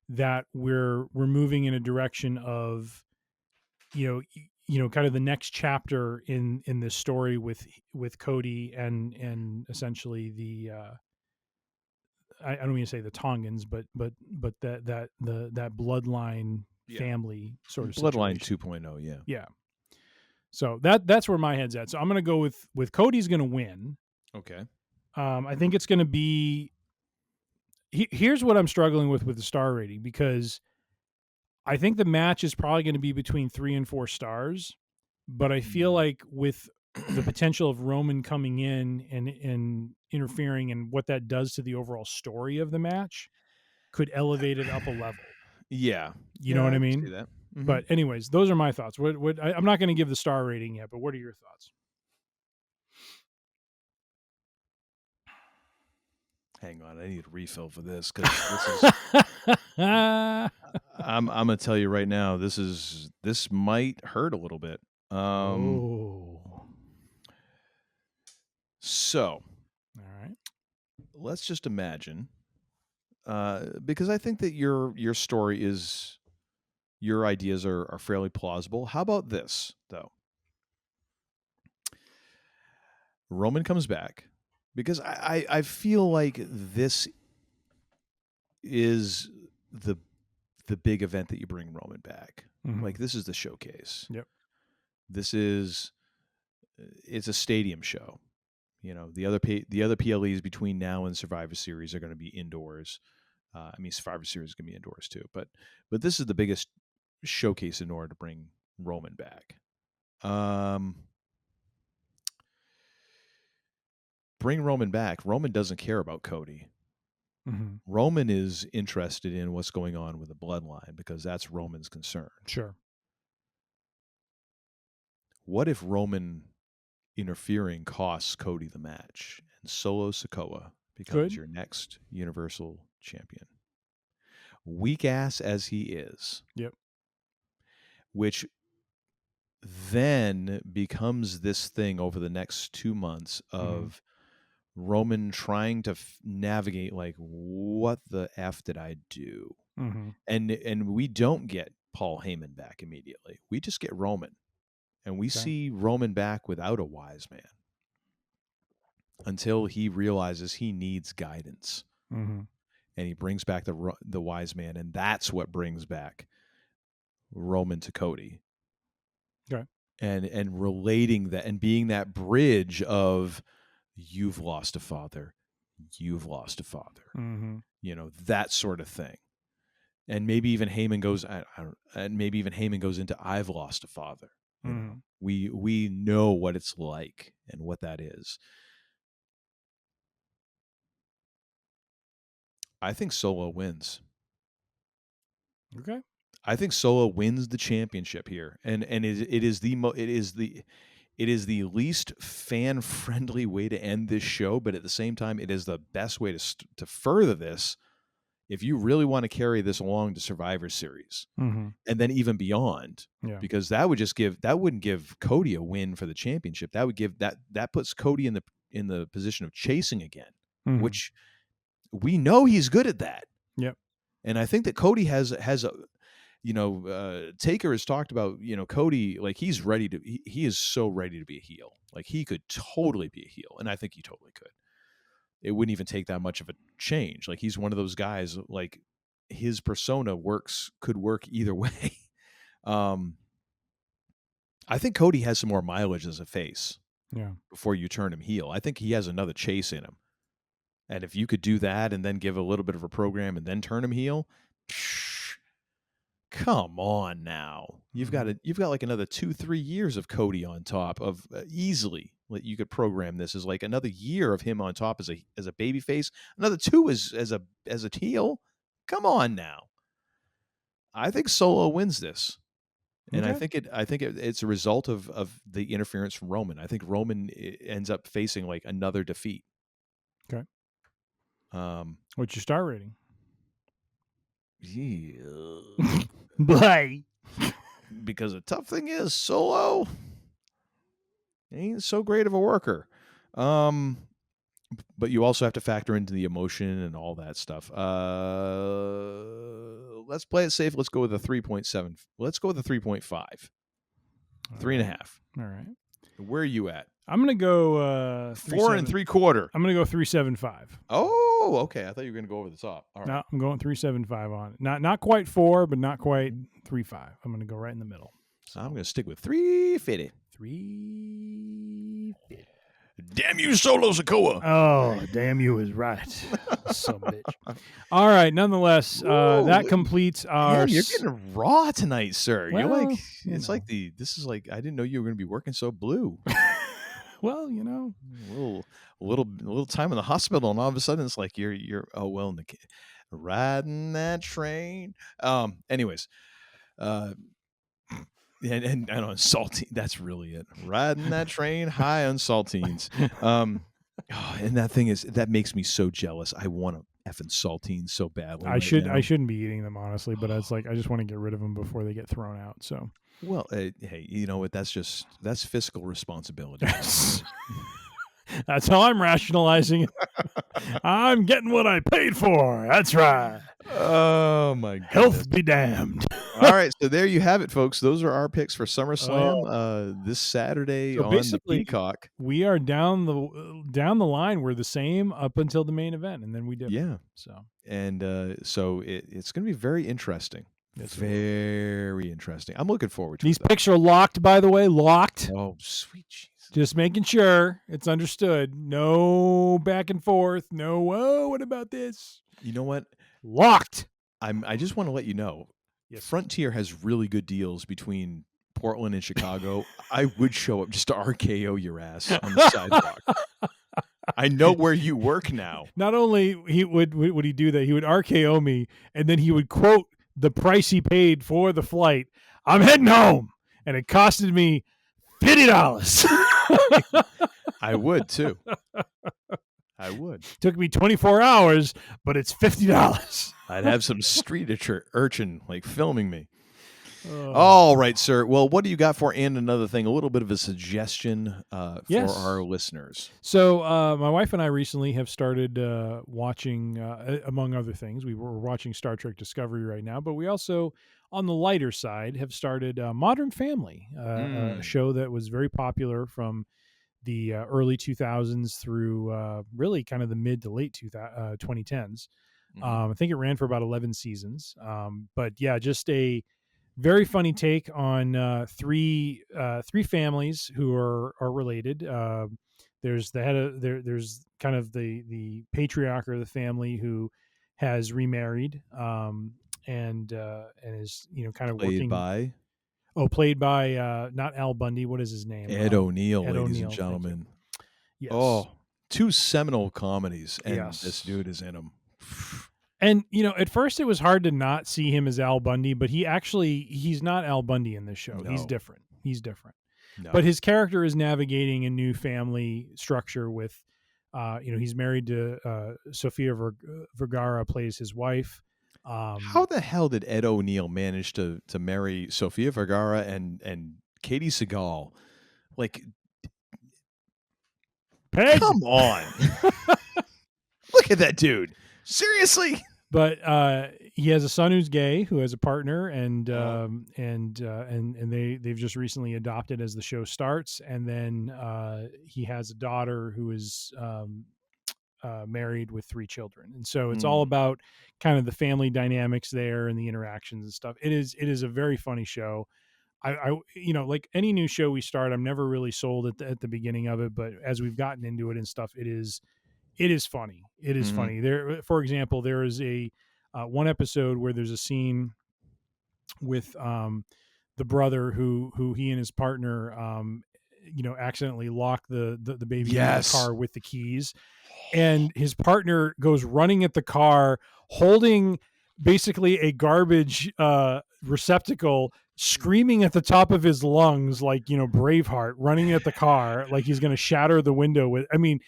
that we're moving in a direction of kind of the next chapter in this story with Cody and essentially the I don't mean to say the Tongans, but that bloodline family sort of Bloodline situation. 2.0, yeah. So that's where my head's at. So I'm going to go with Cody's going to win. Okay. I think it's going to be. Here's what I'm struggling with the star rating, because I think the match is probably going to be between 3 and 4 stars, but I feel like with the potential of Roman coming in and interfering and what that does to the overall story of the match could elevate it up a level. Yeah. You know what I can mean? see that. Mhm. But anyways, those are my thoughts. I'm not going to give the star rating yet, but what are your thoughts? Hang on, I need a refill for this because this is. I'm gonna tell you right now, this might hurt a little bit. So, all right, let's just imagine, because I think that your story is, your ideas are fairly plausible. How about this though? Roman comes back, because I feel like this is the big event that you bring Roman back. Mhm. Like, this is the showcase. Yep. It's a stadium show. You know, the other PLEs between now and Survivor Series are going to be indoors. Survivor Series is going to be indoors too. But this is the biggest showcase in order to bring Roman back. Bring Roman back. Roman doesn't care about Cody. Mm-hmm. Roman is interested in what's going on with the bloodline, because that's Roman's concern. Sure. What if Roman interfering costs Cody the match and Solo Sikoa becomes your next Universal Champion? Weak ass as he is. Yep. Which then becomes this thing over the next 2 months of Roman trying to navigate, like, what the F did I do? Mm-hmm. And we don't get Paul Heyman back immediately. We just get Roman. And we see Roman back without a wise man until he realizes he needs guidance. Mm-hmm. And he brings back the wise man, and that's what brings back Roman to Cody. Okay. And relating that and being that bridge of, you've lost a father, you've lost a father. Mm-hmm. You know, that sort of thing. And maybe even Heyman goes into, I've lost a father. You know, we know what it's like and what that is. I think Solo wins. Okay. I think Solo wins the championship here, and it is the least fan friendly way to end this show, but at the same time, it is the best way to further this. If you really want to carry this along to Survivor Series, and then even beyond, because that wouldn't give Cody a win for the championship. That would give that puts Cody in the position of chasing again, which we know he's good at that. Yep. And I think that Cody has a, Taker has talked about, Cody, like, he is so ready to be a heel. Like, he could totally be a heel, and I think he totally could. It wouldn't even take that much of a change. Like, he's one of those guys, like, his persona could work either way. I think Cody has some more mileage as a face. Yeah. Before you turn him heel. I think he has another chase in him. And if you could do that and then give a little bit of a program and then turn him heel, come on now. You've got like another 2-3 years of Cody on top of easily. You could program this as like another year of him on top as a baby face, another 2 as a heel. Come on now. I think Solo wins this. And okay. I think it's a result of the interference from Roman. I think Roman ends up facing like another defeat. Okay. What's your star rating? Yeah. Bye. Because the tough thing is, Solo ain't so great of a worker. But you also have to factor into the emotion and all that stuff. Let's play it safe. Let's go with a 3.7. Let's go with a 3.5. 3.5. All right. Where are you at? I'm going to go 4 3/4. I'm going to go 3.75. Oh, okay. I thought you were going to go over the top. All right. No, I'm going 3.75 on it. Not quite 4, but not quite 3.5. I'm going to go right in the middle. So I'm going to stick with 3.50. 3.50. Damn you, Solo Sikoa. Oh, damn you is right. Son of a bitch. All right. Nonetheless, that completes our. Man, you're getting raw tonight, sir. Well, you're like, it's like this is like, I didn't know you were going to be working so blue. Well, a little time in the hospital, and all of a sudden it's like you're riding that train. Anyways, and on saltine, that's really it. Riding that train high on saltines. And that makes me so jealous. I want a effing saltines so badly. I shouldn't be eating them, honestly, but it's like I just want to get rid of them before they get thrown out. So, well, hey, you know what? That's fiscal responsibility. That's how I'm rationalizing it. I'm getting what I paid for. That's right. Oh my God. Health be damned. All right, so there you have it, folks. Those are our picks for SummerSlam this Saturday on the Peacock. We are down the line. We're the same up until the main event, and then we did. Yeah. So it's going to be very interesting. It's very interesting. I'm looking forward to these it. picks are locked, by the way. Locked. Oh, sweet Jesus. Just making sure it's understood. No back and forth. No, whoa, what about this? You know what? Locked. I just want to let you know, Frontier has really good deals between Portland and Chicago. I would show up just to RKO your ass on the sidewalk. I know where you work now. Not only would he do that, he would RKO me, and then he would quote the price he paid for the flight. I'm heading home, and it costed me $50. I would too. I would. Took me 24 hours, but it's $50. I'd have some street urchin like filming me. All right, sir. Well, what do you got for and another thing? A little bit of a suggestion for our listeners. So my wife and I recently have started watching, among other things, we're watching Star Trek Discovery right now, but we also, on the lighter side, have started Modern Family, a show that was very popular from the early 2000s through really kind of the mid to late 2010s. I think it ran for about 11 seasons. But yeah, just a very funny take on three families who are related. There's the head of there's kind of the patriarch of the family who has remarried and is kind of played by not Al Bundy. What is his name? Ed O'Neill, Ed ladies O'Neill, and gentlemen. Yes. Oh, two seminal comedies, and this dude is in them. And, at first it was hard to not see him as Al Bundy, but he's not Al Bundy in this show. No. He's different. No. But his character is navigating a new family structure with, he's married to Sofia Vergara plays his wife. How the hell did Ed O'Neill manage to marry Sofia Vergara and Katie Seagal? Like, Peg. Come on. Look at that dude. Seriously. But he has a son who's gay, who has a partner, and they've just recently adopted as the show starts. And then he has a daughter who is married with 3 children, and so it's all about kind of the family dynamics there and the interactions and stuff. It is a very funny show. I like any new show we start, I'm never really sold at the beginning of it, but as we've gotten into it and stuff, it is funny. It is funny. There, for example, there is a one episode where there's a scene with the brother who he and his partner accidentally lock the baby in the car with the keys, and his partner goes running at the car holding basically a garbage receptacle, screaming at the top of his lungs like Braveheart, running at the car like he's going to shatter the window with. I mean,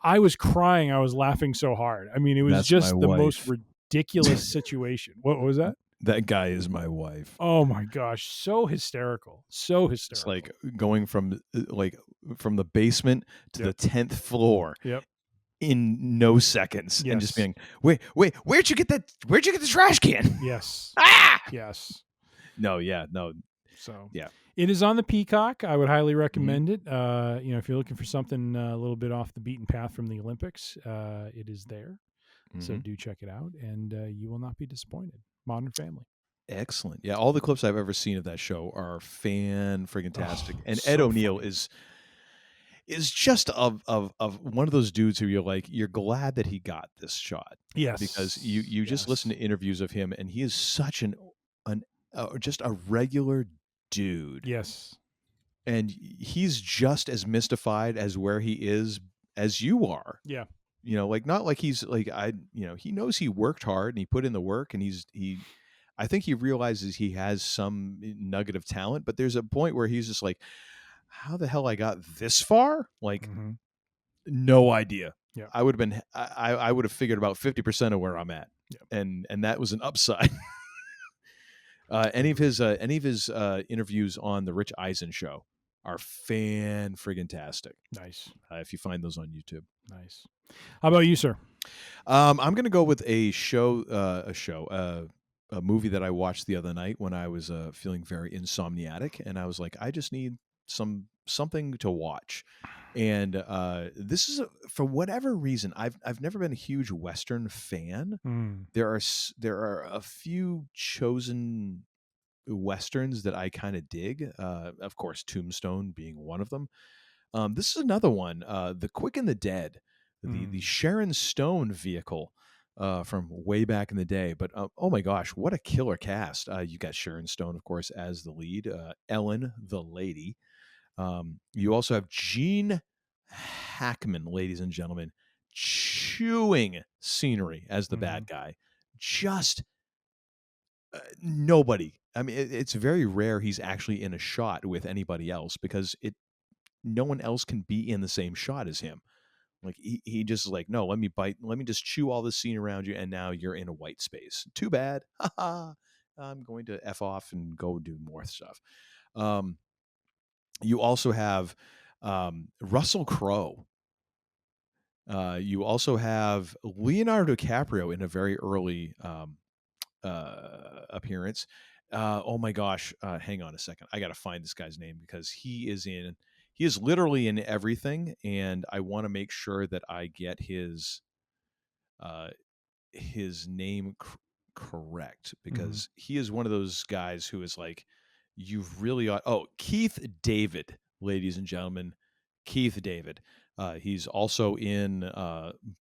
I was crying. I was laughing so hard. I mean, it was just the most ridiculous situation. What was that? That guy is my wife. Oh my gosh, so hysterical. It's like going from the basement to the 10th floor. Yep. In no seconds, and just being, wait, where'd you get that? Where'd you get the trash can? Yes. Yes. No. So yeah, it is on the Peacock. I would highly recommend it. If you're looking for something a little bit off the beaten path from the Olympics, it is there. So do check it out, and you will not be disappointed. Modern Family. Excellent. Yeah, all the clips I've ever seen of that show are fan-friggin-tastic. And Ed O'Neill is just of one of those dudes who you're glad that he got this shot. Yes. Because you just listen to interviews of him, and he is such just a regular dude. Yes. and he's just as mystified as where he is as you are. Yeah. Like not like he's like he knows he worked hard and he put in the work, and I think he realizes he has some nugget of talent, but there's a point where he's just like, how the hell I got this far? Like, no idea. Yeah. I would have been, I would have figured about 50% of where I'm at. Yeah. And that was an upside. Any of his interviews on the Rich Eisen show are fan-friggin-tastic. Nice. If you find those on YouTube. Nice. How about you, sir? I'm going to go with a movie that I watched the other night when I was feeling very insomniatic, and I was like, I just need something to watch. And this is for whatever reason, I've never been a huge Western fan. There are a few chosen Westerns that I kind of dig. Of course, Tombstone being one of them. This is another one, The Quick and the Dead, the Sharon Stone vehicle from way back in the day. But oh my gosh, what a killer cast. You got Sharon Stone, of course, as the lead, Ellen, the lady. You also have Gene Hackman, ladies and gentlemen, chewing scenery as the bad guy. Just nobody. I mean, it's very rare he's actually in a shot with anybody else, because no one else can be in the same shot as him. Like he just is like, no, let me just chew all this scene around you, and now you're in a white space. Too bad. I'm going to F off and go do more stuff. You also have Russell Crowe. You also have Leonardo DiCaprio in a very early appearance. Oh my gosh, hang on a second. I got to find this guy's name, because he is literally in everything, and I want to make sure that I get his name correct, because he is one of those guys who is like, you've really ought. Oh, Keith David, ladies and gentlemen, Keith David. He's also in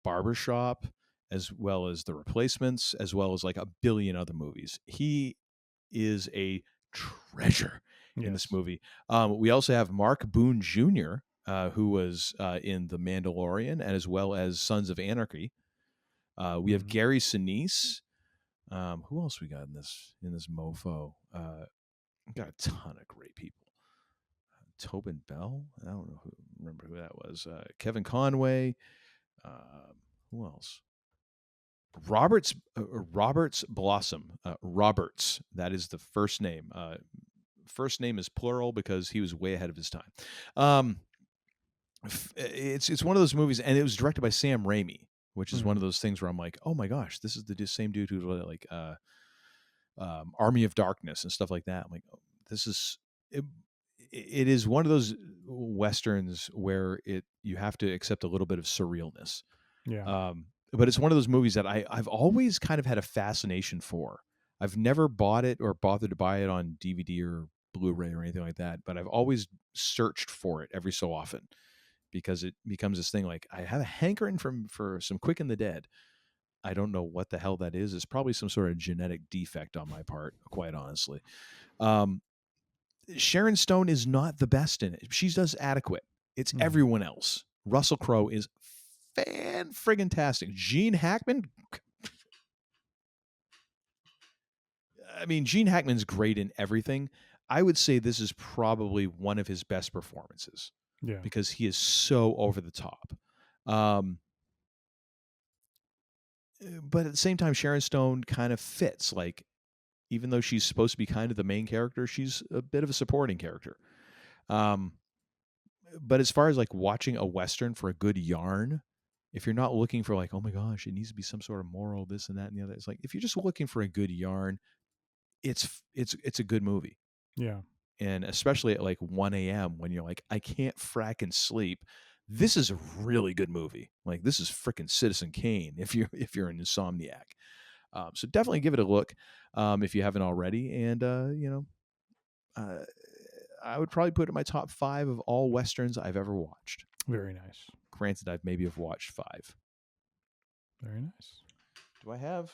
Barbershop, as well as The Replacements, as well as like a billion other movies. He is a treasure in this movie. We also have Mark Boone Jr., who was in The Mandalorian, and as well as Sons of Anarchy. We have Gary Sinise. Who else we got in this mofo? We got a ton of great people. Tobin Bell. I don't remember who that was. Kevin Conway. Who else? Roberts Blossom. Roberts. That is the first name. First name is plural because he was way ahead of his time. It's one of those movies, and it was directed by Sam Raimi, which is one of those things where I'm like, oh my gosh, this is the same dude who did like Army of Darkness and stuff like that. I'm like, oh, this is it is one of those Westerns where you have to accept a little bit of surrealness. Yeah. But it's one of those movies that I've always kind of had a fascination for. I've never bought it or bothered to buy it on DVD or Blu-ray or anything like that, but I've always searched for it every so often, because it becomes this thing like, I have a hankering for some Quick and the Dead. I don't know what the hell that is. It's probably some sort of genetic defect on my part, quite honestly. Sharon Stone is not the best in it. She does adequate. It's everyone else. Russell Crowe is fan-friggin-tastic. Gene Hackman, I mean, Gene Hackman's great in everything. I would say this is probably one of his best performances. Yeah. Because he is so over the top. But at the same time, Sharon Stone kind of fits. Like, even though she's supposed to be kind of the main character, she's a bit of a supporting character. But as far as like watching a Western for a good yarn, if you're not looking for like, oh my gosh, it needs to be some sort of moral, this and that and the other, it's like, if you're just looking for a good yarn, it's a good movie. Yeah. And especially at like 1 a.m. when you're like, I can't fracking sleep. This is a really good movie. Like, this is freaking Citizen Kane if you're an insomniac. So definitely give it a look if you haven't already. And I would probably put it in my top 5 of all Westerns I've ever watched. Very nice. Granted, I've maybe have watched 5. Very nice. Do I have?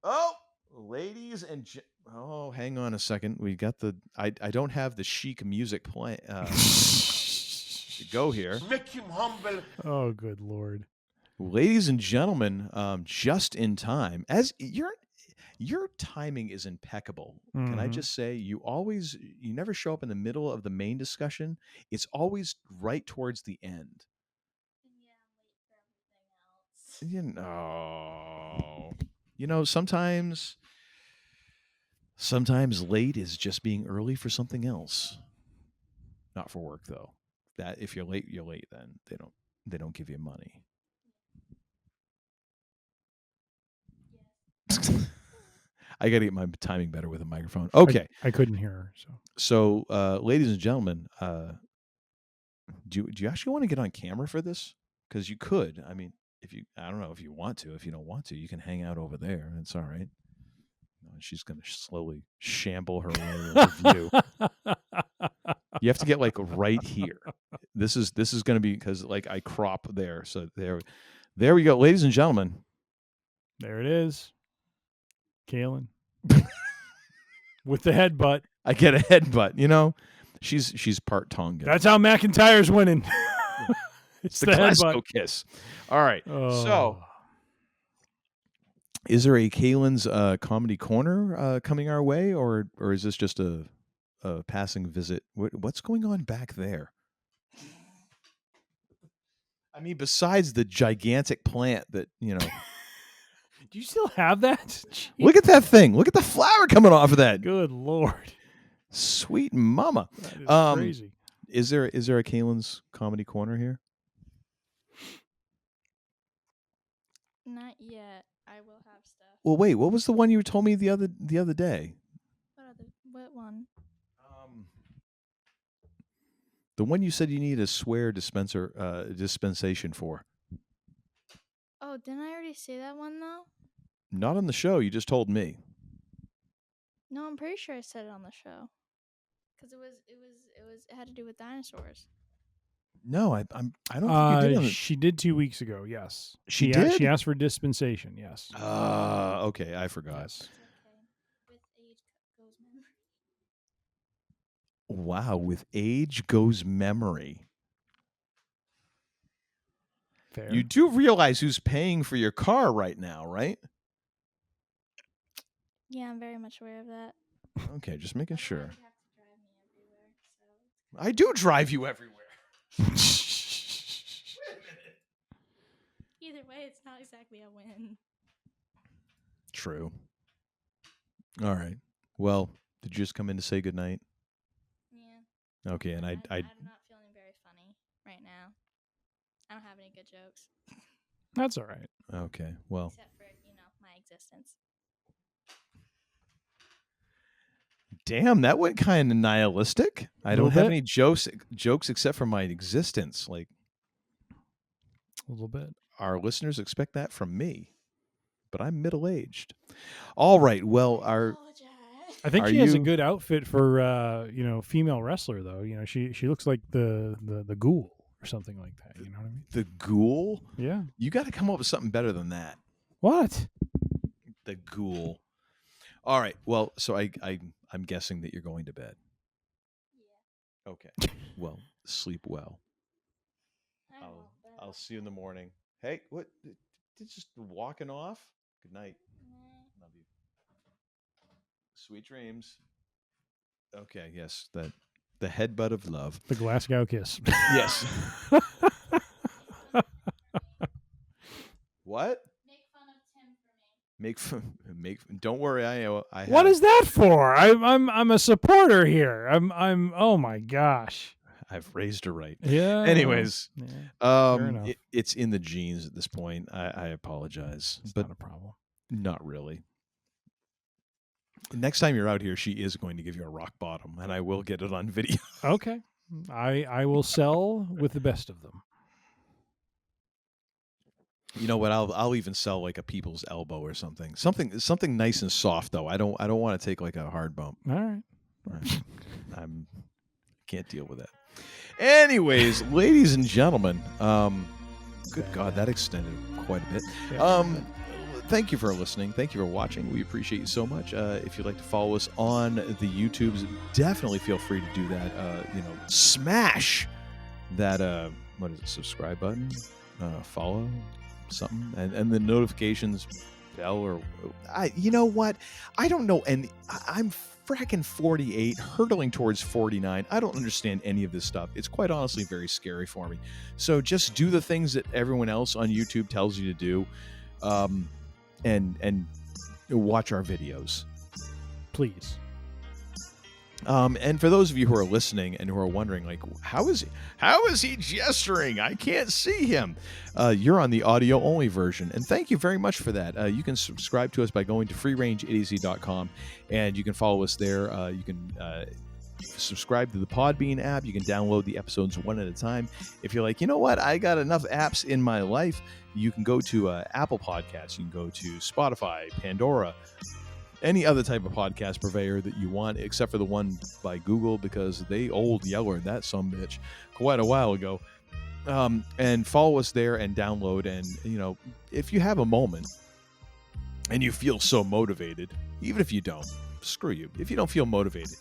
Oh, Ladies and oh, hang on a second. We got the I don't have the chic music play to go here. Make him humble. Oh, good Lord. Ladies and gentlemen, just in time. As your timing is impeccable. Can I just say you never show up in the middle of the main discussion. It's always right towards the end. Sometimes late is just being early for something else. Not for work though. That if you're late, then they don't give you money. I got to get my timing better with a microphone. Okay. I couldn't hear her. So, ladies and gentlemen, do you actually want to get on camera for this? Because you could. I mean, I don't know if you want to. If you don't want to, you can hang out over there. It's all right. She's going to slowly shamble her way over view. You have to get like right here. This is going to be because like I crop there. So there we go, ladies and gentlemen. There it is. Kaylin. With the headbutt. I get a headbutt, She's part Tongan. That's how McIntyre's winning. It's the classical kiss. All right. Oh. So is there a Kaylin's comedy corner coming our way, or is this just a passing visit? What's going on back there? I mean, besides the gigantic plant that, Do you still have that? Jeez. Look at that thing. Look at the flower coming off of that. Good Lord. Sweet mama. That is crazy. Is there a Kaylin's comedy corner here? Not yet. I will have stuff. Well, wait. What was the one you told me the other day? What one? The one you said you need a swear dispensation for. Oh, didn't I already say that one though? Not on the show. You just told me. No, I'm pretty sure I said it on the show. Because it had to do with dinosaurs. No, I don't think you did. She did 2 weeks ago. Yes, she did. She asked for dispensation. Yes. Okay, I forgot. Yes. Wow, with age goes memory. Fair. You do realize who's paying for your car right now, right? Yeah, I'm very much aware of that. Okay, just making sure. I do drive you everywhere. Either way, it's not exactly a win. True. All right. Well, did you just come in to say goodnight? Yeah. Okay, and I'm not feeling very funny right now. I don't have any good jokes. That's all right. Okay, well. Except for, my existence. Damn, that went kind of nihilistic. I don't have any jokes except for my existence. Like, a little bit. Our listeners expect that from me, but I'm middle-aged. All right. Well, I think she has a good outfit for female wrestler though. She looks like the ghoul or something like that. You know what I mean? The ghoul? Yeah. You got to come up with something better than that. What? The ghoul. All right. Well, so I'm guessing that you're going to bed. Yeah. Okay. Well, sleep well. I'll see you in the morning. Hey, what? Just walking off? Good night. Love you. Sweet dreams. Okay, yes, the headbutt of love. The Glasgow kiss. Yes. What? Make fun. Don't worry, I have. What is that for? I'm a supporter here. I'm. Oh my gosh. I've raised her right. Yeah. Anyways, fair enough. It's in the genes at this point. I apologize, but not a problem. Not really. Next time you're out here, she is going to give you a rock bottom, and I will get it on video. Okay, I will sell with the best of them. You know what? I'll even sell like a people's elbow or something. Something nice and soft though. I don't want to take like a hard bump. All right. Can't deal with that. Anyways, ladies and gentlemen, good God, that extended quite a bit. Yeah. thank you for listening. Thank you for watching. We appreciate you so much. If you'd like to follow us on the YouTubes, definitely feel free to do that. Smash that what is it? Subscribe button, follow something, and the notifications bell. Or you know what? I don't know. And I'm fracking 48, hurtling towards 49. I don't understand any of this stuff. It's quite honestly very scary for me. So just do the things that everyone else on YouTube tells you to do, and watch our videos, please. And for those of you who are listening and who are wondering, like, how is he gesturing? I can't see him. You're on the audio only version, and thank you very much for that. You can subscribe to us by going to freerangeidiocy.com, and you can follow us there. You can subscribe to the Podbean app. You can download the episodes one at a time. If you're like, you know what, I got enough apps in my life, you can go to Apple Podcasts. You can go to Spotify, Pandora, any other type of podcast purveyor that you want, except for the one by Google, because they old yeller that sumbitch quite a while ago. And follow us there and download. And, if you have a moment and you feel so motivated, even if you don't, screw you. If you don't feel motivated,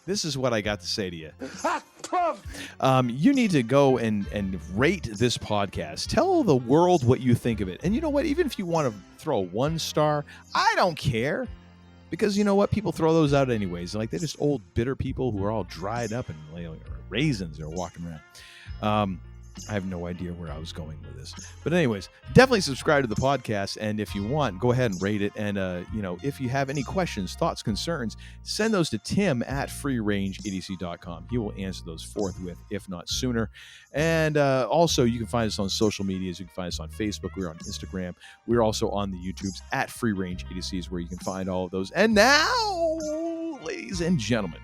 this is what I got to say to you. You need to go and rate this podcast. Tell the world what you think of it. And you know what? Even if you want to throw 1 star, I don't care. Because you know what? People throw those out anyways. Like, they're just old, bitter people who are all dried up and raisins are walking around. I have no idea where I was going with this. But anyways, definitely subscribe to the podcast. And if you want, go ahead and rate it. And, if you have any questions, thoughts, concerns, send those to Tim at freerangeidiocy.com. He will answer those forthwith, if not sooner. And also, you can find us on social medias. You can find us on Facebook. We're on Instagram. We're also on the YouTubes at Free Range Idiocy is where you can find all of those. And now, ladies and gentlemen,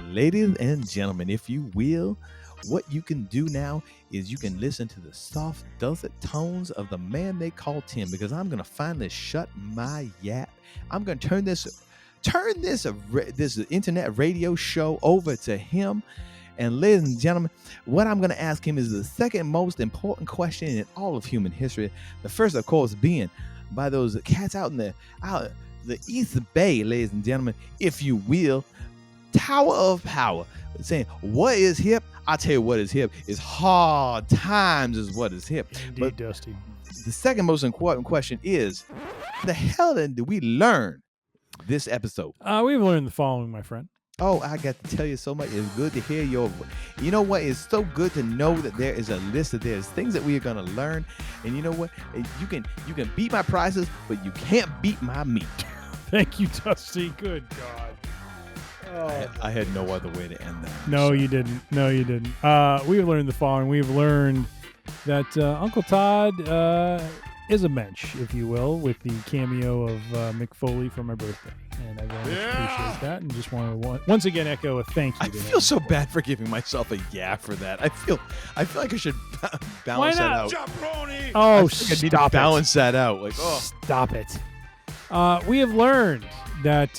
ladies and gentlemen, if you will, what you can do now is you can listen to the soft, dulcet tones of the man they call Tim, because I'm going to finally shut my yap. I'm going to turn this internet radio show over to him. And ladies and gentlemen, what I'm going to ask him is the second most important question in all of human history. The first, of course, being by those cats out in the East Bay, ladies and gentlemen, if you will. Tower of Power, saying what is hip. I'll tell you what is hip is hard times is what is hip. Indeed, but Dusty. The second most important question is, the hell did we learn this episode? We've learned the following, my friend. Oh, I got to tell you so much. It's good to hear your voice. You know what? It's so good to know that there is a list of there's things that we are going to learn. And you know what? You can beat my prices, but you can't beat my meat. Thank you, Dusty. Good God. I had no other way to end that. No, you didn't. We've learned the following. We've learned that Uncle Todd is a mensch, if you will, with the cameo of Mick Foley for my birthday. And I very much appreciate that. And just want to once again echo a thank you to him. I feel so bad for giving myself a yeah for that. I feel like I should balance that out. Jabroni! Oh, stop it. Balance that out. Like, oh. Stop it. We have learned that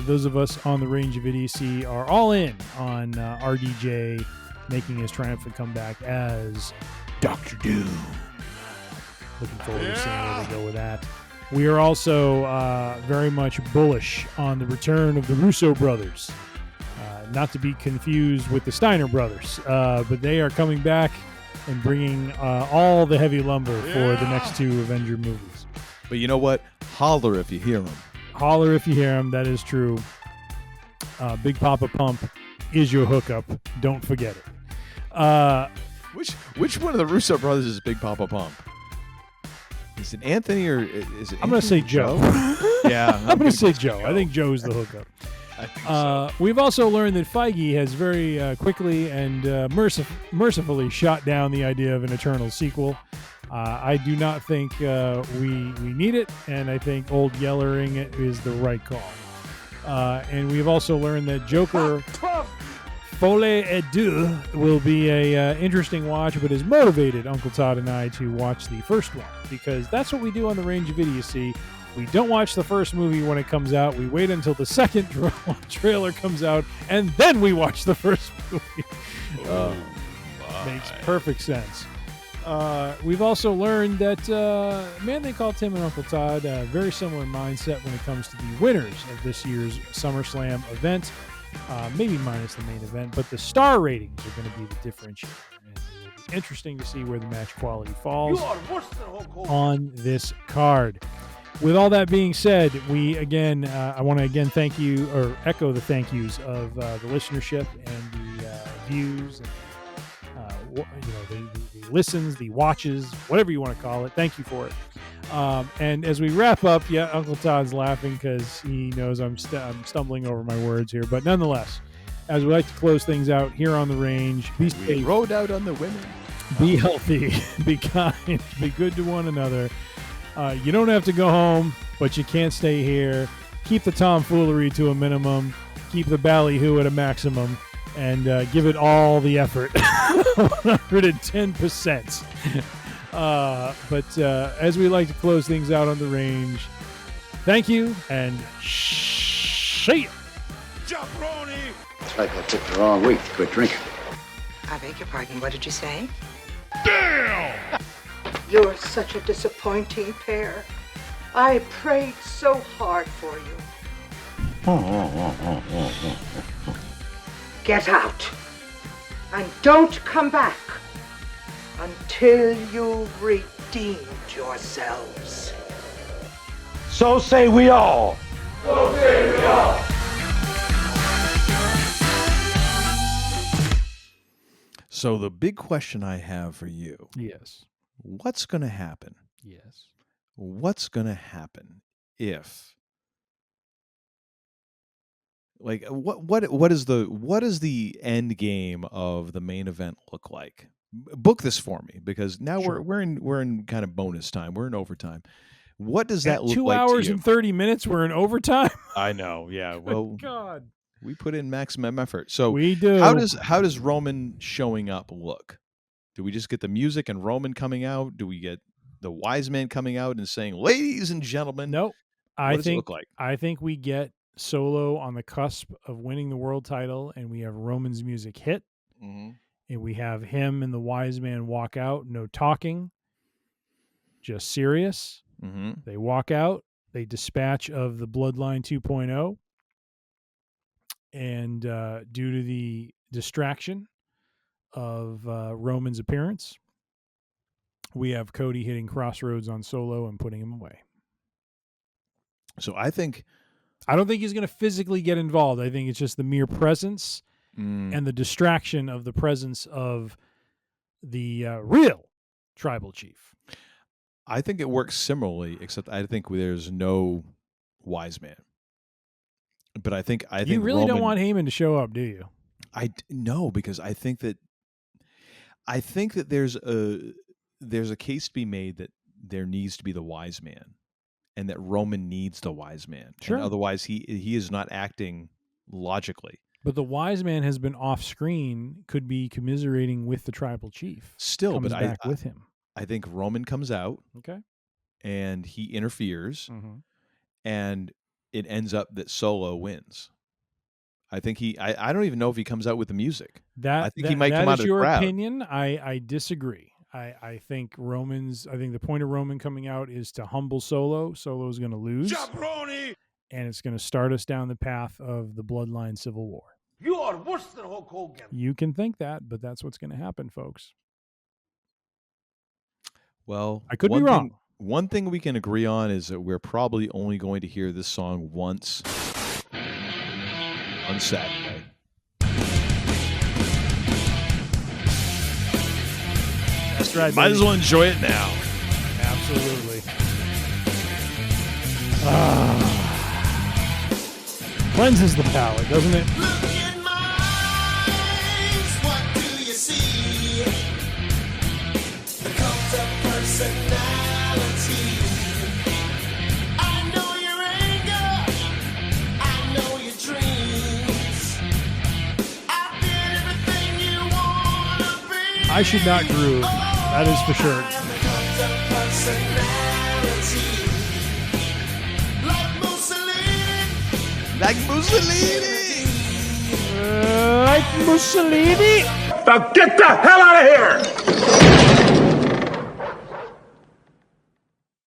those of us on the Range of Idiocy are all in on RDJ making his triumphant comeback as Dr. Doom. Looking forward to seeing where they go with that. We are also very much bullish on the return of the Russo brothers. Not to be confused with the Steiner brothers, but they are coming back and bringing all the heavy lumber for the next 2 Avenger movies. But you know what? Holler if you hear them. Holler if you hear him. That is true. Big Papa Pump is your hookup. Don't forget it. Which one of the Russo brothers is Big Papa Pump? Is it Anthony or is it? I'm going to say Joe. Yeah, I'm going to say Joe. I think Joe's the hookup. I think so. We've also learned that Feige has very quickly and mercifully shot down the idea of an Eternal sequel. I do not think we need it, and I think old yellering is the right call. And we've also learned that Joker Folie et Deux will be a interesting watch, but has motivated Uncle Todd and I to watch the first one, because that's what we do on the Range of Idiocy. We don't watch the first movie when it comes out. We wait until the second trailer comes out, and then we watch the first movie. Makes perfect sense. We've also learned that man they call Tim and Uncle Todd, very similar mindset when it comes to the winners of this year's SummerSlam event. Maybe minus the main event, but the star ratings are going to be the differentiator. And it will be interesting to see where the match quality falls on this card. With all that being said, we again, I want to again thank you, or echo the thank yous of the listenership and the views, and the listens, the watches, whatever you want to call it. Thank you for it. And as we wrap up, Uncle Todd's laughing because he knows I'm stumbling over my words here. But nonetheless, as we like to close things out here on the range, be safe. Rode out on the women. Be healthy. Be kind. Be good to one another. You don't have to go home, but you can't stay here. Keep the tomfoolery to a minimum. Keep the ballyhoo at a maximum. And give it all the effort. 110%. But as we like to close things out on the range, thank you and see ya. Jabroni! It's like I took the wrong week to quit drinking. I beg your pardon, what did you say? Damn! You're such a disappointing pair. I prayed so hard for you. Get out. And don't come back until you've redeemed yourselves. So say we all. So say we all. So the big question I have for you. Yes. What's going to happen? Yes. What's going to happen if, like, what is the end game of the main event look like? Book this for me, because now Sure. we're in kind of bonus time. We're in overtime. What does that look 2 like? 2 hours to you? and 30 minutes. We're in overtime. I know. Yeah. Well, God. we put in maximum effort. So We do. How does Roman showing up look? Do we just get the music and Roman coming out? Do we get the wise man coming out and saying, "Ladies and gentlemen"? Nope. What does it look like? I think we get Solo on the cusp of winning the world title, and we have Roman's music hit, Mm-hmm. and we have him and the wise man walk out. No talking, just serious. Mm-hmm. They walk out. They dispatch of the Bloodline 2.0, and due to the distraction of Roman's appearance, we have Cody hitting crossroads on Solo and putting him away. So I don't think he's going to physically get involved. I think it's just the mere presence and the distraction of the presence of the real tribal chief. I think it works similarly, except I think there's no wise man. But I think you really don't want Heyman to show up, do you? No, because I think that there's a case to be made that there needs to be the wise man, and that Roman needs the wise man. Sure. And otherwise, he is not acting logically. But the wise man has been off screen, could be commiserating with the tribal chief. Still, comes but back with him. I think Roman comes out, Okay, and he interferes, Mm-hmm. and it ends up that Solo wins. I think I don't even know if he comes out with the music. I think he might come out of the crowd. That is your opinion. I disagree. I think the point of Roman coming out is to humble Solo. Solo's going to lose. Jabroni! And it's going to start us down the path of the Bloodline Civil War. You are worse than Hulk Hogan. You can think that, but that's what's going to happen, folks. Well, I could be wrong. One thing we can agree on is that we're probably only going to hear this song once on Saturday. That's right. Might as well enjoy it now. Absolutely. Cleanses the palate, doesn't it? Look in my eyes, what do you see? The cult of personality. I know your anger, I know your dreams. I did everything you wanna be. I should not groove. That is for sure. I am the cult of personality. Like Mussolini. Like Mussolini. Like Mussolini. Now get the hell out of here!